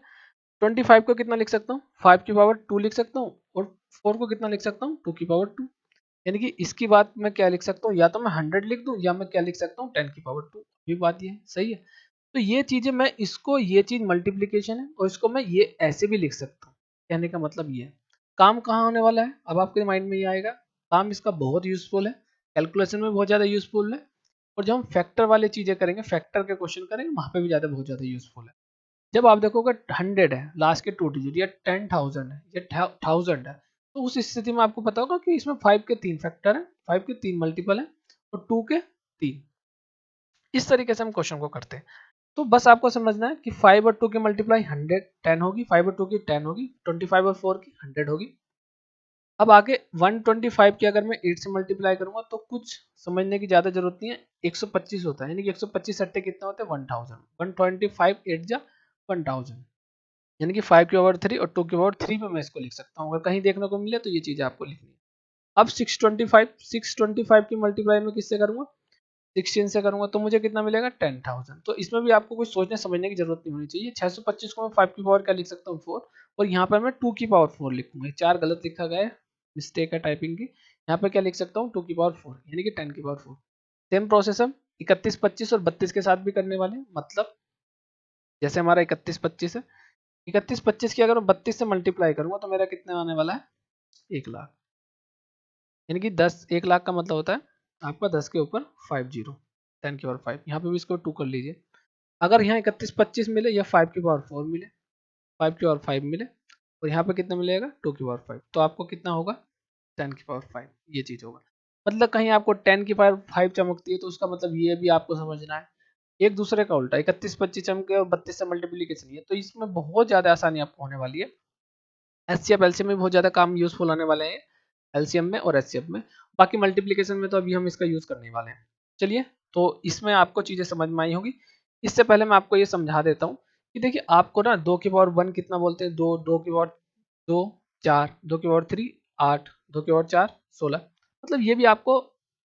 25 को कितना लिख सकता हूँ, 5 की पावर 2 लिख सकता हूँ, और 4 को कितना लिख सकता हूँ, 2 की पावर 2। यानी कि इसकी बात मैं क्या लिख सकता हूँ, या तो मैं 100 लिख दूँ, या मैं क्या लिख सकता हूँ 10 की पावर 2, ये बात ये है, सही है। तो ये चीजें मैं इसको, ये चीज मल्टीप्लीकेशन है, और इसको मैं ये ऐसे भी लिख सकता हूँ। कहने का मतलब ये है, काम कहाँ होने वाला है, अब आपके माइंड में ये आएगा, काम इसका बहुत यूजफुल है, कैलकुलेशन में बहुत ज्यादा यूजफुल है, और जब हम फैक्टर वाली चीजें करेंगे, फैक्टर के क्वेश्चन करेंगे, वहां पे भी ज्यादा बहुत ज्यादा यूजफुल है। जब आप देखोगे 100 है लास्ट के 2 डिजिट, या 10,000 है, या 1000 है, तो उस स्थिति में आपको पता होगा कि इसमें 5 के 3 फैक्टर है, 5 के 3 मल्टीपल है, और 2 के 3। इस तरीके से हम क्वेश्चन को करते हैं। तो बस आपको समझना है कि 5 और 2 की मल्टीप्लाई 100 10 होगी, 5 और 2 की 10 होगी, 25 और 4 की 100 होगी। अब आगे 125 की अगर मैं 8 से मल्टीप्लाई करूंगा तो कुछ समझने की ज़्यादा जरूरत नहीं है, 125 होता है, यानी कि 125 सट्टे कितना होते हैं 1000, 125 8 जा 1000, यानी कि 5 की पावर 3 और 2 की पावर 3 पे मैं इसको लिख सकता हूँ। अगर कहीं देखने को मिले तो ये चीज़ आपको लिखनी है। अब 625 की मल्टीप्लाई में किससे करूंगा, 16 से करूंगा तो मुझे कितना मिलेगा 10,000। तो इसमें भी आपको कुछ सोचने समझने की जरूरत नहीं होनी चाहिए। 625 को मैं 5 की पावर क्या लिख सकता हूँ 4, और यहाँ पर मैं 2 की पावर 4 लिखूंगा। 4 गलत लिखा गया है, मिस्टेक है टाइपिंग की। यहाँ पे क्या लिख सकता हूँ 2 की पावर 4 यानी कि 10 की पावर 4। सेम प्रोसेस हम 31 25 और 32 के साथ भी करने वाले हैं। मतलब जैसे हमारा 31 25 है, 31 25 की अगर मैं 32 से मल्टीप्लाई करूंगा तो मेरा कितना आने वाला है 1,00,000, यानी कि 1,00,000 का मतलब होता है आपका 10 के ऊपर 50, 10 की पावर 5। यहाँ पे भी इसको 2 कर लीजिए। अगर यहाँ 31 25 मिले या 5 की पावर 4 मिले, 5 की पावर 5 मिले, और यहाँ पे कितना मिलेगा 2 की पावर 5, तो आपको कितना होगा 10 की पावर 5, ये चीज़ होगा। मतलब कहीं आपको 10 की पावर 5 चमकती है तो उसका मतलब ये भी आपको समझना है। एक दूसरे का उल्टा 31 25 चमके और 32 से मल्टीप्लीकेशन है, तो इसमें बहुत ज़्यादा आसानी आपको होने वाली है। एचसीएफ एलसीएम में बहुत ज़्यादा काम यूजफुल होने वाले हैं, एलसीएम में और एचसीएफ में। बाकी मल्टीप्लिकेशन में तो अभी हम इसका यूज़ करने वाले हैं। चलिए, तो इसमें आपको चीज़ें समझ में आई होगी। इससे पहले मैं आपको ये समझा देता हूँ कि देखिए आपको ना 2 की पावर 1 कितना बोलते हैं, 2, 2 की पावर 2 4, 2 की पावर 3 8, 2 की पावर 4 16। मतलब ये भी आपको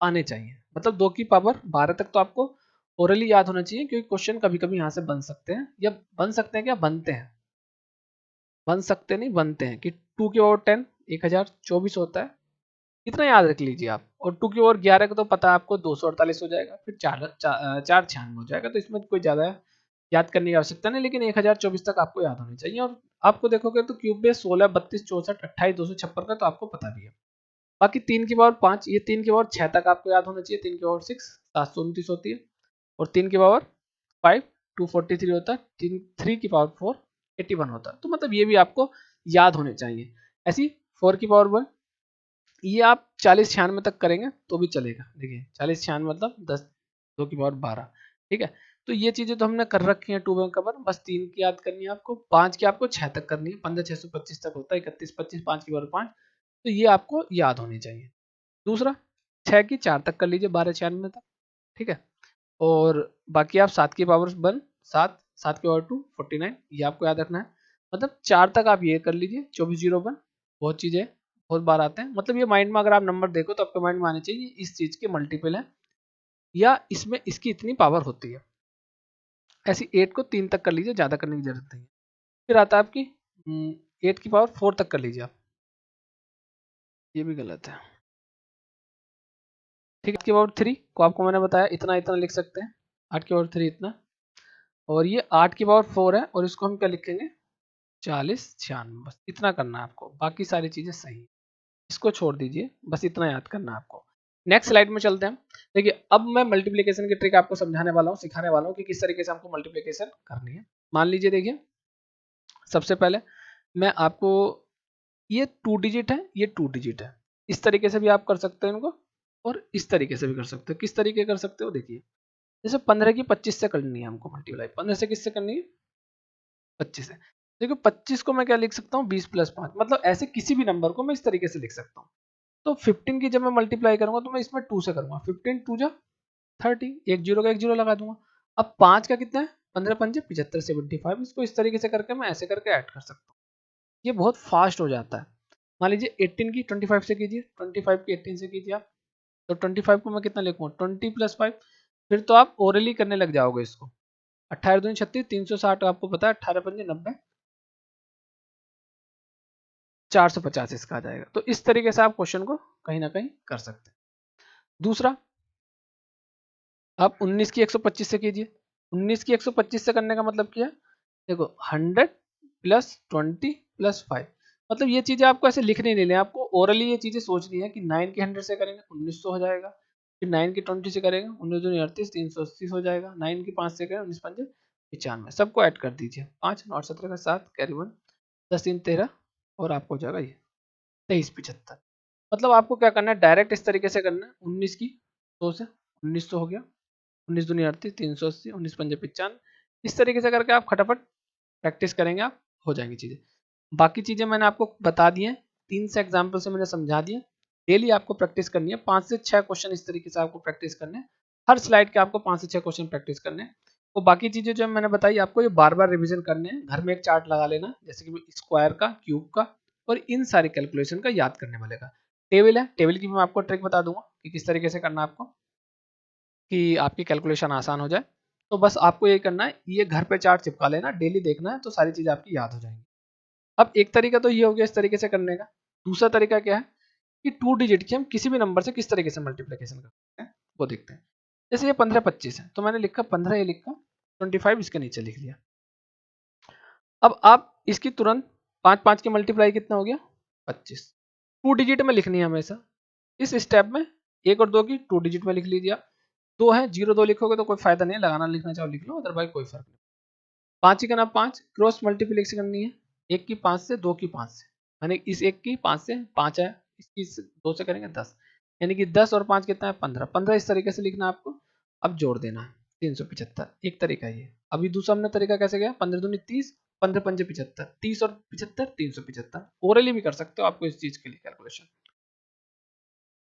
आने चाहिए। मतलब 2 की पावर 12 तक तो आपको ओरली याद होना चाहिए, क्योंकि क्वेश्चन कभी कभी यहाँ से बन सकते हैं, या बन सकते हैं क्या, बनते हैं, बन सकते नहीं बनते हैं, कि 2 की पावर 10 1024 होता है, इतना याद रख लीजिए आप। और 2 की ओर 11 का तो पता है आपको 248 हो जाएगा, फिर 496 हो जाएगा, तो इसमें कोई ज़्यादा याद करने की आवश्यकता नहीं, लेकिन 1024 तक आपको याद होनी चाहिए। और आपको देखोगे तो क्यूब बेस 16 32 64 28 256 का तो आपको पता भी है। बाकी 3 की पावर 5, ये 3 की पावर 6 तक आपको याद होना चाहिए। 3 की पावर 6 729 होती है, और 3 की पावर 5 243 होता है, 3 की पावर 4 81 होता है। तो मतलब ये भी आपको याद होने चाहिए। ऐसी 4 की पावर 1, ये आप 40 96 तक करेंगे तो भी चलेगा। देखिए 40 96 मतलब 10 2 की पावर 12, ठीक है। तो ये चीजें तो हमने कर रखी है 2 में कवर। बस 3 की याद करनी है आपको, 5 की आपको 6 तक करनी है, 15 625 तक होता है, 31 25 5 की पावर 5, तो ये आपको याद होनी चाहिए। दूसरा 6 की 4 तक कर लीजिए 12 96 तक, ठीक है। और बाकी आप 7 की पावर 1 7, 7 की पावर 2 49, ये आपको याद रखना है। मतलब 4 तक आप ये कर लीजिए 2401, बहुत चीज़ें बहुत बार आते हैं। मतलब ये माइंड में अगर आप नंबर देखो तो आपके माइंड में आने चाहिए इस चीज़ के मल्टीपल है, या इसमें इसकी इतनी पावर होती है। ऐसी 8 को 3 तक कर लीजिए, ज़्यादा करने की जरूरत नहीं है। फिर आता है आपकी 8 की पावर 4 तक कर लीजिए आप, ये भी गलत है, ठीक है। 8 की पावर 3 को आपको मैंने बताया इतना इतना लिख सकते हैं, 8 की पावर 3 इतना, और ये 8 की पावर 4 है, और इसको हम क्या लिखेंगे 40 96, बस इतना करना है आपको, बाकी सारी चीजें सही। इसको छोड़ दीजिए, बस इतना याद करना है आपको। नेक्स्ट स्लाइड में चलते हैं। देखिए अब मैं मल्टीप्लिकेशन की ट्रिक आपको समझाने वाला हूँ, सिखाने वाला हूँ कि किस तरीके से हमको मल्टीप्लिकेशन करनी है। मान लीजिए देखिए सबसे पहले मैं आपको, ये 2 डिजिट है, ये 2 डिजिट है, इस तरीके से भी आप कर सकते हैं इनको, और इस तरीके से भी कर सकते हो। किस तरीके कर सकते हो, देखिए जैसे 15 की 25 से करनी है हमको मल्टीप्लाई, 15 से किससे करनी है 25 है। देखो 25 को मैं क्या लिख सकता हूँ 20 प्लस 5, मतलब ऐसे किसी भी नंबर को मैं इस तरीके से लिख सकता हूँ। तो 15 की जब मैं मल्टीप्लाई करूंगा तो मैं इसमें 2 से करूंगा, 15 2 जा 30, एक जीरो का एक जीरो लगा दूंगा। अब 5 का कितना है 15 पंजे 75 75, इसको इस तरीके से करके मैं ऐसे करके ऐड कर सकता हूँ। ये बहुत फास्ट हो जाता है। मान लीजिए 18 की 25 से कीजिए, 25 की 18 से कीजिए आप, तो 25 को मैं कितना लिखूंगा 20 प्लस 5, फिर तो आप ओरली करने लग जाओगे इसको। 18 दूनी 36, 360 आपको पता है, 18 पंजे 90, 450 इसका आ जाएगा। तो इस तरीके से आप क्वेश्चन को कहीं ना कहीं कर सकते हैं। दूसरा आप 19 की 125 से कीजिए। 19 की 125 से करने का मतलब क्या है, देखो 100 प्लस 20 प्लस 5, मतलब ये चीजें आपको ऐसे लिखने नहीं, लें आपको ओरली ये चीजें सोचनी है कि 9 की 100 से करेंगे 1900 हो जाएगा, फिर 9 की 20 से करेंगे 19 दूनी 38 380 हो जाएगा, 9 की 5 से करेंगे 19 पंजे 95, सबको ऐड कर दीजिए, 5 9 17 का 7 कैरी 1 10 3 13, और आपको हो जाएगा ये 23 75। मतलब आपको क्या करना है, डायरेक्ट इस तरीके से करना है, 19 की 100 से 1900 हो गया, 19 दूनी 38 380 19 पंजे 95, इस तरीके से करके आप फटाफट प्रैक्टिस करेंगे, आप हो जाएंगी चीज़ें। बाकी चीज़ें मैंने आपको बता दी हैं, 3 से एग्जाम्पल से मैंने समझा दिया। डेली आपको प्रैक्टिस करनी है, 5 से 6 क्वेश्चन इस तरीके से आपको प्रैक्टिस करने हैं। हर स्लाइड के आपको 5 से 6 क्वेश्चन प्रैक्टिस करने हैं। तो बाकी चीजें जो मैंने बताई आपको, ये बार बार रिविजन करने हैं। घर में एक चार्ट लगा लेना, जैसे कि स्क्वायर का, क्यूब का, और इन सारी कैलकुलेशन का याद करने वाले का। टेबल है, टेबल की मैं आपको ट्रिक बता दूंगा कि किस तरीके से करना है आपको, कि आपकी कैलकुलेशन आसान हो जाए। तो बस आपको ये करना है, ये घर पे चार्ट चिपका लेना, डेली देखना है, तो सारी चीजें आपकी याद हो जाएंगी। अब एक तरीका तो ये हो गया इस तरीके से करने का। दूसरा तरीका क्या है कि 2 डिजिट की हम किसी भी नंबर से किस तरीके से मल्टीप्लिकेशन करते हैं वो देखते हैं। जैसे ये 15 25 है, तो मैंने लिखा 15, ये लिखा 25 इसके नीचे लिख लिया। अब आप इसकी तुरंत 5 5 की मल्टीप्लाई कितना हो गया 25। 2 डिजिट में लिखनी है हमेशा। इस स्टेप में 1 और 2 की 2 डिजिट में लिख लीजिए। 2 है, 0 2 लिखोगे तो कोई फायदा नहीं है, लगाना लिखना चाहो लिख लो, अदरवाइज कोई फर्क नहीं। 5 ही का नाम 5, क्रॉस मल्टीप्लिकेशन करनी है। 1 की 5 से, 2 की 5 से, यानी इस 1 की 5 से 5 है, इसकी 2 से करेंगे 10, यानी कि 10 और 5 कितना है 15। 15 इस तरीके से लिखना है आपको। अब जोड़ देना है 375, एक तरीका ये। अभी दूसरा हमने तरीका कैसे गया, 15 दूनी 30, 15 पंजे 75, 30 और 75 375। ओरली भी कर सकते हो आपको इस चीज के लिए कैलकुलेशन।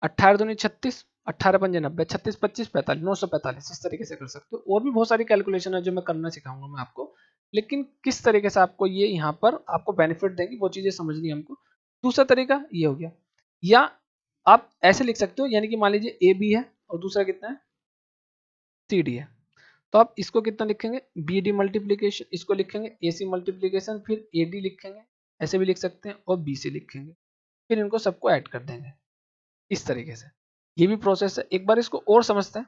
18 दूनी 36, 18 पंजे 90, 36 25 45, 945, इस तरीके से कर सकते हो। और भी बहुत सारी कैलकुलेशन है जो मैं करना सिखाऊंगा मैं आपको, लेकिन किस तरीके से आपको ये यहाँ पर आपको बेनिफिट देंगी वो चीजें समझनी है हमको। दूसरा तरीका ये हो गया, या आप ऐसे लिख सकते हो, यानी कि मान लीजिए ए बी है और दूसरा कितना है सी डी है, तो आप इसको कितना लिखेंगे बी डी मल्टीप्लीकेशन, इसको लिखेंगे ए सी मल्टीप्लीकेशन, फिर ए डी लिखेंगे, ऐसे भी लिख सकते हैं, और बी सी लिखेंगे, फिर इनको सबको ऐड कर देंगे इस तरीके से। ये भी प्रोसेस है, एक बार इसको और समझते हैं।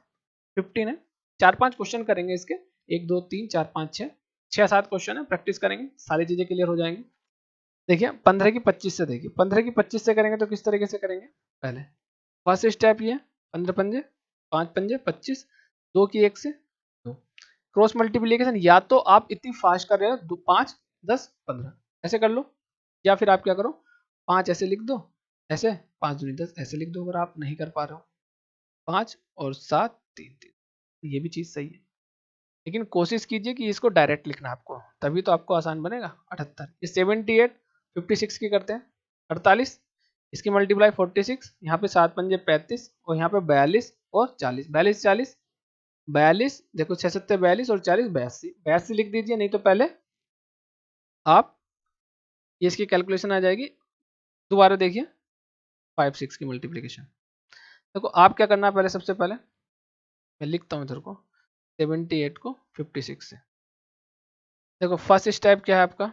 15 है, 4 5 क्वेश्चन करेंगे इसके, 1 2 3 4 5 6 6 7 क्वेश्चन है, प्रैक्टिस करेंगे, सारी चीजें क्लियर हो जाएंगी। देखिए 15 की 25 से, देखिए 15 की 25 से करेंगे तो किस तरीके से करेंगे। पहले फर्स्ट स्टेप ये 15 पंजे 5 पंजे 25, 2 की 1 से 2, क्रॉस मल्टीप्लीकेशन। या तो आप इतनी फास्ट कर रहे हो 5 10 15 ऐसे कर लो, या फिर आप क्या करो 5 ऐसे लिख दो, ऐसे 5 दूनी 10 ऐसे लिख दो, अगर आप नहीं कर पा रहे हो। 5 और 7 3 3, ये भी चीज सही है, लेकिन कोशिश कीजिए कि इसको डायरेक्ट लिखना आपको, तभी तो आपको आसान बनेगा। 78, ये 78 56 की करते हैं 48, इसकी मल्टीप्लाई 46, यहाँ पे 7 पंजे 35, और यहाँ पे 42 और 40, 42 40 42, देखो 6 7 42 और 40 82, 82 लिख दीजिए, नहीं तो पहले आप ये इसकी कैलकुलेशन आ जाएगी। दोबारा देखिए 5 6 की मल्टीप्लीकेशन। देखो आप क्या करना है, पहले सबसे पहले मैं लिखता हूँ इधर को 78 को 56 से। देखो फर्स्ट स्टेप क्या है आपका,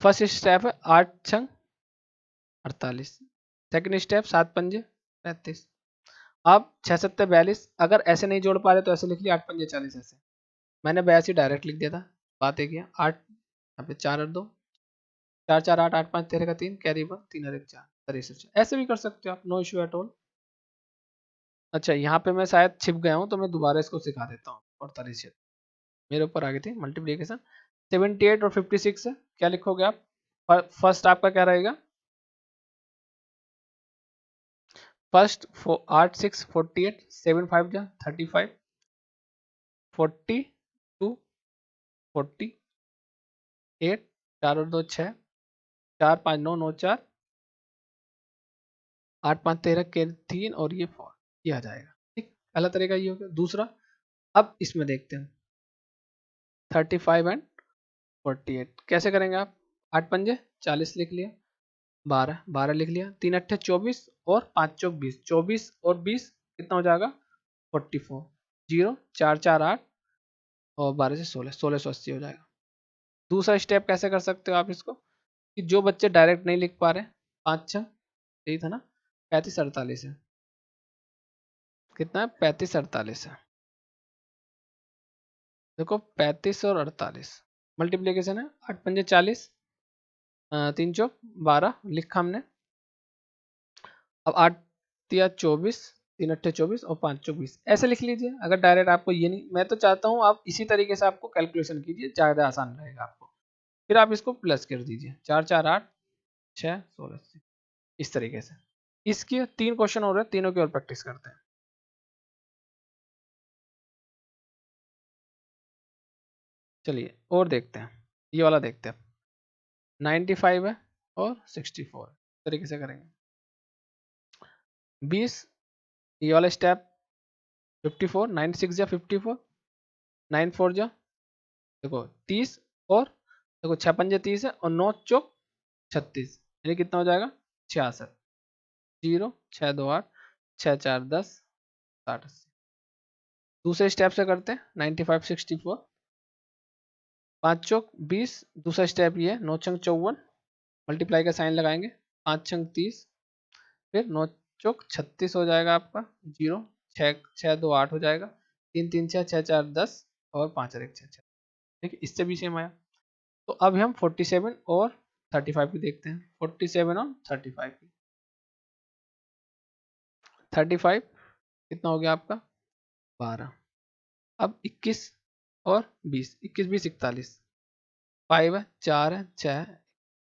फर्स्ट स्टेप है 8 छंग 48, सेकंड स्टेप 7 पंजे 35। अब 6 7 42, अगर ऐसे नहीं जोड़ पा रहे तो ऐसे लिख लिया 8 पंजे 40, ऐसे मैंने 82 डायरेक्ट लिख दिया था। बात एक है 8, यहाँ पे 4 और 2 4 4 8 8 5 13 का 3 कैरी 1 3 और 1 4 63, ऐसे भी कर सकते हो आप, नो इशू एट ऑल। अच्छा यहाँ पे मैं शायद छिप गया हूँ, तो मैं दोबारा इसको सिखा देता हूँ। 48 मेरे ऊपर आ गई थी मल्टीप्लीकेशन। 78 और 56 है, क्या लिखोगे आप। फर्स्ट आपका क्या रहेगा, फर्स्ट 8 6 48, 7 5 जा 35, 42 48, 4 और 2 6, 4 5 9 9 4, 8 5 13 के 3 और ये 4, ये आ जाएगा। ठीक, पहला तरीका ये हो गया। दूसरा, अब इसमें देखते हैं 35 एंड 48 कैसे करेंगे आप। 8 पंजे 40 लिख लिया, 12 12 लिख लिया, 3 अट्ठे 24 और 5 चौक 20, 24 और 20 कितना हो जाएगा 44, 0 4 4 8 और 12 से 16 1680 हो जाएगा। दूसरा स्टेप कैसे कर सकते हो आप इसको, कि जो बच्चे डायरेक्ट नहीं लिख पा रहे, 5 6 यही था ना 35 48 है, कितना है 35 48 है। देखो 35 और 48 मल्टीप्लीकेशन है, 8 पंजे 40, 3 चौक 12 लिखा हमने। अब 8 या 24, 3 अट्ठे 24 और 5 चौक 20, ऐसे लिख लीजिए। अगर डायरेक्ट आपको ये नहीं, मैं तो चाहता हूँ आप इसी तरीके से आपको कैलकुलेशन कीजिए, ज़्यादा आसान रहेगा आपको। फिर आप इसको प्लस कर दीजिए, 4 4 8 6 16, इस तरीके से। इसके 3 क्वेश्चन हो रहे हैं, तीनों की और प्रैक्टिस करते हैं। चलिए और देखते हैं, ये वाला देखते हैं। 95 है और 64 तरीके से करेंगे। 20, ये वाला स्टेप 54, 9 6 जा 54, 9 4 जा देखो 30, और देखो 6 पंजे 30 है और 9 चौक 36, यानी कितना हो जाएगा 66। 0 6 2 8 6 4 10 60 80। दूसरे स्टेप से करते हैं 95 64, 5 चौक 20, दूसरा स्टेप ये 9 छंग 54, मल्टीप्लाई का साइन लगाएंगे, 5 छंग 30, फिर 9 चौक 36 हो जाएगा आपका, 0 6 6 2 8 हो जाएगा, 3 3 6 6 4 10 और 5 और 1 6 6। ठीक है, इससे भी सेम आया। तो अब हम 47 और 35 की देखते हैं। 47 और 35 की। 35 कितना हो गया आपका 12। अब 21 और 20, 21 20 41, 5 है 4 है 6 है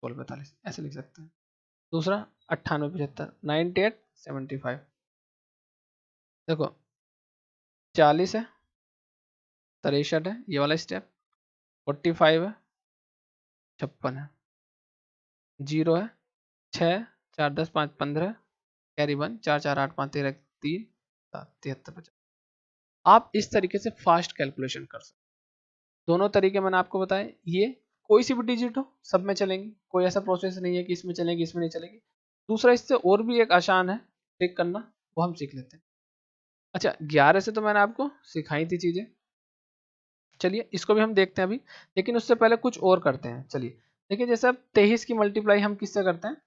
16 45, ऐसे लिख सकते हैं। दूसरा 98 75, 98 75, देखो 40 है 63 है, ये वाला स्टेप। 45 है 56 है, 0 है 6 4 10 5 15, कैरी 1 4 4 8 5 13 3 7 73 50। आप इस तरीके से फास्ट कैलकुलेशन कर सकते हैं। दोनों तरीके मैंने आपको बताए, ये कोई सी भी डिजिट हो सब में चलेंगे, कोई ऐसा प्रोसेस नहीं है कि इसमें चलेगी इसमें नहीं चलेगी। दूसरा इससे और भी एक आसान है टिक करना, वो हम सीख लेते हैं। अच्छा 11 से तो मैंने आपको सिखाई थी चीजें, चलिए इसको भी हम देखते हैं अभी, लेकिन उससे पहले कुछ और करते हैं। चलिए देखिए, जैसे अब 23 की मल्टीप्लाई हम किससे करते हैं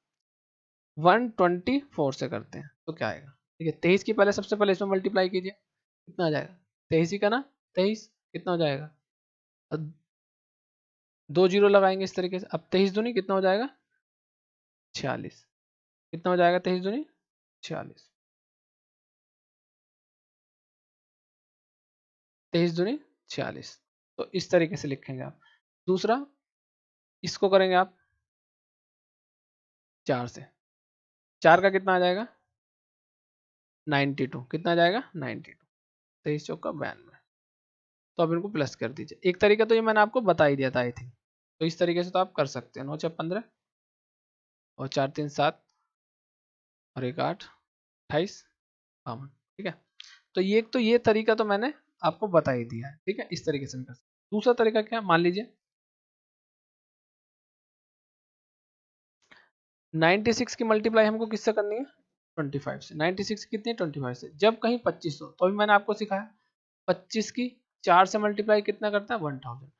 124 से करते हैं, तो क्या आएगा। ठीक है, 23 की पहले सबसे पहले इसमें मल्टीप्लाई कीजिए, कितना आ जाएगा 23 ही का ना, 23 कितना हो जाएगा, अब 2 जीरो लगाएंगे इस तरीके से। अब 23 दूनी कितना हो जाएगा 46, कितना हो जाएगा 23 दूनी 46, 23 दूनी 46। तो इस तरीके से लिखेंगे आप। दूसरा इसको करेंगे आप 4 से, 4 का कितना आ जाएगा 92, कितना आ जाएगा 92, 23 चौका 92। तो अब इनको प्लस कर दीजिए। एक तरीका तो ये मैंने आपको बता ही दिया था आई थिंक, तो इस तरीके से तो आप कर सकते हैं। 9 6 15 और 4 3 7 और 1 8 28 52। ठीक है, तो ये तरीका तो मैंने आपको बता ही दिया है। ठीक है, इस तरीके से भी कर सकते हैं। दूसरा तरीका क्या, मान लीजिए 96 की मल्टीप्लाई हमको किससे करनी है 25 से। 96 कितनी है 25 से। जब कहीं 25 हो तो भी मैंने आपको सिखाया 25 की 4 से मल्टीप्लाई कितना करता है 1000।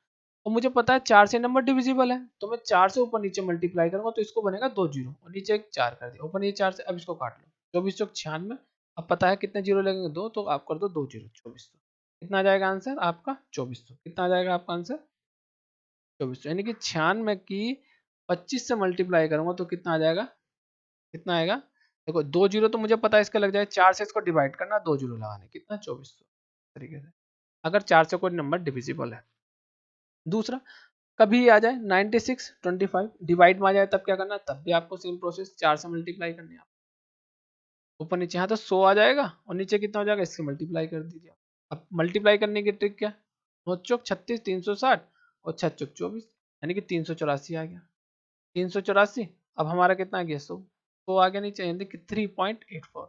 और मुझे पता है 4 से नंबर डिविजिबल है, तो मैं 4 से ऊपर नीचे मल्टीप्लाई करूंगा तो इसको बनेगा 2 जीरो और नीचे एक 4 कर दिया, ऊपर नीचे 4 से। अब इसको काट लो, 24 चौक 96। अब पता है कितने जीरो लगेंगे 2, तो आप कर दो 2 जीरो 2400। कितना आ जाएगा आंसर आपका 2400। कितना आ जाएगा आपका आंसर 2400, यानी कि 96 की 25 से मल्टीप्लाई करूंगा तो कितना आ जाएगा, कितना आएगा। देखो 2 जीरो तो मुझे पता है इसका लग जाए, 4 से इसको डिवाइड करना 2 जीरो लगाने, कितना 2400 तरीके से, अगर 4 से कोई नंबर डिविजिबल है। दूसरा कभी आ जाए 96 25 डिवाइड में आ जाए तब क्या करना, तब भी आपको सेम प्रोसेस 4 से मल्टीप्लाई करनी है। ऊपर नीचे यहाँ तो 100 आ जाएगा और नीचे कितना हो जाएगा, इससे मल्टीप्लाई कर दीजिए। अब मल्टीप्लाई करने की ट्रिक क्या, 9 चौक 36 360 और 6 चौक 24, यानी कि 384 आ गया। 384, अब हमारा कितना आ गया 100, तो आ गया नीचे, यानी कि 3.84।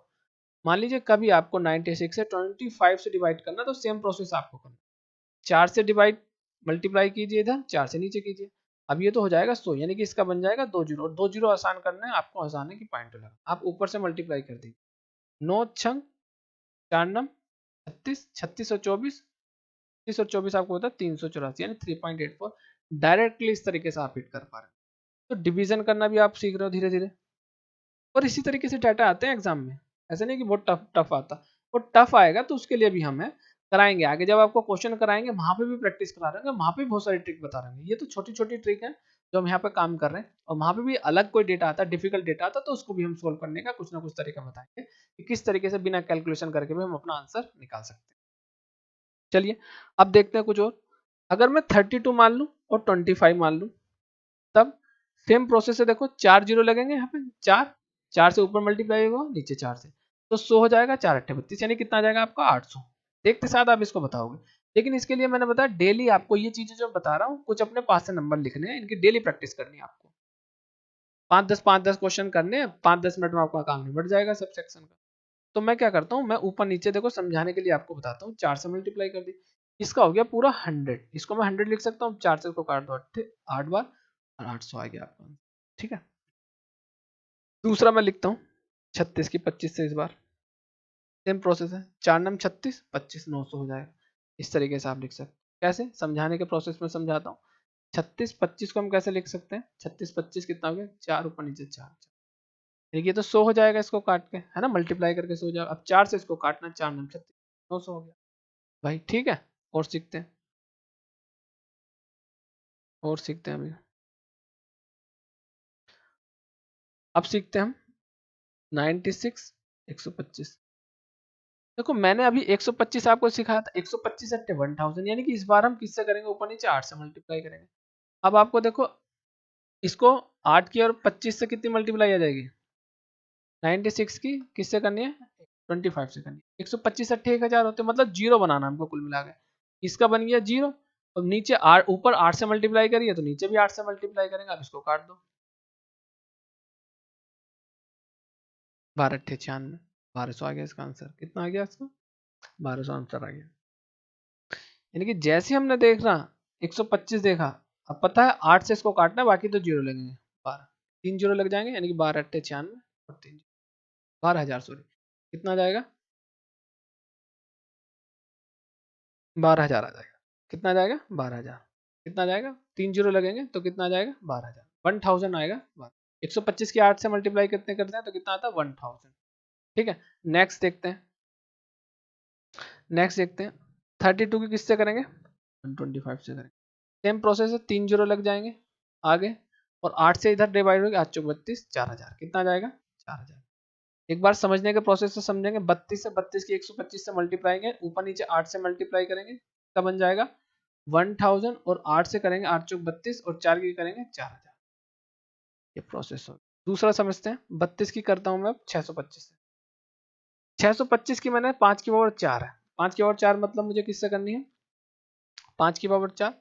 मान लीजिए कभी आपको 96 से 25 से डिवाइड करना, तो सेम प्रोसेस आपको करना, 4 से डिवाइड मल्टीप्लाई कीजिए, इधर 4 से नीचे कीजिए। अब ये तो हो जाएगा 100, यानी कि इसका बन जाएगा 2 जीरो, और 2 जीरो आसान करना है आपको, आसान है कि पॉइंट लगा, आप ऊपर से मल्टीप्लाई कर दीजिए। 9 छंग 4 नम 36, 36 और 24, 36 और 24 आपको होता है 384, यानी 3.84। डायरेक्टली इस तरीके से आप हिट कर पा रहे हैं। तो डिवीजन करना भी आप सीख रहे हो धीरे धीरे, और इसी तरीके से डाटा आते हैं एग्जाम में। ऐसे नहीं कि बहुत टफ टफ आता, वो टफ आएगा तो उसके लिए भी हमें कराएंगे आगे, जब आपको क्वेश्चन कराएंगे वहां पे भी प्रैक्टिस करा रहे हैं, वहां पे भी बहुत सारी ट्रिक बता रहे हैं। ये तो छोटी छोटी ट्रिक है जो हम यहाँ पे काम कर रहे हैं, और वहां पे भी अलग कोई डेटा आता है, डिफिकल्ट डेटा आता है, तो उसको भी हम सोल्व करने का कुछ ना कुछ तरीका बताएंगे कि किस तरीके से बिना कैलकुलेशन करके भी हम अपना आंसर निकाल सकते हैं। चलिए अब देखते हैं कुछ और। अगर मैं 32 मान लूँ और 25 मान लूँ, तब सेम प्रोसेस है। देखो 4 जीरो लगेंगे यहाँ पे, 4 4 से ऊपर मल्टीप्लाई होगा नीचे 4 से, तो 100 हो जाएगा, 4 8 32, यानी कितना आ जाएगा आपका 800। देखते साथ आप इसको बताओगे, लेकिन इसके लिए मैंने बताया डेली आपको ये चीजें जो बता रहा हूँ कुछ अपने पास से नंबर लिखने हैं, इनकी डेली प्रैक्टिस करनी है आपको। 5-10 क्वेश्चन करने हैं, 5-10 मिनट में आपका काम निबट जाएगा सब सेक्शन का। तो मैं क्या करता हूँ, मैं ऊपर नीचे देखो समझाने के लिए आपको बताता हूँ। 4 से मल्टीप्लाई कर दी, इसका हो गया पूरा 100, इसको मैं 100 लिख सकता हूँ। 4 से इसको काट दो 8 बार और 800 आ गया आपका, ठीक है। दूसरा मैं लिखता हूँ 36 की 25 से इस बार सेम प्रोसेस है, 4 नम 36, 25 900 हो जाएगा। इस तरीके से आप लिख सकते हैं। कैसे समझाने के प्रोसेस में समझाता हूँ। 36 25 को हम कैसे लिख सकते हैं, 36 25 कितना हो गया, 4 ऊपर नीचे 4, ये तो 100 हो जाएगा इसको काट के, है ना, मल्टीप्लाई करके 100 हो जाएगा। अब 4 से इसको काटना, 4 नम 36 900 हो गया भाई, ठीक है। और सीखते हैं, और सीखते हैं अभी। अब सीखते हैं हम 96 125। देखो मैंने अभी 125 आपको सिखाया था, 125 अट्टे 1000, यानी कि इस बार हम किससे करेंगे, ऊपर नीचे 8 से मल्टीप्लाई करेंगे। अब आपको देखो इसको 8 की और 25 से कितनी मल्टीप्लाई आ जाएगी, 96 की किससे करनी है, 25 से करनी है। 125 अट्ठे 1000 होते, मतलब जीरो बनाना हमको कुल मिला के। इसका बन गया जीरो, और नीचे आठ, ऊपर 8 से मल्टीप्लाई करिए तो नीचे भी 8 से मल्टीप्लाई करेंगे। अब इसको काट दो, 12 अट्ठे 96, 1200 आ गया इसका आंसर। कितना आ गया इसका, 1200 आंसर आ गया। यानी कि जैसे हमने देखना 125 देखा, अब पता है 8 से इसको काटना है, बाकी तो जीरो लगेंगे। 12 3 जीरो लग जाएंगे, यानी कि 12 अट्ठे 96 और 3 12,000, सॉरी कितना आ जाएगा, 12,000 आ जाएगा। कितना आ जाएगा, 12,000। कितना आ जाएगा, 3 जीरो लगेंगे तो कितना आ जाएगा, 12,000, 1000 आएगा। 125 की 8 से मल्टीप्लाई कितने करते हैं तो कितना आता है, 1000, ठीक है। नेक्स्ट देखते हैं, नेक्स्ट देखते हैं 32 की किससे करेंगे, 125 से करेंगे। सेम प्रोसेस है, 3 जीरो लग जाएंगे आगे, और 8 से इधर डिवाइड होगी, 8 चौक 32, 4000। कितना आ जाएगा, 4000। एक बार समझने के प्रोसेस से समझेंगे, 32 से 32 की 125 से मल्टीप्लाई करेंगे, ऊपर नीचे 8 से मल्टीप्लाई करेंगे, क्या बन जाएगा 1000, और 8 से करेंगे 8 चौक 32, और 4 की करेंगे 4000। ये प्रोसेस हो। दूसरा समझते हैं, 32 की करता हूं मैं अब 625 से। 625 की मैंने 5 की पावर 4 है, 5 की पावर 4 मतलब मुझे किससे करनी है, 5 की पावर 4,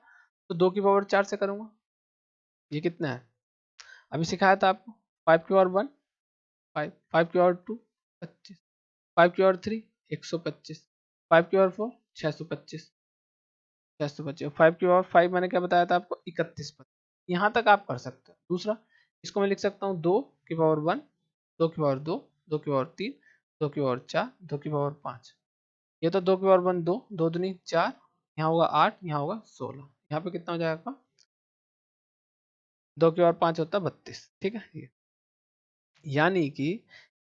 तो 2 की पावर 4 से करूंगा। ये कितना है, अभी सिखाया था आपको। 5 की पावर 1 5, 5 की पावर 2 25, 5 की पावर 3 125, 5 की पावर 4 625, 625, 5 की पावर 5 मैंने क्या बताया था आपको, 31। यहाँ तक आप कर सकते हो। दूसरा, इसको मैं लिख सकता हूँ 2 की पावर 1, 2 की पावर 2, 2 की पावर 3, 2 की पावर 4, 2 की पावर 5। ये तो 2 की पावर 1 2, 2 दूनी 4, यहाँ होगा 8, यहाँ होगा 16, यहाँ पे कितना हो जाएगा आपका, 2 की पावर 5 होता है 32, ठीक है। ये यानी कि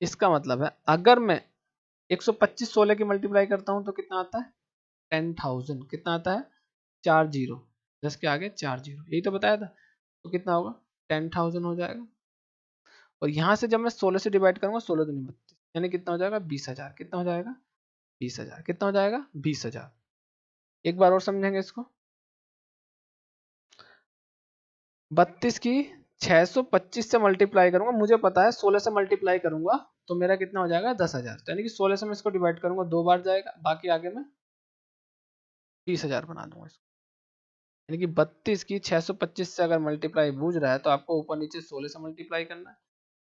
इसका मतलब है अगर मैं 125 16 की मल्टीप्लाई करता हूँ तो कितना आता है, 10,000। कितना आता है, 4 जीरो, 10 के आगे 4 जीरो, यही तो बताया था। तो कितना होगा, 10,000 हो जाएगा। और यहाँ से जब मैं 16 से डिवाइड करूंगा, 16 दूनी 32, यानी कितना हो जाएगा, 20,000। कितना हो जाएगा, 20,000। कितना हो जाएगा, 20,000। एक बार और समझेंगे इसको, 32 की 625 से मल्टीप्लाई करूंगा, मुझे पता है 16 से मल्टीप्लाई करूंगा तो मेरा कितना हो जाएगा, 10,000। तो यानी कि 16 से मैं इसको डिवाइड करूंगा, 2 बार जाएगा, बाकी आगे मैं 20,000 बना दूंगा इसको। यानी कि 32 की 625 से अगर मल्टीप्लाई बूझ रहा है तो आपको ऊपर नीचे 16 से मल्टीप्लाई करना है।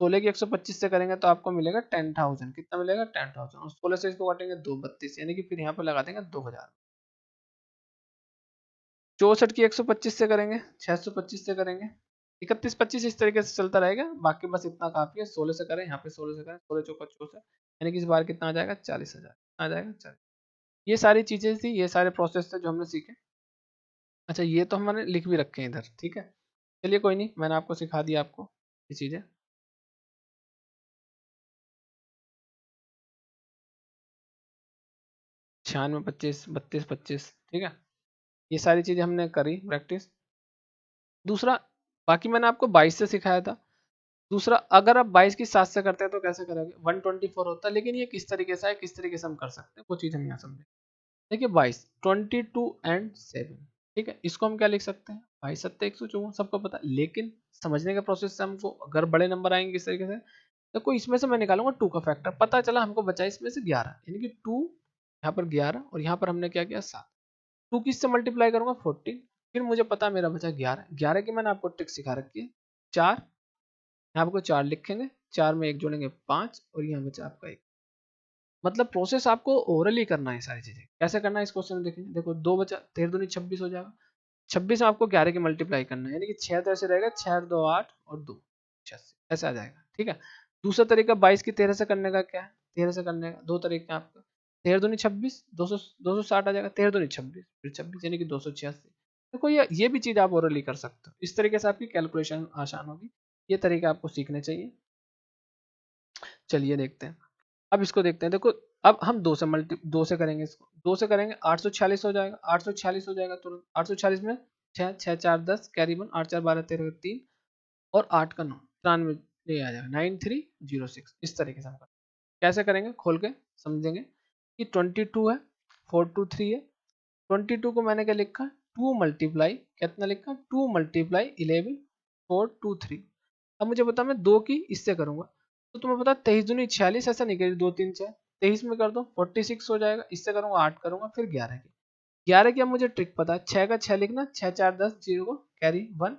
16 की 125 से करेंगे तो आपको मिलेगा 10,000। कितना मिलेगा, 10,000, और 16 से इसको काटेंगे 2 32, यानी कि फिर यहाँ पर लगा देंगे 2,000। 64 की 125 से करेंगे, 625 से करेंगे, 31 25 इस तरीके से चलता रहेगा। बाकी बस इतना काफी है, 16 से करें, यहाँ पे 16 से करें, 16 चौका 64, यानी कि इस बार कितना आ जाएगा, 40,000 आ जाएगा 40। ये सारी चीजें थी, ये सारे प्रोसेस थे जो हमने सीखे। अच्छा ये तो हमने लिख भी रखे हैं इधर, ठीक है। चलिए कोई नहीं, मैंने आपको सिखा दिया आपको ये चीजें। 96 25 32 25, ठीक है। ये सारी चीजें हमने करी प्रैक्टिस। दूसरा, बाकी मैंने आपको 22 से सिखाया था। दूसरा, अगर आप 22 की 7 से करते हैं तो कैसे करोगे, 124 होता है, लेकिन ये किस तरीके से है, किस तरीके से हम कर सकते हैं, वो चीज हम यहाँ समझे। देखिए 22 22 एंड 7, ठीक है। इसको हम क्या लिख सकते हैं, 22 सत्ते 154, सबको पता है। लेकिन समझने के प्रोसेस से हमको अगर बड़े नंबर आएंगे इस तरीके से, तो कोई इसमें से मैं निकालूंगा 2 का फैक्टर, पता चला हमको बचा इसमें से 11, यानी कि 2 यहाँ पर 11, और यहाँ पर हमने क्या किया 7। 2 किससे मल्टीप्लाई करूंगा 14, फिर मुझे पता मेरा बचा 11। 11 की मैंने आपको ट्रिक सिखा रखी है, 4 यहाँ आपको 4 लिखेंगे, 4 में 1 जोड़ेंगे 5 और यहाँ बचा आपका 1। मतलब प्रोसेस आपको ओरली करना है सारी चीजें। कैसे करना है इस क्वेश्चन में देखेंगे, देखो 2 बचा, 13 दूनी 26 हो जाएगा। 26 में आपको 11 की मल्टीप्लाई करना है, यानी कि 6 तो ऐसे रहेगा, 6 2 8 और 2 86 ऐसा आ जाएगा। ठीक है, दूसरा तरीका 22 की 13 से करने का क्या है, 13 से करने का 2 तरीके हैं आपका। 13 दूनी 26, 260 आ जाएगा, 13 दूनी 26 फिर 26 यानी कि 286। देखो ये भी चीज आप ओरली कर सकते हो, इस तरीके से आपकी कैलकुलेशन आसान होगी। ये तरीका आपको सीखने चाहिए। चलिए देखते हैं, अब इसको देखते हैं। देखो अब हम 2 से करेंगे, इसको 2 से करेंगे 846 हो जाएगा, 846 हो जाएगा तुरंत। 846 में 6 6 4 10 कैरी 1, 8 4 12 13 3 और 8 का 9 93 ये आ जाएगा 9306। इस तरीके से हम कैसे करेंगे खोल के समझेंगे कि 22 है, 423 है। 22 को मैंने क्या लिखा, 2 मल्टीप्लाई, कितना लिखा 2 मल्टीप्लाई 11 423। अब मुझे पता मैं 2 की इससे करूंगा, तो तुम्हें पता 23 दूनी 46, ऐसा नहीं करी 2 3 6, 23 में कर दो 46 हो जाएगा। इससे करूंगा 8 करूंगा फिर 11 की, 11 की अब मुझे ट्रिक पता है, 6 का 6 लिखना, 6 4 10 0 को कैरी 1।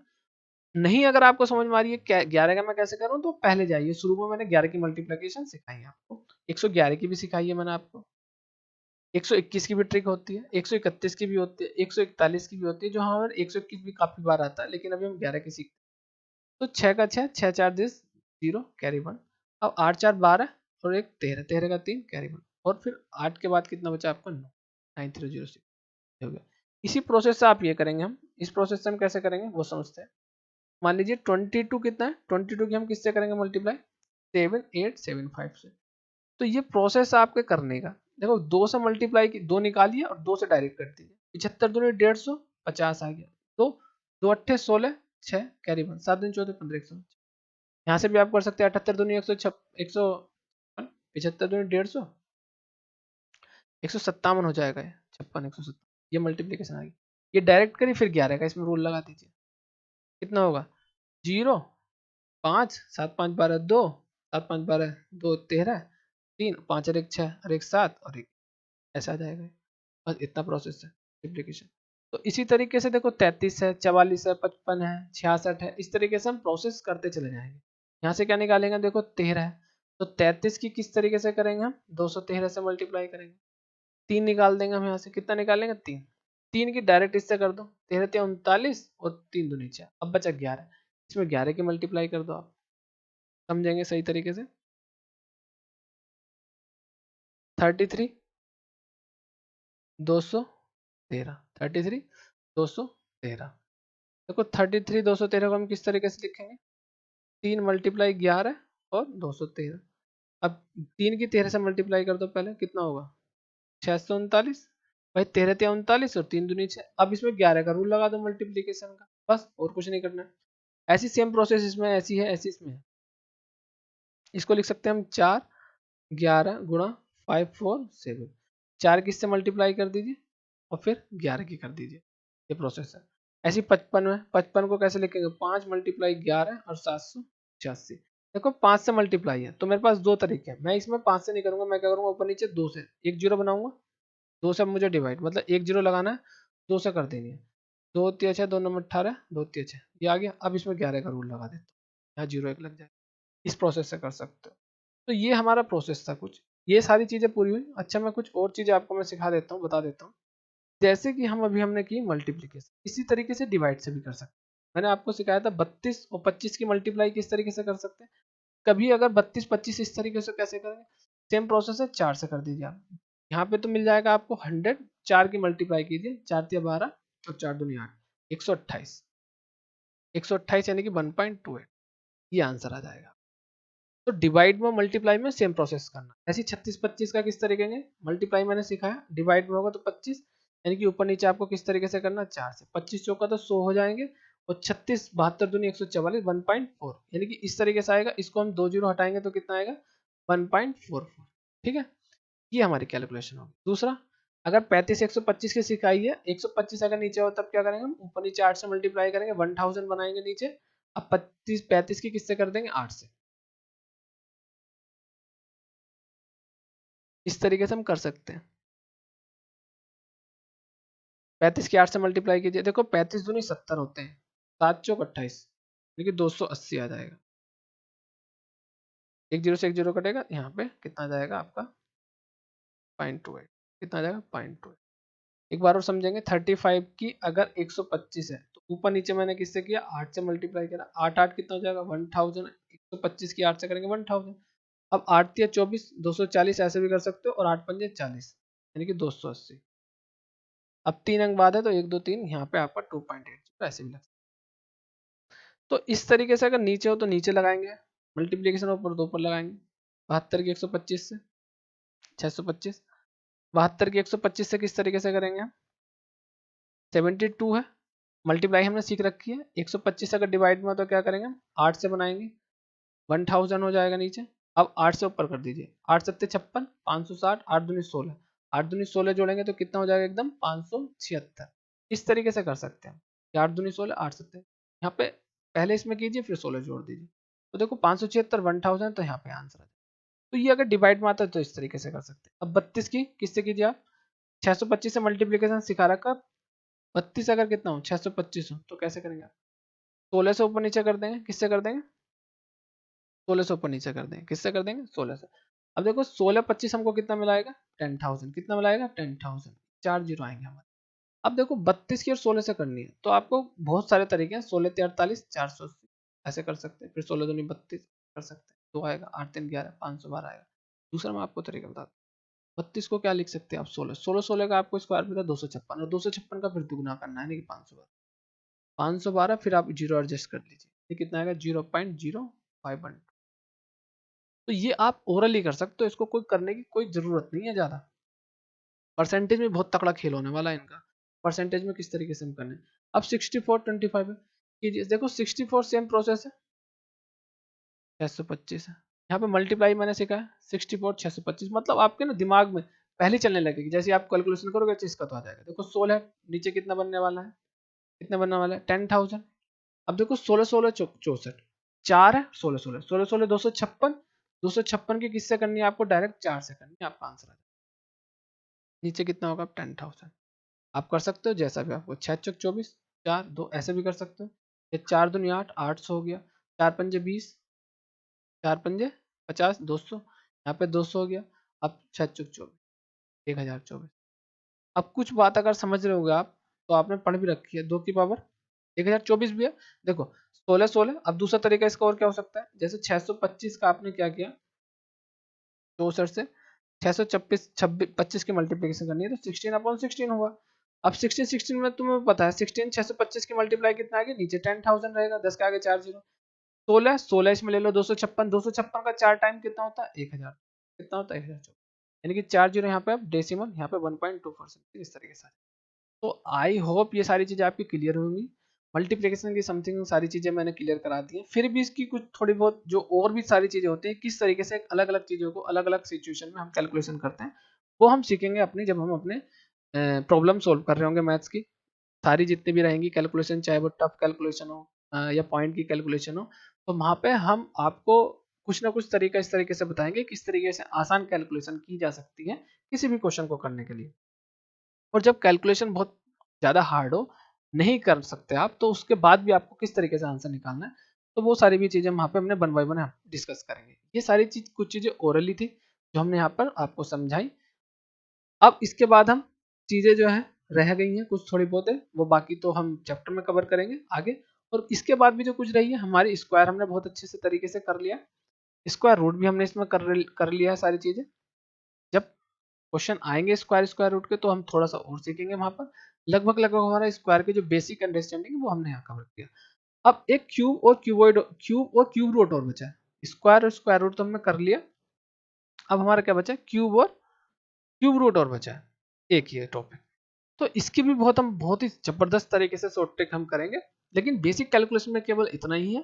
नहीं अगर आपको समझ में आ रही है 11 का मैं कैसे करूँ, तो पहले जाइए शुरू में मैंने 11 की मल्टीप्लिकेशन सिखाई है आपको, 111 की भी सिखाई है मैंने आपको, 121 की भी ट्रिक होती है, 131 की भी होती है, 141 की भी होती है, जो हमारे 121 भी काफी बार आता है, लेकिन अभी हम 11 की सीखते हैं। तो 6 का 6, 6 4 10 0 कैरी 1। अब 8 4 12 और एक 13, 13 का 3 कैरी 1 और फिर 8 के बाद कितना बचा आपको 9, 9306 हो गया। इसी प्रोसेस से आप ये करेंगे, हम इस प्रोसेस से हम कैसे करेंगे वो समझते हैं। मान लीजिए 22 कितना है, 22 की हम किससे करेंगे मल्टीप्लाई, 7875 से। तो ये प्रोसेस आपके करने का, देखो 2 से मल्टीप्लाई की, 2 निकालिए और 2 से डायरेक्ट कर दीजिए। 75 दूनी 150, 50 आ गया, तो 2 अट्ठे 16, 6 कैरी 1, 7 दिन 14 15 100। यहाँ से भी आप कर सकते हैं 78 दूनी 100, 75 दूनी 150, 157 हो जाएगा, 56 157, ये मल्टीप्लीकेशन आ गई। ये डायरेक्ट करिए फिर 11 का इसमें रूल लगा दीजिए, कितना होगा 0 5 7 5 12 2 7 5 12 2 13 3 5 और 1 6 और 1 7 और 1 ऐसा आ जाएगा। बस इतना प्रोसेस है मल्टीप्लिकेशन। तो इसी तरीके से देखो 33 है, 44 है, 55 है, 66 है, इस तरीके से हम प्रोसेस करते चले जाएंगे। यहाँ से क्या निकालेंगे, देखो 13 है, तो 33 की किस तरीके से करेंगे हम, 213 से मल्टीप्लाई करेंगे। 3 निकाल देंगे हम यहाँ से, कितना निकालेंगे 3, 3 की डायरेक्ट इससे कर दो, 13 39 और 3 दूनी 6, अब बचा 11, इसमें 11 की मल्टीप्लाई कर दो आप, समझेंगे सही तरीके से। 33 213, 33 213। देखो 33 213 को हम किस तरीके से लिखेंगे, 3 मल्टीप्लाई 11 और 213। अब 3 की 13 से मल्टीप्लाई कर दो पहले, कितना होगा 639, भाई 13 39 और 3 दूनी 6। अब इसमें 11 का रूल लगा दो मल्टीप्लीकेशन का, बस और कुछ नहीं करना है। ऐसी सेम प्रोसेस इसमें ऐसी है, ऐसी इसमें है। इसको लिख सकते हैं हम 4 11 गुणा 5 4 7, 4 किससे मल्टीप्लाई कर दीजिए और फिर 11 की कर दीजिए, ये प्रोसेस है। ऐसी 55 में, 55 को कैसे लिखेंगे, 5 मल्टीप्लाई 11 और 786। देखो 5 से मल्टीप्लाई है, तो मेरे पास दो तरीके हैं, मैं इसमें 5 से नहीं करूंगा, मैं क्या करूंगा ऊपर नीचे 2 से, एक जीरो बनाऊंगा, 2 से मुझे डिवाइड, मतलब एक जीरो लगाना है, 2 से कर देनी है, 2 3 6 2 नंबर 18 2 3 6 ये आ गया। अब इसमें 11 का रूल लगा देता हूँ, यहाँ जीरो एक लग जाए, इस प्रोसेस से कर सकते हो। तो ये हमारा प्रोसेस था कुछ, ये सारी चीजें पूरी हुई। अच्छा मैं कुछ और चीजें आपको मैं सिखा देता हूँ, बता देता हूँ। जैसे कि हम अभी हमने की मल्टीप्लिकेशन, इसी तरीके से डिवाइड से भी कर सकते हैं। मैंने आपको सिखाया था 32 और 25 की मल्टीप्लाई किस तरीके से कर सकते हैं। कभी अगर 32 25 इस तरीके से कैसे करेंगे, सेम प्रोसेस है, 4 से कर दीजिए आप। यहाँ पे तो मिल जाएगा आपको 100, 4 की मल्टीप्लाई कीजिए, 4 तिया 12 और 4 दूनी 8, 128, 128 यानी कि 1.28, ये आंसर आ जाएगा। तो डिवाइड में मल्टीप्लाई में सेम प्रोसेस करना। ऐसी 36 25 का किस तरीके से मल्टीप्लाई मैंने सिखाया, डिवाइड में होगा तो 25 यानी कि ऊपर नीचे आपको किस तरीके से करना, 4 से 25 चौका तो 100 हो जाएंगे और 36 72 दूनी 144 1.4 यानी कि इस तरीके से आएगा। इसको हम 2 जीरो हटाएंगे तो कितना आएगा 1.44। ठीक है, ये हमारी कैलकुलेशन होगी। दूसरा, अगर 35 125 की सिखाई है, 125 अगर नीचे हो तब क्या करेंगे हम, ऊपर नीचे 8 से मल्टीप्लाई करेंगे, 1000 बनाएंगे नीचे। अब 35 35 की किससे कर देंगे, 8 से। इस तरीके से हम कर सकते हैं। 35 की 8 से मल्टीप्लाई कीजिए, देखो 35 दूनी 70 होते हैं, 7 चौक 28, देखिए 280 आ जाएगा। एक जीरो से एक जीरो कटेगा, यहाँ पे कितना आ जाएगा आपका 0.28, कितना आ जाएगा 0.28। एक बार और समझेंगे, 35 की अगर 125 है तो ऊपर नीचे मैंने किससे किया, 8 से मल्टीप्लाई किया, 8 8 कितना हो जाएगा 1000, 125 की 8 से करेंगे 1000। अब 8 तिया 24, 240 ऐसे भी कर सकते हो, और 8 पंजे 40, यानी कि 280। अब 3 अंक बाद है तो 1 2 3, यहाँ पे आपका 2.8 ऐसे भी लग सकता है। तो इस तरीके से अगर नीचे हो तो नीचे लगाएंगे, मल्टीप्लीकेशन ऊपर दो पर लगाएंगे। 72 की 125 से 625, 72 की 125 से किस तरीके से करेंगे हम, 72 है, मल्टीप्लाई हमने सीख रखी है, 125 अगर डिवाइड में हो तो क्या करेंगे हम, 8 से बनाएंगे, 1000 हो जाएगा नीचे। अब 8 से ऊपर कर दीजिए, 8 सत्ते 56, 560, 8 दूनी 16, 8 दूनी 16 जोड़ेंगे तो कितना हो जाएगा एकदम 576। इस तरीके से कर सकते हैं, 8 दूनी 16, 8 सत्ते, यहाँ पे पहले इसमें कीजिए फिर 16 जोड़ दीजिए, तो देखो 576 1000, तो यहाँ पे आंसर है। तो ये अगर डिवाइड में आता है तो इस तरीके से कर सकते हैं। अब 32 की किससे कीजिए आप, 625 से मल्टीप्लीकेशन सिखा रखा, 32 अगर कितना हो 625 हो तो कैसे करेंगे आप, 16 से ऊपर नीचे कर देंगे, किससे कर देंगे 16 से ऊपर नीचे कर देंगे, किससे कर देंगे 16 से। अब देखो 16 25 हमको कितना मिलाएगा 10,000, कितना मिलाएगा 10,000, 4 जीरो आएंगे हमारे। अब देखो 32 की और 16 से करनी है तो आपको बहुत सारे तरीके हैं, 16 ते 48, 480 ऐसे कर सकते हैं, फिर 16 दूनी 32 कर सकते हैं, 2 आएगा, 8 3 11, 512 आएगा। दूसरा मैं आपको तरीका बताता हूँ, 32 को क्या लिख सकते हैं आप 16, 16 16 का आपको स्क्वायर मिलता है 256, और 256 का फिर दुगुना करना है, यानी कि 512, 512 फिर आप जीरो एडजस्ट कर लीजिए, ये कितना आएगा 0.0512। तो ये आप ओरली कर सकते हो, इसको कोई करने की कोई जरूरत नहीं है ज्यादा। परसेंटेज में बहुत तगड़ा खेल होने वाला है इनका, परसेंटेज में किस तरीके से हम करने। अब 64 25 है कीजिए, देखो 64 सेम प्रोसेस है, 625 है, यहाँ पे मल्टीप्लाई मैंने सीखा है 64 625, मतलब आपके ना दिमाग में पहले चलने लगेगी, जैसे आप कैलकुलेशन करोगे तो इसका तो आ जाएगा। देखो 16 नीचे कितना बनने वाला है, कितना बनने वाला है 10,000। अब देखो 16 16 64, 4 है, 16 16 16 16 256, 256 की किससे करनी है आपको, डायरेक्ट 4 से करनी है, आपका आंसर आ जाएगा। नीचे कितना होगा 10,000। आप कर सकते हो जैसा भी आपको, 6 चौक 24, 4 2 ऐसे भी कर सकते हो, ये 4 दूनी 8, 800 हो गया, 4 पंजे 20, 4 पंजे 50, 200, यहाँ पे 200 हो गया। अब 6 चौक 24, 1024। अब कुछ बात अगर समझ रहे होगे आप तो आपने पढ़ भी रखी है, 2 की पावर 1024 भी है। देखो 16 16, अब दूसरा तरीका इसका और क्या हो सकता है, जैसे 625 का आपने क्या किया 64 से 626 26 25 की मल्टीप्लिकेशन करनी है तो 16/16 होगा। अब 16 16 में तुम्हें पता है 16 625 की मल्टीप्लाई कितना आ गया, नीचे 10,000 रहेगा, 10 के आगे 4 जीरो, 16 16 इसमें ले लो, 256 का 4 टाइम कितना होता है 1000, कितना होता है 1000, यानी कि 4 जीरो यहाँ पे अब डेसिमल, यहाँ पे 1.2%, इस तरीके से। तो आई होप ये सारी चीज़ें आपकी क्लियर होंगी, मल्टीप्लिकेशन की समथिंग सारी चीज़ें मैंने क्लियर करा दी हैं। फिर भी इसकी कुछ थोड़ी बहुत जो और भी सारी चीज़ें होती हैं, किस तरीके से अलग अलग चीज़ों को अलग अलग सिचुएशन में हम कैलकुलेशन करते हैं, वो हम सीखेंगे अपनी जब हम अपने प्रॉब्लम सोल्व कर रहे होंगे मैथ्स की। सारी जितनी भी रहेंगी कैलकुलेशन, चाहे वो टफ कैलकुलेशन हो या पॉइंट की कैलकुलेशन हो, तो वहाँ पे हम आपको कुछ ना कुछ तरीका इस तरीके से बताएंगे किस तरीके से आसान कैलकुलेशन की जा सकती है किसी भी क्वेश्चन को करने के लिए। और जब कैलकुलेशन बहुत ज़्यादा हार्ड हो, नहीं कर सकते आप, तो उसके बाद भी आपको किस तरीके से आंसर निकालना है, तो वो सारी भी चीज़ें वहाँ पे हमने वन बाय वन डिस्कस करेंगे। ये सारी चीज़ कुछ चीज़ें ओरली थी जो हमने यहाँ पर आपको समझाई। अब इसके बाद हम चीज़ें जो है रह गई हैं कुछ थोड़ी बहुत है, वो बाकी तो हम चैप्टर में कवर करेंगे आगे। और इसके बाद भी जो कुछ रही है हमारी, स्क्वायर हमने बहुत अच्छे से तरीके से कर लिया, स्क्वायर रूट भी हमने इसमें कर लिया है सारी चीज़ें। जब क्वेश्चन आएंगे स्क्वायर स्क्वायर रूट के तो हम थोड़ा सा और सीखेंगे वहां पर। लगभग लगभग हमारा स्क्वायर के जो बेसिक अंडरस्टैंडिंग है वो हमने यहाँ कवर किया। अब एक क्यूब और क्यूबॉइड, क्यूब और क्यूब रूट और बचा है, स्क्वायर और स्क्वायर रूट तो हमने कर लिया, अब हमारा क्या बचा है क्यूब और क्यूब रूट और बचा है, एक ही टॉपिक। तो इसकी भी बहुत ही जबरदस्त तरीके से शॉर्ट ट्रिक हम करेंगे, लेकिन बेसिक कैलकुलेशन में केवल इतना ही है।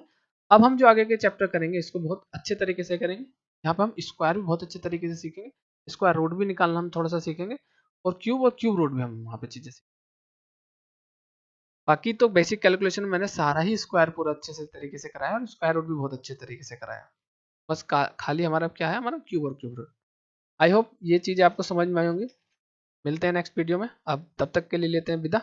अब हम जो आगे के चैप्टर करेंगे इसको बहुत अच्छे तरीके से करेंगे, यहाँ पे हम स्क्वायर भी बहुत अच्छे तरीके से सीखेंगे, स्क्वायर रूट भी निकालना हम थोड़ा सा सीखेंगे, और क्यूब रूट भी हम वहाँ पे चीजें सीखेंगे। बाकी तो बेसिक कैलकुलेशन मैंने सारा ही स्क्वायर पूरा अच्छे से तरीके से कराया, और स्क्वायर रूट भी बहुत अच्छे तरीके से कराया। बस खाली हमारा क्या है, हमारा क्यूब रूट। आई होप ये चीजें आपको समझ में आई होंगी। मिलते हैं नेक्स्ट वीडियो में। अब तब तक के लिए लेते हैं विदा।